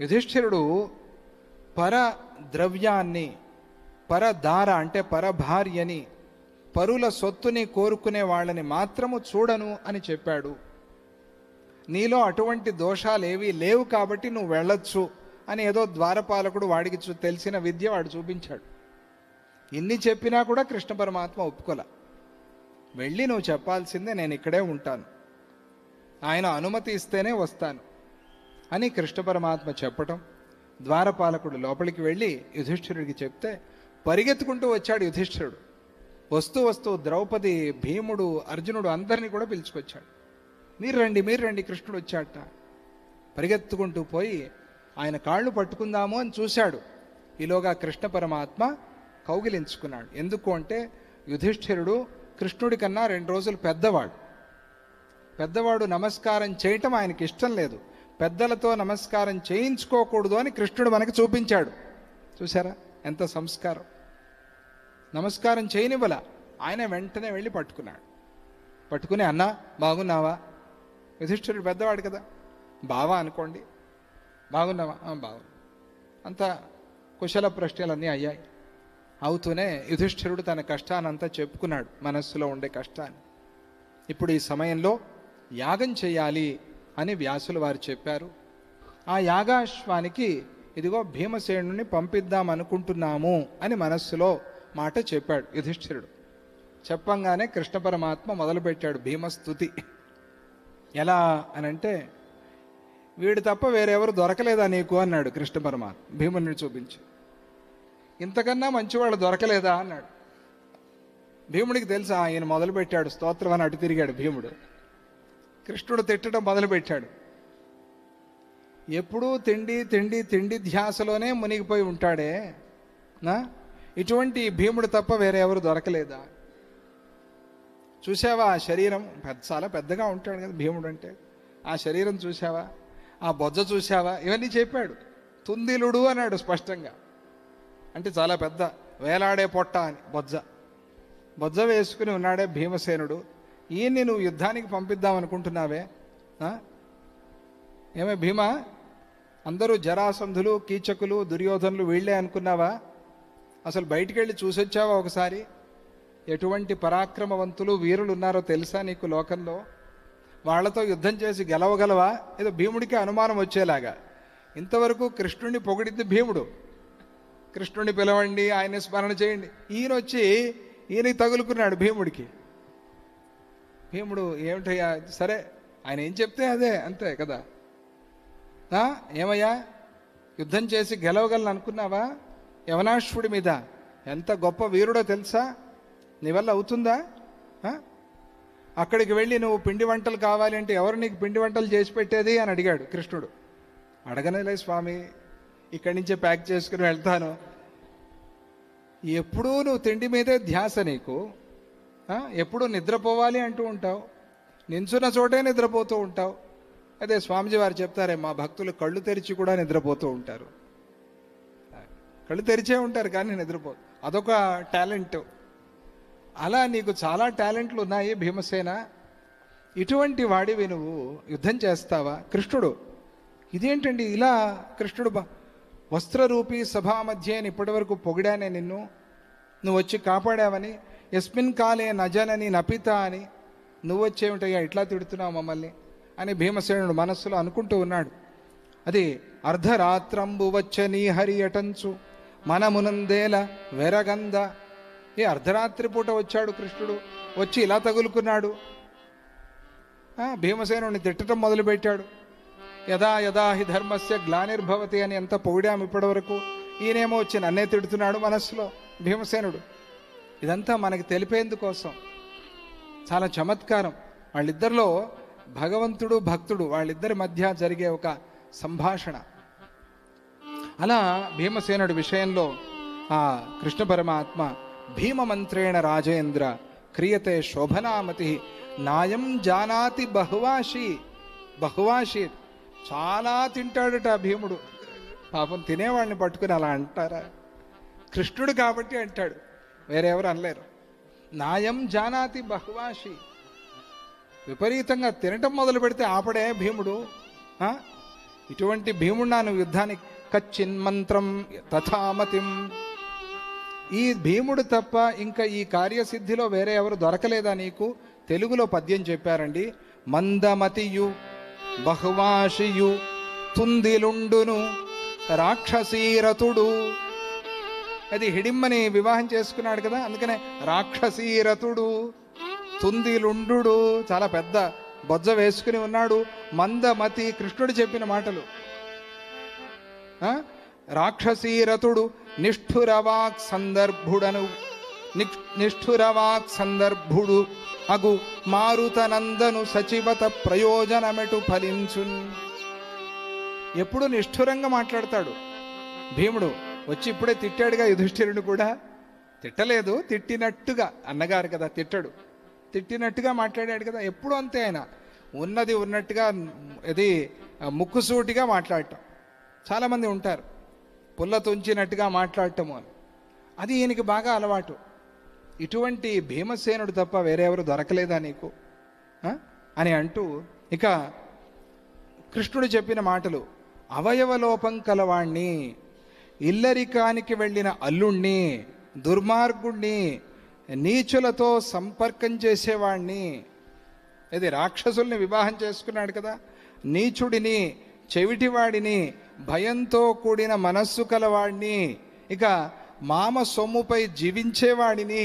యుధిష్ఠిరుడు పర ద్రవ్యాన్ని, పరదార అంటే పరభార్యని, పరుల సొత్తుని కోరుకునే వాళ్ళని మాత్రము చూడను అని చెప్పాడు. నీలో అటువంటి దోషాలు ఏవీ లేవు కాబట్టి నువ్వు వెళ్ళొచ్చు అని ఏదో ద్వారపాలకుడు వాడికి తెలిసిన విద్య వాడు చూపించాడు. ఇన్ని చెప్పినా కూడా కృష్ణ పరమాత్మ ఒప్పుకోలే. వెళ్ళి నువ్వు చెప్పాల్సిందే, నేను ఇక్కడే ఉంటాను, ఆయన అనుమతి ఇస్తేనే వస్తాను అని కృష్ణ పరమాత్మ చెప్పటం, ద్వారపాలకుడు లోపలికి వెళ్ళి యుధిష్ఠిరుడికి చెప్తే పరిగెత్తుకుంటూ వచ్చాడు యుధిష్ఠిరుడు. వస్తూ వస్తూ ద్రౌపది, భీముడు, అర్జునుడు అందరినీ కూడా పిలుచుకొచ్చాడు. మీరు రండి కృష్ణుడు వచ్చాట. పరిగెత్తుకుంటూ పోయి ఆయన కాళ్ళు పట్టుకుందాము అని చూశాడు. ఈలోగా కృష్ణ పరమాత్మ కౌగిలించుకున్నాడు. ఎందుకు అంటే యుధిష్ఠిరుడు కృష్ణుడి కన్నా 2 రోజులు పెద్దవాడు నమస్కారం చేయటం ఆయనకి ఇష్టం లేదు. పెద్దలతో నమస్కారం చేయించుకోకూడదు అని కృష్ణుడు మనకి చూపించాడు. చూసారా ఎంత సంస్కారం. నమస్కారం చేయనివ్వల, ఆయన వెంటనే వెళ్ళి పట్టుకున్నాడు. పట్టుకుని అన్నా బాగున్నావా? యుధిష్ఠిరుడు పెద్దవాడు కదా, బావా అనుకోండి. బాగున్నావా? బాగున్నా. అంత కుశల ప్రశ్నలన్నీ అయ్యాయి. అవుతూనే యుధిష్ఠిరుడు తన కష్టానంతా చెప్పుకున్నాడు, మనస్సులో ఉండే కష్టాన్ని. ఇప్పుడు ఈ సమయంలో యాగం చేయాలి అని వ్యాసులు వారు చెప్పారు. ఆ యాగాశ్వానికి ఇదిగో భీమసేనుని పంపిద్దాం అనుకుంటున్నాము అని మనస్సులో మాట చెప్పాడు యుధిష్ఠిరుడు. చెప్పంగానే కృష్ణ పరమాత్మ మొదలుపెట్టాడు భీమస్తుతి. ఎలా అనంటే, వీడు తప్ప వేరెవరు దొరకలేదా నీకు అన్నాడు కృష్ణ పరమాత్మ భీముడిని చూపించి. ఇంతకన్నా మంచివాళ్ళు దొరకలేదా అన్నాడు. భీముడికి తెలుసా ఆయన మొదలుపెట్టాడు స్తోత్రం అని అటు తిరిగాడు భీముడు. కృష్ణుడు తిట్టడం మొదలుపెట్టాడు. ఎప్పుడూ తిండి తిండి తిండి ధ్యాసలోనే మునిగిపోయి ఉంటాడే నా ఇటువంటి భీముడు తప్ప వేరే ఎవరు దొరకలేదా? చూసావా ఆ శరీరం చాలా పెద్దగా ఉంటాడు కదా భీముడు అంటే. ఆ శరీరం చూసావా, ఆ బొజ్జ చూసావా, ఇవన్నీ చెప్పాడు. తుందిలుడు అన్నాడు స్పష్టంగా. అంటే చాలా పెద్ద వేలాడే పొట్ట అని బొజ్జ వేసుకుని ఉన్నాడే భీమసేనుడు. ఈయన్ని నువ్వు యుద్ధానికి పంపిద్దాం అనుకుంటున్నావే? ఏమే భీమా, అందరూ జరాసంధులు, కీచకులు, దుర్యోధనులు వీళ్ళే అనుకున్నావా? అసలు బయటికి వెళ్ళి చూసొచ్చావా ఒకసారి? ఎటువంటి పరాక్రమవంతులు వీరులు ఉన్నారో తెలుసా నీకు లోకంలో? వాళ్లతో యుద్ధం చేసి గెలవగలవా? ఏదో భీముడికి అనుమానం వచ్చేలాగా. ఇంతవరకు కృష్ణుడిని పొగిడింది భీముడు. కృష్ణుడిని పిలవండి, ఆయన స్మరణ చేయండి. ఈయన వచ్చి ఈయనకి తగులుకున్నాడు భీముడికి. భీముడు ఏమిటయ్యా, సరే ఆయన ఏం చెప్తే అదే, అంతే కదా. ఏమయ్యా, యుద్ధం చేసి గెలవగలను అనుకున్నావా? యవనాశ్వుడి మీద ఎంత గొప్ప వీరుడో తెలుసా? నీ వల్ల అవుతుందా? అక్కడికి వెళ్ళి నువ్వు పిండి వంటలు కావాలి అంటే ఎవరు నీకు పిండి వంటలు చేసి పెట్టేది అని అడిగాడు కృష్ణుడు. అడగనేలే స్వామి, ఇక్కడి నుంచే ప్యాక్ చేసుకుని వెళ్తాను. ఎప్పుడూ నువ్వు తిండి మీదే ధ్యాస నీకు. ఎప్పుడూ నిద్రపోవాలి అంటూ ఉంటావు, నించున్న చోటే నిద్రపోతూ ఉంటావు. అదే స్వామిజీ వారు చెప్తారే, మా భక్తులు కళ్ళు తెరిచి కూడా నిద్రపోతూ ఉంటారు. కళ్ళు తెరిచే ఉంటారు కానీ నిద్రపో, అదొక టాలెంట్. అలా నీకు చాలా టాలెంట్లు ఉన్నాయి భీమసేన. ఇటువంటి వాడివి నువ్వు యుద్ధం చేస్తావా? కృష్ణుడు ఇదేంటండి ఇలా, కృష్ణుడు వస్త్రరూపీ సభా మధ్య ఇప్పటి వరకు పొగిడానే నిన్ను, నువ్వు వచ్చి కాపాడావని. యస్మిన్ కాలే నజనని నపిత అని నువ్వు వచ్చేమిటయ్యా ఇట్లా తిడుతున్నావు మమ్మల్ని అని భీమసేనుడు మనస్సులో అనుకుంటూ ఉన్నాడు. అది అర్ధరాత్రంబు వచ్చని హరి అటంచు మనమునందేల వెరగంద. అర్ధరాత్రి పూట వచ్చాడు కృష్ణుడు, వచ్చి ఇలా తగులుకున్నాడు. భీమసేనుడిని తిట్టడం మొదలుపెట్టాడు. యదా యదా హి ధర్మస్య గ్లానిర్భవతి అని ఎంత పొగిడాము ఇప్పటి వరకు. ఈయనేమో వచ్చి నన్నే తిడుతున్నాడు మనస్సులో భీమసేనుడు. ఇదంతా మనకి తెలిపేందుకోసం. చాలా చమత్కారం. వాళ్ళిద్దరిలో భగవంతుడు భక్తుడు వాళ్ళిద్దరి మధ్య జరిగే ఒక సంభాషణ. అలా భీమసేనుడి విషయంలో ఆ కృష్ణ పరమాత్మ భీమమంత్రేణ రాజేంద్ర క్రియతే శోభనామతి నాయం జానాతి బహువాషి. చాలా తింటాడట భీముడు. పాపం తినేవాడిని పట్టుకుని అలా అంటారా? కృష్ణుడు కాబట్టి అంటాడు, వేరెవరు అనలేరు. నాయం జానాతి బహువాషి. విపరీతంగా తినటం మొదలు పెడితే ఆపడే భీముడు. ఇటువంటి భీముడు నాను యుద్ధానికి కచ్చిన్మంత్రం తథామతిం. ఈ భీముడు తప్ప ఇంకా ఈ కార్యసిద్ధిలో వేరే ఎవరు దొరకలేదా నీకు? తెలుగులో పద్యం చెప్పారండి. మందమతియు బహువాషియు తుందిలుండును రాక్షసీరతుడు. అది హిడిమ్మని వివాహం చేసుకున్నాడు కదా, అందుకనే రాక్షసీరతుడు. తుందిలుండు, చాలా పెద్ద బొజ్జ వేసుకుని ఉన్నాడు. మందమతి, కృష్ణుడు చెప్పిన మాటలు. రాక్షసీరతుడు నిష్ఠురవాక్ సందర్భుడు అగు మారుతనందను సచివత ప్రయోజనమెటు ఫలించున్. ఎప్పుడు నిష్ఠురంగా మాట్లాడతాడు భీముడు. వచ్చి ఇప్పుడే తిట్టాడుగా యుధిష్ఠిరుడు కూడా. తిట్టలేదు, తిట్టినట్టుగా. అన్నగారు కదా, తిట్టినట్టుగా మాట్లాడాడు కదా. ఎప్పుడు అంతే ఆయన, ఉన్నది ఉన్నట్టుగా, ఇది ముక్కుసూటిగా మాట్లాడటం. చాలామంది ఉంటారు పుల్ల తుంచినట్టుగా మాట్లాడటము అని. అది ఈయనకి బాగా అలవాటు. ఇటువంటి భీమసేనుడు తప్ప వేరెవరు దొరకలేదా నీకు అని అంటూ, ఇక కృష్ణుడు చెప్పిన మాటలు. అవయవలోపం కలవాణ్ణి, ఇల్లరికానికి వెళ్ళిన అల్లుణ్ణి, దుర్మార్గుణ్ణి, నీచులతో సంపర్కం చేసేవాణ్ణి. ఇది రాక్షసుల్ని వివాహం చేసుకున్నాడు కదా. నీచుడిని, చెవిటివాడిని, భయంతో కూడిన మనస్సు కలవాడిని, ఇక మామ సొమ్ముపై జీవించేవాడిని.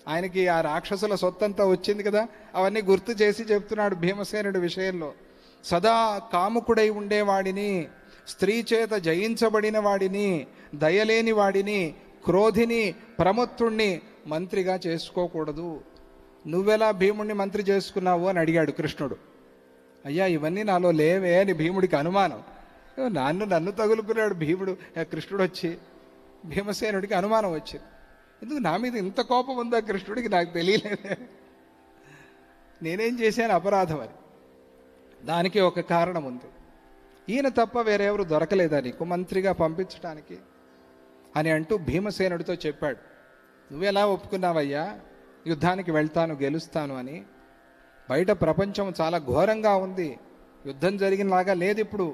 ఆయనకి ఆ రాక్షసుల సొత్తంతా వచ్చింది కదా, అవన్నీ గుర్తు చేసి చెప్తున్నాడు భీమసేనుడి విషయంలో. సదా కాముకుడై ఉండేవాడిని, స్త్రీ చేత జయించబడిన వాడిని, దయలేని వాడిని, క్రోధిని, ప్రమత్తుణ్ణి మంత్రిగా చేసుకోకూడదు. నువ్వెలా భీముడిని మంత్రి చేసుకున్నావు అని అడిగాడు కృష్ణుడు. అయ్యా ఇవన్నీ నాలో లేవే అని భీముడికి అనుమానం. నన్ను తగులుకున్నాడు భీముడు. కృష్ణుడు వచ్చి భీమసేనుడికి అనుమానం వచ్చింది. ఎందుకు నా మీద ఇంత కోపం ఉందా కృష్ణుడికి, నాకు తెలియలేదే, నేనేం చేశాను అపరాధం అని. దానికి ఒక కారణం ఉంది. ఈయన తప్ప వేరెవరు దొరకలేదా నీకు మంత్రిగా పంపించడానికి అని అంటూ భీమసేనుడితో చెప్పాడు. నువ్వెలా ఒప్పుకున్నావయ్యా యుద్ధానికి వెళ్తాను, గెలుస్తాను అని? బయట ప్రపంచం చాలా ఘోరంగా ఉంది, యుద్ధం జరిగినలాగా లేదు ఇప్పుడు,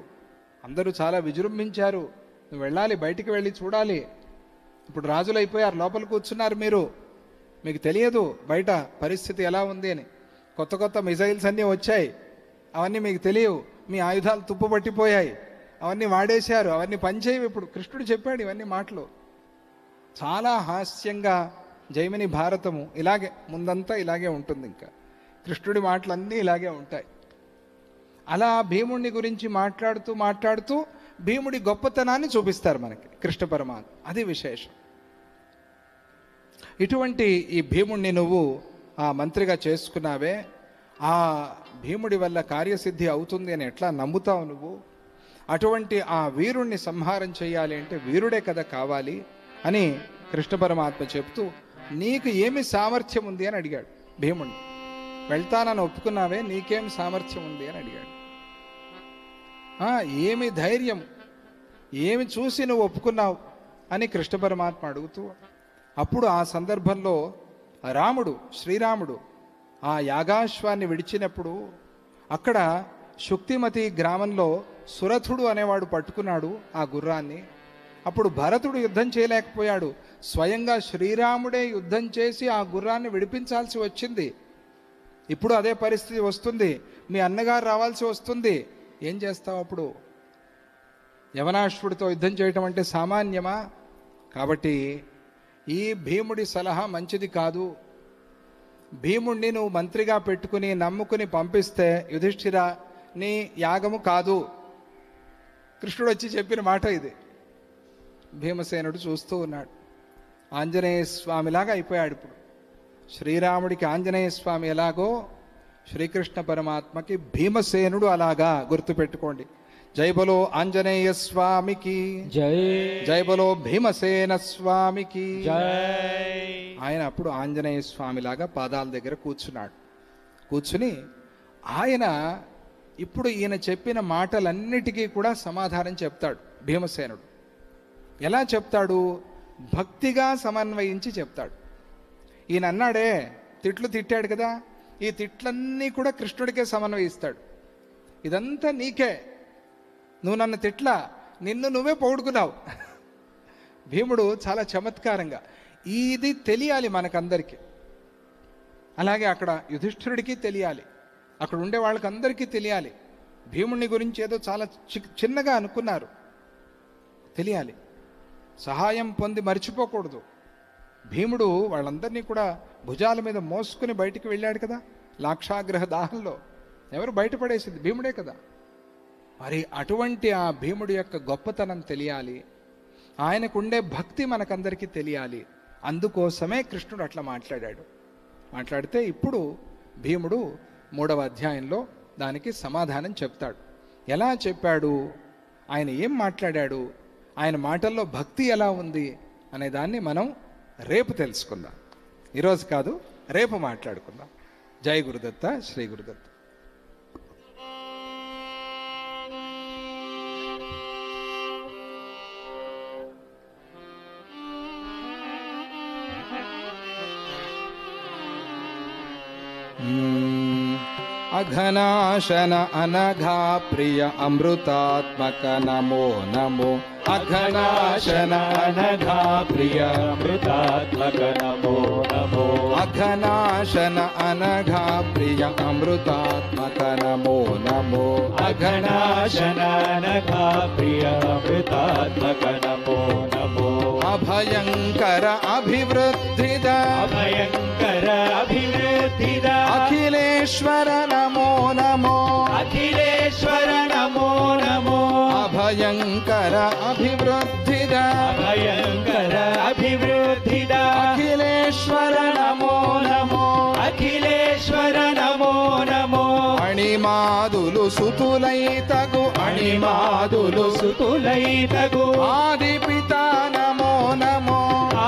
అందరూ చాలా విజృంభించారు, నువ్వు వెళ్ళాలి, బయటికి వెళ్ళి చూడాలి. ఇప్పుడు రాజులు అయిపోయారు, లోపల కూర్చున్నారు మీరు, మీకు తెలియదు బయట పరిస్థితి ఎలా ఉంది అని. కొత్త కొత్త మిజైల్స్ అన్నీ వచ్చాయి, అవన్నీ మీకు తెలియవు. మీ ఆయుధాలు తుప్పుపట్టిపోయాయి, అవన్నీ వాడేశారు, అవన్నీ పనిచేయవు ఇప్పుడు. కృష్ణుడు చెప్పాడు ఇవన్నీ మాటలు. చాలా హాస్యంగా జైమిని భారతము ఇలాగే ముందంతా ఇలాగే ఉంటుంది. ఇంకా కృష్ణుడి మాటలన్నీ ఇలాగే ఉంటాయి. అలా భీముడిని గురించి మాట్లాడుతూ మాట్లాడుతూ భీముడి గొప్పతనాన్ని చూపిస్తారు మనకి కృష్ణ పరమాత్మ. అది విశేషం. ఇటువంటి ఈ భీముడిని నువ్వు ఆ మంత్రిగా చేసుకున్నావే, ఆ భీముడి వల్ల కార్యసిద్ధి అవుతుంది అని ఎట్లా నమ్ముతావు నువ్వు? అటువంటి ఆ వీరుణ్ణి సంహారం చేయాలి అంటే వీరుడే కదా కావాలి అని కృష్ణ పరమాత్మ చెప్తూ, నీకు ఏమి సామర్థ్యం ఉంది అని అడిగాడు భీముడిని. వెళ్తానని ఒప్పుకున్నావే, నీకేం సామర్థ్యం ఉంది అని అడిగాడు. ఏమి ధైర్యం, ఏమి చూసి నువ్వు ఒప్పుకున్నావు అని కృష్ణ పరమాత్మ అడుగుతూ, అప్పుడు ఆ సందర్భంలో రాముడు, శ్రీరాముడు ఆ యాగాశ్వాన్ని విడిచినప్పుడు అక్కడ శుక్తిమతి గ్రామంలో సురథుడు అనేవాడు పట్టుకున్నాడు ఆ గుర్రాన్ని. అప్పుడు భరతుడు యుద్ధం చేయలేకపోయాడు, స్వయంగా శ్రీరాముడే యుద్ధం చేసి ఆ గుర్రాన్ని విడిపించాల్సి వచ్చింది. ఇప్పుడు అదే పరిస్థితి వస్తుంది, మీ అన్నగారు రావాల్సి వస్తుంది. ఏం చేస్తావు అప్పుడు? యవనాశ్వుడితో యుద్ధం చేయటం అంటే సామాన్యమా? కాబట్టి ఈ భీముడి సలహా మంచిది కాదు. భీముడిని నువ్వు మంత్రిగా పెట్టుకుని నమ్ముకుని పంపిస్తే యుధిష్ఠిర నీ యాగము కాదు. కృష్ణుడు వచ్చి చెప్పిన మాట ఇది. భీమసేనుడు చూస్తూ ఉన్నాడు. ఆంజనేయ స్వామిలాగా అయిపోయాడు ఇప్పుడు. శ్రీరాముడికి ఆంజనేయ స్వామి ఎలాగో శ్రీకృష్ణ పరమాత్మకి భీమసేనుడు అలాగా. గుర్తుపెట్టుకోండి. జై బలో ఆంజనేయ స్వామికి జై, జై బలో భీమసేన స్వామికి జై. ఆయన అప్పుడు ఆంజనేయ స్వామిలాగా పాదాల దగ్గర కూర్చున్నాడు. కూర్చుని ఆయన ఇప్పుడు ఈయన చెప్పిన మాటలన్నిటికీ కూడా సమాధానం చెప్తాడు భీమసేనుడు. ఎలా చెప్తాడు? భక్తిగా సమన్వయించి చెప్తాడు. ఈయన అన్నాడే, తిట్లు తిట్టాడు కదా, ఈ తిట్లన్నీ కూడా కృష్ణుడికే సమన్వయిస్తాడు. ఇదంతా నీకే, నువ్వు నన్ను తిట్లా, నిన్ను నువ్వే పొగుడుకున్నావు. భీముడు చాలా చమత్కారంగా, ఇది తెలియాలి మనకందరికీ. అలాగే అక్కడ యుధిష్ఠిరుడికి తెలియాలి, అక్కడ ఉండే వాళ్ళకందరికీ తెలియాలి. భీముడిని గురించి ఏదో చాలా చిన్నగా అనుకున్నారు, తెలియాలి. సహాయం పొంది మర్చిపోకూడదు. భీముడు వాళ్ళందరినీ కూడా భుజాల మీద మోసుకుని బయటికి వెళ్ళాడు కదా లాక్షాగ్రహ దాహంలో. ఎవరు బయటపడేసింది? భీముడే కదా. మరి అటువంటి ఆ భీముడి యొక్క గొప్పతనం తెలియాలి, ఆయనకుండే భక్తి మనకందరికీ తెలియాలి. అందుకోసమే కృష్ణుడు అట్లా మాట్లాడాడు. మాట్లాడితే ఇప్పుడు భీముడు 3వ అధ్యాయంలో దానికి సమాధానం చెప్తాడు. ఎలా చెప్పాడు, ఆయన ఏం మాట్లాడాడు, ఆయన మాటల్లో భక్తి ఎలా ఉంది అనే దాన్ని మనం రేపు తెలుసుకుందాం. ఈరోజు కాదు, రేపు మాట్లాడుకుందాం. జై గురుదత్త, శ్రీ గురుదత్త. అఘనాశన అనఘా ప్రియ అమృతాత్మక నమో నమో. అఘనాశన అనఘా ప్రియ అమృతాత్మక నమో నమో. అఘనాశన అనఘా ప్రియ అమృతాత్మక నమో నమో. అఘనాశన అనఘా ప్రియ అమృతాత్మక నమో నమో. అభయంకర అభివృద్ధిద అభయంకర అభివృద్ధిద అఖిలేశ్వర నమో నమో. అఖిలేశ్వర అభయంకర అభివృద్ధిద అభయంకర అభివృద్ధిద అఖిలేశ్వర నమో నమో అఖిలేశ్వర నమో నమో అణిమాదులు సుతులైతగు అణిమాదులు సుతులైతగు ఆది పితా నమో నమో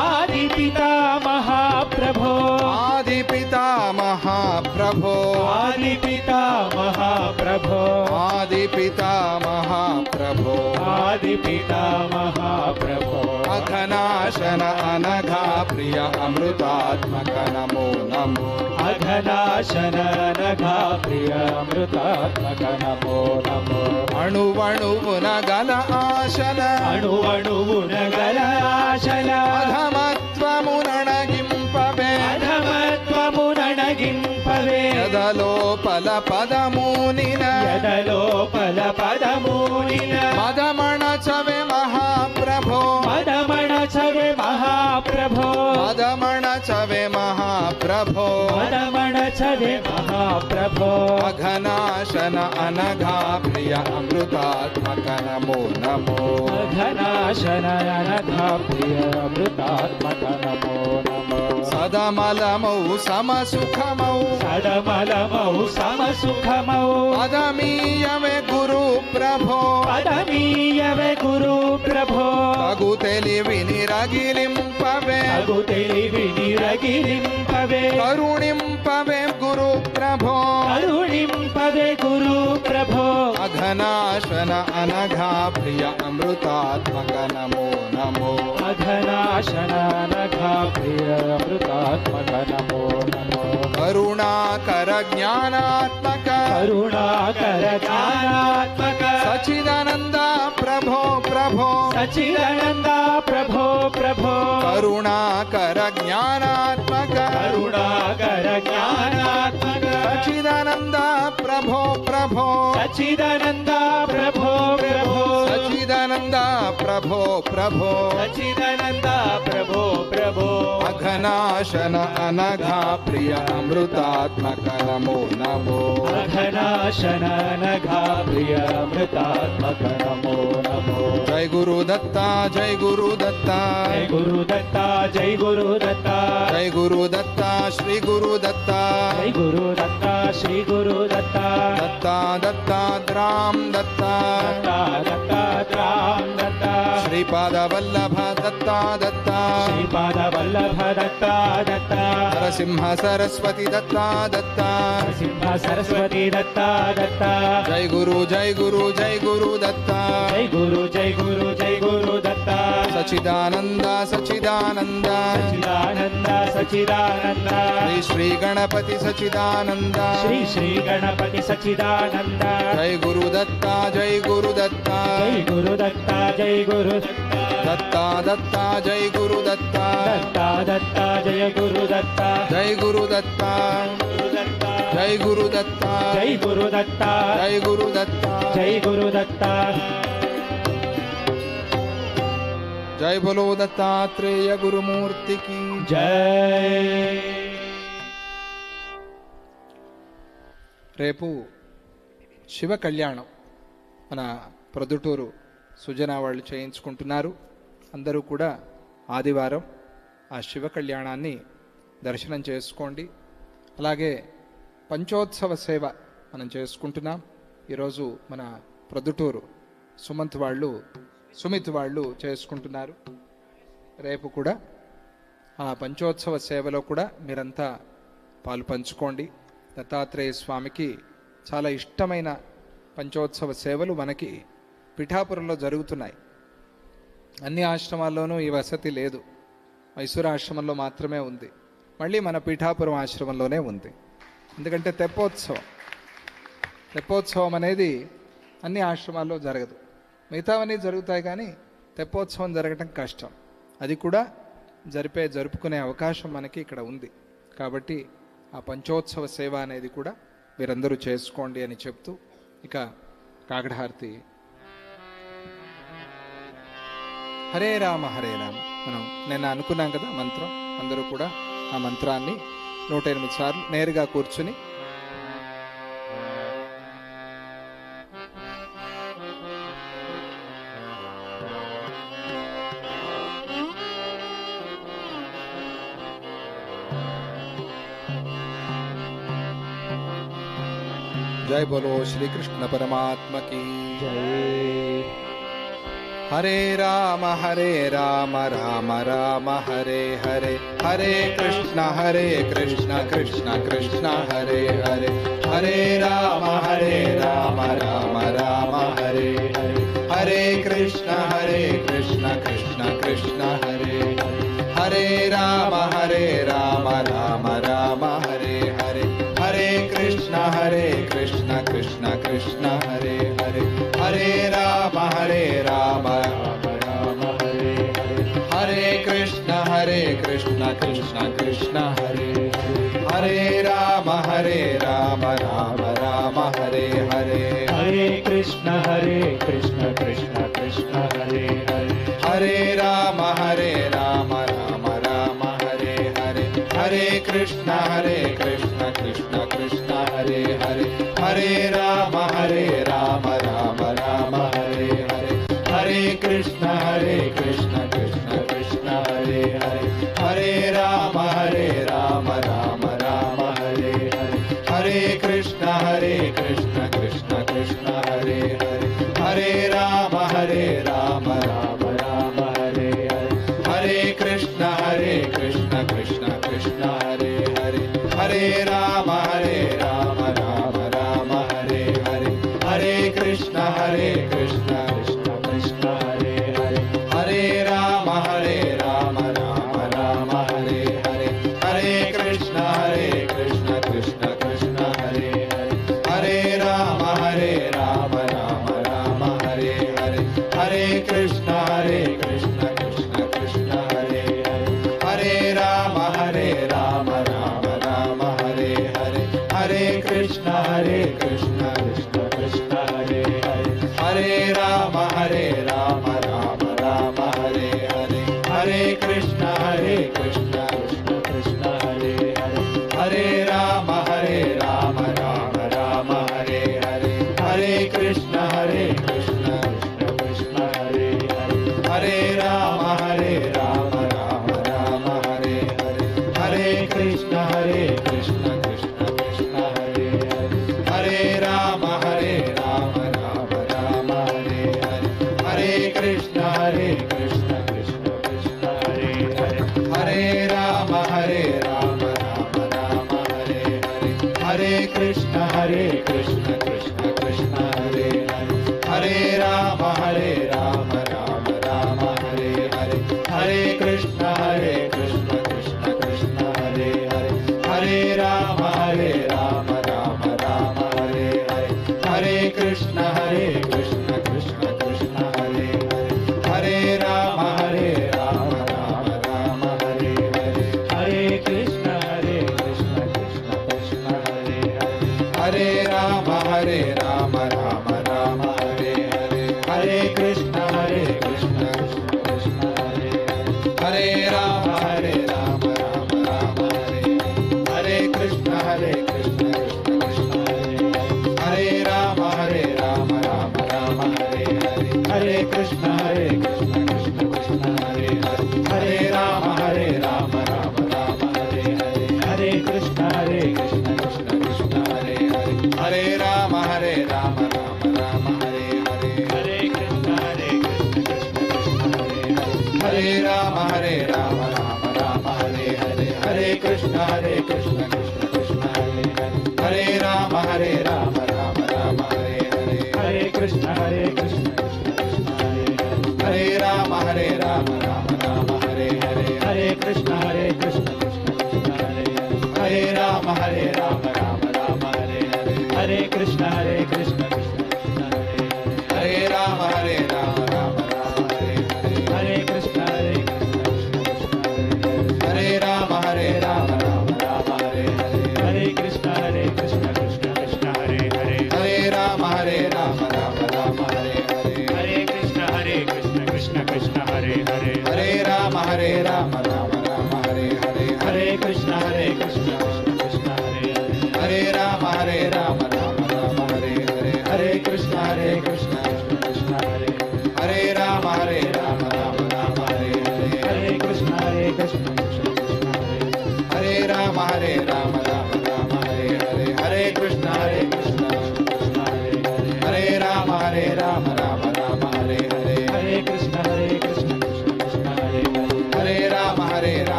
ఆది పితా మహాప్రభో ఆది పితా మహాప్రభో ఆది పితా మహాప్రభో ఆది పితా మహాప్రభో ఆది పితా మహాప్రభో అఘనాశన అనఘా ప్రియ అమృతాత్మక నమో నమో అఘనాశన నఘా ప్రియ అమృతాత్మక నమో నమో అణువణువున గల ఆశన అణువణువున గల ఆశల అధమత్వమునణగింపవే అధమత్వమునణగింపవే యదలోపల పదమూనిన యదలోపల పదమూనిన మదమణచవే మహాప్రభో మదమణచవే మహాప్రభో మదమణచవే మహాప్రభో మదమణచవే మహాప్రభో అఘనాశన అనఘా ప్రియ అమృతాత్మక నమో నమో అఘనాశన అనఘా ప్రియ అమృతాత్మక నమో నమో సదమలమౌ సమసుఖమౌ సడమలమౌ సమసుఖమౌ పదమీయమే గురు ప్రభో పదమీయవే గురు ప్రభో తగు తెలివిని రగిలింపవే అగు తెలివిని రగిలింపవే కరుణింపవే గురు ప్రభో కరుణింపవే గురు ప్రభో అఘనాశన అనఘా ప్రియ అమృతాత్మక నమో నమో అఘనాశన నఘా ప్రియ అమృతాత్మక నమో నమో కరుణాకర జ్ఞానాత్మక కరుణాకర జ్ఞానాత్మక సచిదానంద ప్రభో ప్రభో సచిదానంద ప్రభో ప్రభో కరుణాకర జ్ఞానాత్మక కరుణాకర జ్ఞానాత్మక సచిదానంద ప్రభో ప్రభో సచిదానంద ప్రభో ప్రభో సచిదానంద ప్రభో ప్రభో సచిదానంద ప్రభో ప్రభో అఘనాశన అనఘా ప్రియ అమృతాత్మక నమో నమో అఘనాశన నఘా ప్రియ అమృతాత్మక నమో నమో జై గురు దత్త జై గురు దత్త జై గురు దత్త జై గురు దత్త జై గురు దత్త శ్రీ గురు దత్త జై గురు దత్త శ్రీ గురు దత్త దత్త దత్తాద్రాం దత్త దత్త దత్తాత్రాం దత్త శ్రీపాద వల్లభ దత్త దత్త శ్రీపాద వల్లభ దత్త దత్త నరసింహ సరస్వతి దత్త దత్త నరసింహ సరస్వతి దత్త దత్త జై గురు జై గురు జై గురు దత్త జై గురు జై గురు జై గురు దత్త సచిదానంద సచిదానంద సచిదానంద సచిదానంద శ్రీ శ్రీ గణపతి సచిదానంద శ్రీ శ్రీ గణపతి సచిదానంద జై గురు దత్త జై గురు దత్త జై గురు దత్త జై గురు దత్త దత్త జై గురు దత్త దత్త దత్త జయ గురు దత్త జై గురు దత్త జై గురు దత్త జై గురు దత్త జై గురు దత్త జై గురు దత్త జై బలో దత్తాత్రేయ గురుమూర్తికి జై. రేపు శివ కళ్యాణం మన ప్రొద్దుటూరు సుజన వాళ్ళు చేయించుకుంటున్నారు. అందరూ కూడా ఆదివారం ఆ శివ కళ్యాణాన్ని దర్శనం చేసుకోండి. అలాగే పంచోత్సవ సేవ మనం చేసుకుంటున్నాం. ఈరోజు మన ప్రొద్దుటూరు సుమిత్ వాళ్ళు చేసుకుంటున్నారు. రేపు కూడా ఆ పంచోత్సవ సేవలో కూడా మీరంతా పాలు పంచుకోండి. దత్తాత్రేయ స్వామికి చాలా ఇష్టమైన పంచోత్సవ సేవలు మనకి పిఠాపురంలో జరుగుతున్నాయి. అన్ని ఆశ్రమాల్లోనూ ఈ వసతి లేదు. మైసూరు ఆశ్రమంలో మాత్రమే ఉంది. మళ్ళీ మన పిఠాపురం ఆశ్రమంలోనే ఉంది. ఎందుకంటే తెప్పోత్సవం అనేది అన్ని ఆశ్రమాల్లో జరగదు. మిగతావన్నీ జరుగుతాయి, కానీ తెప్పోత్సవం జరగటం కష్టం. అది కూడా జరుపుకునే అవకాశం మనకి ఇక్కడ ఉంది. కాబట్టి ఆ పంచోత్సవ సేవ అనేది కూడా మీరందరూ చేసుకోండి అని చెప్తూ ఇక కాకడహారతి. హరే రామ హరే రామ మనం నిన్న అనుకున్నాం కదా మంత్రం. అందరూ కూడా ఆ మంత్రాన్ని 108 సార్లు నేరుగా కూర్చుని जय बोलो श्री कृष्ण परमात्मा की जय। हरे राम राम राम हरे हरे, हरे कृष्ण कृष्ण कृष्ण हरे हरे, हरे राम राम राम हरे हरे, हरे कृष्ण कृष्ण कृष्ण हरे हरे, हरे राम राम राम हरे हरे, हरे कृष्ण कृष्ण कृष्ण हरे हरे, हरे राम राम राम हरे हरे, हरे कृष्ण कृष्ण कृष्ण हरे हरे, हरे राम राम राम हरे हरे, हरे कृष्ण कृष्ण कृष्ण हरे हरे, हरे राम राम राम हरे हरे, हरे कृष्ण कृष्ण कृष्ण हरे हरे, हरे राम राम राम हरे हरे, हरे कृष्ण कृष्ण कृष्ण हरे हरे, हरे राम राम राम हरे हरे, हरे कृष्ण कृष्ण कृष्ण हरे हरे, हरे राम राम राम हरे हरे, हरे कृष्ण कृष्ण कृष्ण हरे हरे, हरे राम राम राम हरे हरे, हरे कृष्ण कृष्ण कृष्ण हरे हरे, हरे राम राम राम हरे हरे, हरे कृष्ण कृष्ण कृष्ण हरे हरे, हरे राम राम राम हरे हरे, हरे कृष्ण कृष्ण कृष्ण हरे हरे, हरे राम राम राम हरे हरे, हरे कृष्ण कृष्ण कृष्ण हरे हरे, हरे राम राम राम हरे हरे, हरे कृष्ण कृष्ण कृष्ण हरे हरे, हरे राम राम राम हरे हरे, हरे कृष्ण कृष्ण कृष्ण हरे हरे, हरे राम राम राम हरे हरे, हरे कृष्ण कृष्ण कृष्ण हरे हरे, हरे राम राम राम हरे हरे, हरे कृष्ण कृष्ण कृष्ण हरे हरे, हरे राम राम राम हरे हरे, हरे कृष्ण कृष्ण कृष्ण हरे हरे, हरे राम राम राम हरे हरे, हरे कृष्ण कृष्ण कृष्ण हरे हरे, हरे राम राम राम हरे हरे, हरे कृष्ण कृष्ण कृष्ण हरे हरे, हरे राम राम राम हरे हरे, हरे कृष्ण कृष्ण कृष्ण हरे हरे, हरे राम राम राम हरे हरे, हरे कृष्ण कृष्ण कृष्ण हरे हरे, हरे राम राम राम हरे हरे, हरे कृष्ण कृष्ण कृष्ण हरे हरे, हरे राम राम राम हरे हरे, हरे कृष्ण कृष्ण कृष्ण हरे हरे, हरे राम राम राम हरे हरे, हरे कृष्ण कृष्ण कृष्ण हरे हरे, हरे राम राम राम हरे हरे, हरे कृष्ण कृष्ण कृष्ण हरे हरे, हरे राम राम राम हरे हरे, हरे कृष्ण कृष्ण कृष्ण हरे हरे, हरे राम राम हरे हरे, हरे कृष्ण कृष्ण कृष्ण हरे हरे, हरे राम राम हरे हरे, हरे कृष्ण कृष्ण कृष्ण हरे हरे, हरे राम राम हरे हरे, हरे कृष्ण कृष्ण कृष्ण हरे हरे, हरे राम राम हरे हरे, हरे कृष्ण कृष्ण कृष्ण हरे हरे, हरे राम राम हरे हरे, हरे कृष्ण कृष्ण कृष्ण हरे हरे, हरे राम राम हरे हरे, हरे कृष्ण कृष्ण कृष्ण हरे हरे, हरे राम राम हरे हरे, हरे कृष्ण कृष्ण कृष्ण हरे हरे, हरे राम राम हरे हरे, हरे कृष्ण कृष्ण कृष्ण हरे हरे, हरे राम राम हरे हरे, हरे कृष्ण कृष्ण कृष्ण हरे हरे, हरे राम राम राम हरे हरे, हरे कृष्ण कृष्ण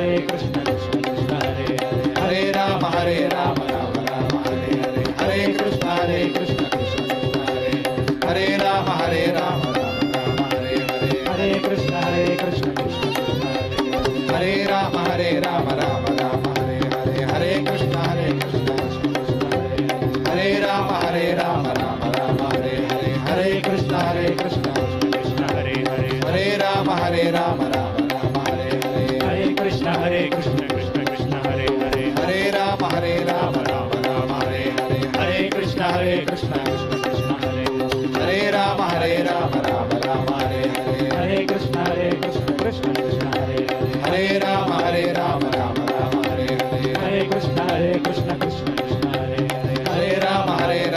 हरे कृष्ण कृष्ण कृष्ण हरे हरे हरे राम राम राम हरे हरे हरे कृष्ण कृष्ण कृष्ण हरे हरे राम हरे राम हरे हरे हरे कृष्ण कृष्ण कृष्ण हरे हरे राम राम राम हरे हरे हरे कृष्ण कृष्ण कृष्ण हरे हरे राम राम राम हरे हरे हरे कृष्ण कृष्ण कृष्ण हरे हरे हरे राम राम राम हरे हरे हरे कृष्ण कृष्ण कृष्ण कृष्ण हरे हरे हरे राम राम राम हरे हरे हरे कृष्ण कृष्ण कृष्ण कृष्ण हरे हरे राम राम राम हरे हरे हरे कृष्ण कृष्ण कृष्ण कृष्ण हरे हरे राम राम राम हरे हरे हरे कृष्ण कृष्ण कृष्ण कृष्ण हरे हरे राम राम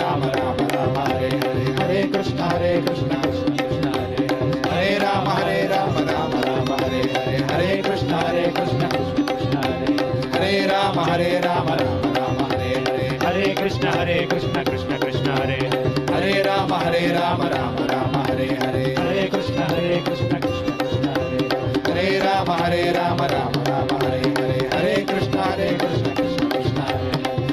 राम हरे हरे हरे कृष्ण कृष्ण कृष्ण कृष्ण हरे हरे राम राम राम हरे हरे हरे कृष्ण कृष्ण कृष्ण कृष्ण हरे हरे राम राम राम हरे हरे हरे कृष्ण कृष्ण कृष्ण कृष्ण हरे हरे राम राम राम हरे हरे हरे कृष्ण कृष्ण कृष्ण कृष्ण हरे हरे राम राम राम हरे हरे हरे कृष्ण कृष्ण कृष्ण कृष्ण हरे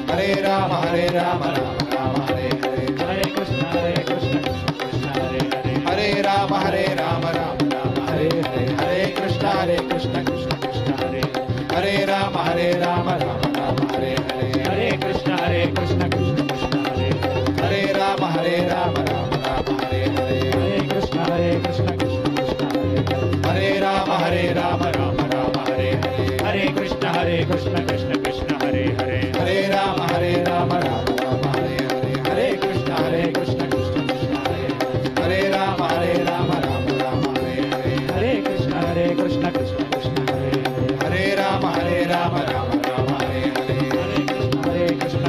हरे राम राम राम हरे हरे हरे कृष्ण कृष्ण कृष्ण कृष्ण हरे हरे राम राम राम हरे हरे हरे कृष्ण कृष्ण कृष्ण कृष्ण हरे हरे राम राम राम हरे हरे हरे कृष्ण कृष्ण कृष्ण कृष्ण हरे हरे राम राम राम हरे हरे हरे कृष्ण कृष्ण कृष्ण कृष्ण हरे हरे राम राम राम हरे हरे हरे कृष्ण कृष्ण कृष्ण कृष्ण हरे हरे हरे राम राम राम हरे हरे हरे कृष्ण कृष्ण कृष्ण कृष्ण हरे हरे राम राम राम हरे हरे हरे कृष्ण कृष्ण कृष्ण कृष्ण हरे हरे राम राम राम हरे हरे हरे कृष्ण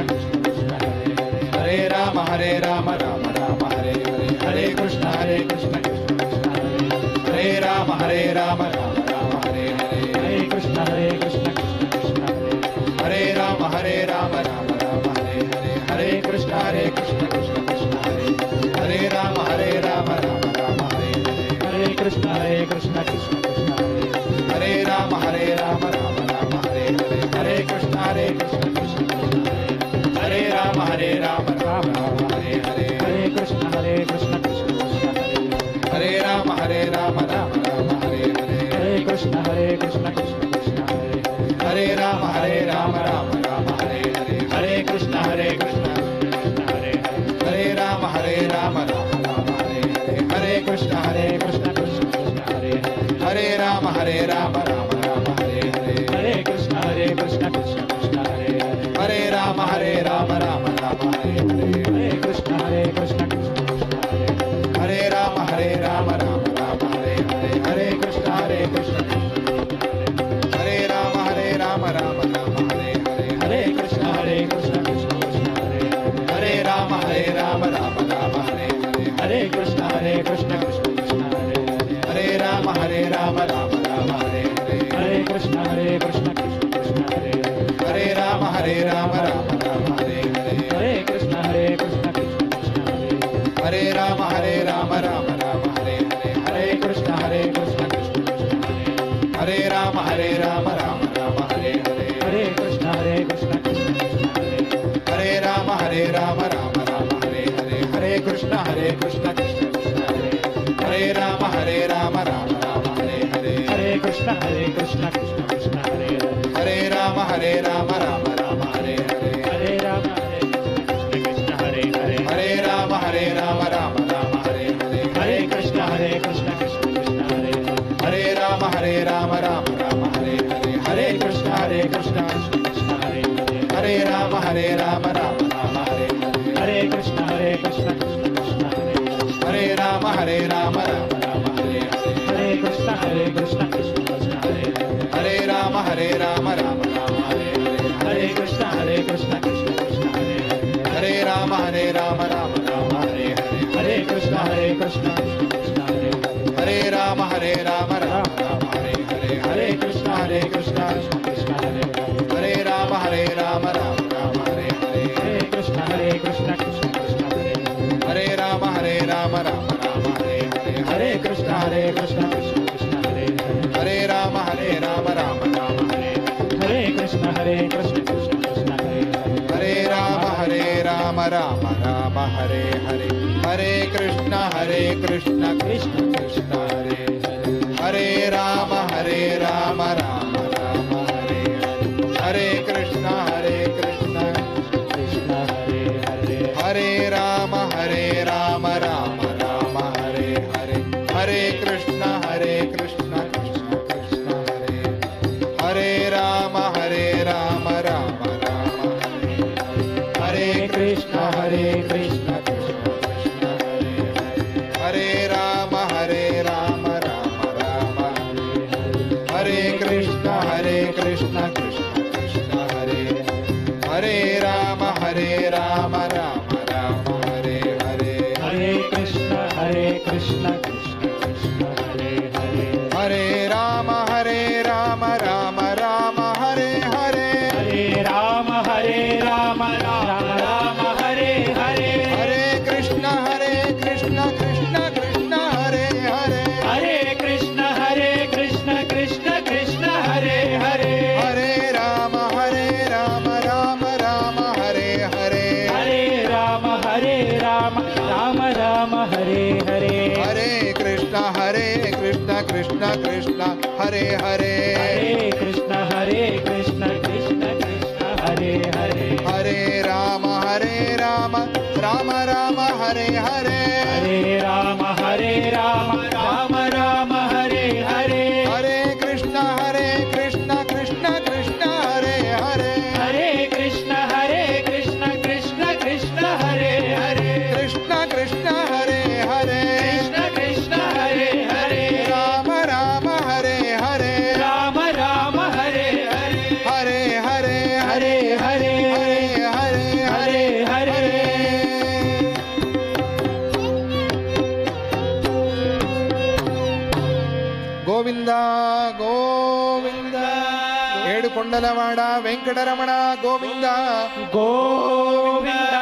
कृष्ण कृष्ण हरे हरे राम राम राम हरे हरे हरे कृष्ण कृष्ण कृष्ण कृष्ण हरे हरे राम राम राम हरे हरे हरे कृष्ण कृष्ण कृष्ण कृष्ण हरे हरे राम राम राम हरे हरे हरे कृष्ण कृष्ण कृष्ण कृष्ण हरे हरे राम राम राम हरे हरे हरे कृष्ण कृष्ण कृष्ण कृष्ण हरे हरे राम राम राम हरे हरे हरे कृष्ण कृष्ण कृष्ण कृष्ण हरे हरे राम राम राम हरे हरे हरे कृष्ण कृष्ण कृष्ण कृष्ण हरे हरे राम राम राम हरे हरे हरे कृष्ण कृष्ण कृष्ण कृष्ण हरे हरे राम राम राम हरे हरे हरे कृष्ण कृष्ण कृष्ण हरे हरे राम राम राम हरे हरे हरे कृष्ण कृष्ण कृष्ण कृष्ण हरे हरे राम राम राम हरे हरे हरे कृष्ण कृष्ण कृष्ण कृष्ण हरे हरे राम राम राम हरे हरे हरे कृष्ण कृष्ण कृष्ण कृष्ण हरे हरे राम राम राम हरे हरे हरे कृष्ण कृष्ण हरे राम राम राम हरे हरे हरे कृष्ण कृष्ण कृष्ण कृष्ण हरे हरे राम राम राम हरे हरे हरे कृष्ण कृष्ण कृष्ण कृष्ण हरे हरे राम राम राम हरे हरे हरे कृष्ण कृष्ण कृष्ण कृष्ण हरे हरे राम राम राम हरे हरे हरे कृष्ण कृष्ण कृष्ण कृष्ण हरे हरे राम राम राम हरे हरे हरे कृष्ण कृष्ण कृष्ण हरे हरे राम राम राम हरे हरे हरे कृष्ण कृष्ण कृष्ण कृष्ण हरे हरे राम राम राम हरे हरे हरे कृष्ण कृष्ण कृष्ण कृष्ण हरे हरे राम राम राम हरे हरे हरे कृष्ण कृष्ण कृष्ण कृष्ण हरे हरे राम राम हरे हरे हरे राम कृष्ण हरे हरे हरे राम राम हरे हरे हरे कृष्ण कृष्ण कृष्ण कृष्ण हरे हरे राम राम हरे हरे हरे कृष्ण कृष्ण कृष्ण कृष्ण हरे हरे राम राम हरे हरे हरे कृष्ण कृष्ण कृष्ण कृष्ण हरे हरे राम राम हरे हरे हरे कृष्ण कृष्ण कृष्ण कृष्ण हरे हरे राम हरे हरे हरे कृष्ण कृष्ण कृष्ण कृष्ण हरे हरे राम राम हरे हरे हरे कृष्ण कृष्ण कृष्ण कृष्ण हरे हरे राम राम हरे हरे हरे कृष्ण कृष्ण कृष्ण कृष्ण हरे हरे राम राम हरे हरे हरे कृष्ण कृष्ण कृष्ण कृष्ण हरे हरे राम राम हरे हरे हरे कृष्ण कृष्ण कृष्ण कृष्ण हरे हरे राम राम हरे రామ రామ రామ హరే హరే హరే కృష్ణ కృష్ణ హరే హరే హరే రామ రామ రామ హరే హరే హరే కృష్ణ కృష్ణ కృష్ణ హరే హరే రామ రామ రామ హరే హరే కృష్ణ కృష్ణ కృష్ణ హరే హరే రామ రామ రామ హరే కృష్ణ కృష్ణ కృష్ణ హరే హరే రామ రామ రామ హరే హరే హరే కృష్ణ కృష్ణ కృష్ణ హరే హరే హరే రామ రామ రామ హరే హరే హరే రామ రామ రామ హరే హరే హరే కృష్ణ కృష్ణ కృష్ణ హరే హరే హరే కృష్ణ కృష్ణ కృష్ణ హరే హరే హరే రామ రామ రామ హరే హరే హరే రామ రామ రామ హరే హరే హరే కృష్ణ కృష్ణ కృష్ణ హరే హరే హరే కృష్ణ కృష్ణ కృష్ణ హరే హరే హరే రామ రామ రామ హరే హరే హరే రామ రామ రామ హరే హరే హరే కృష్ణ కృష్ణ కృష్ణ హరే హరే హరే కృష్ణ కృష్ణ కృష్ణ హరే హరే కృష్ణ కృష్ణ హరే హరే కృష్ణ కృష్ణ హరే హరే రామ హరే హరే రామ హరే హరే హరే హరే హరే హరే హరే హరే హరే హరే గోవింద గోవింద ఏడు కొండలవాడ వెంకటరమణ గోవింద గోవింద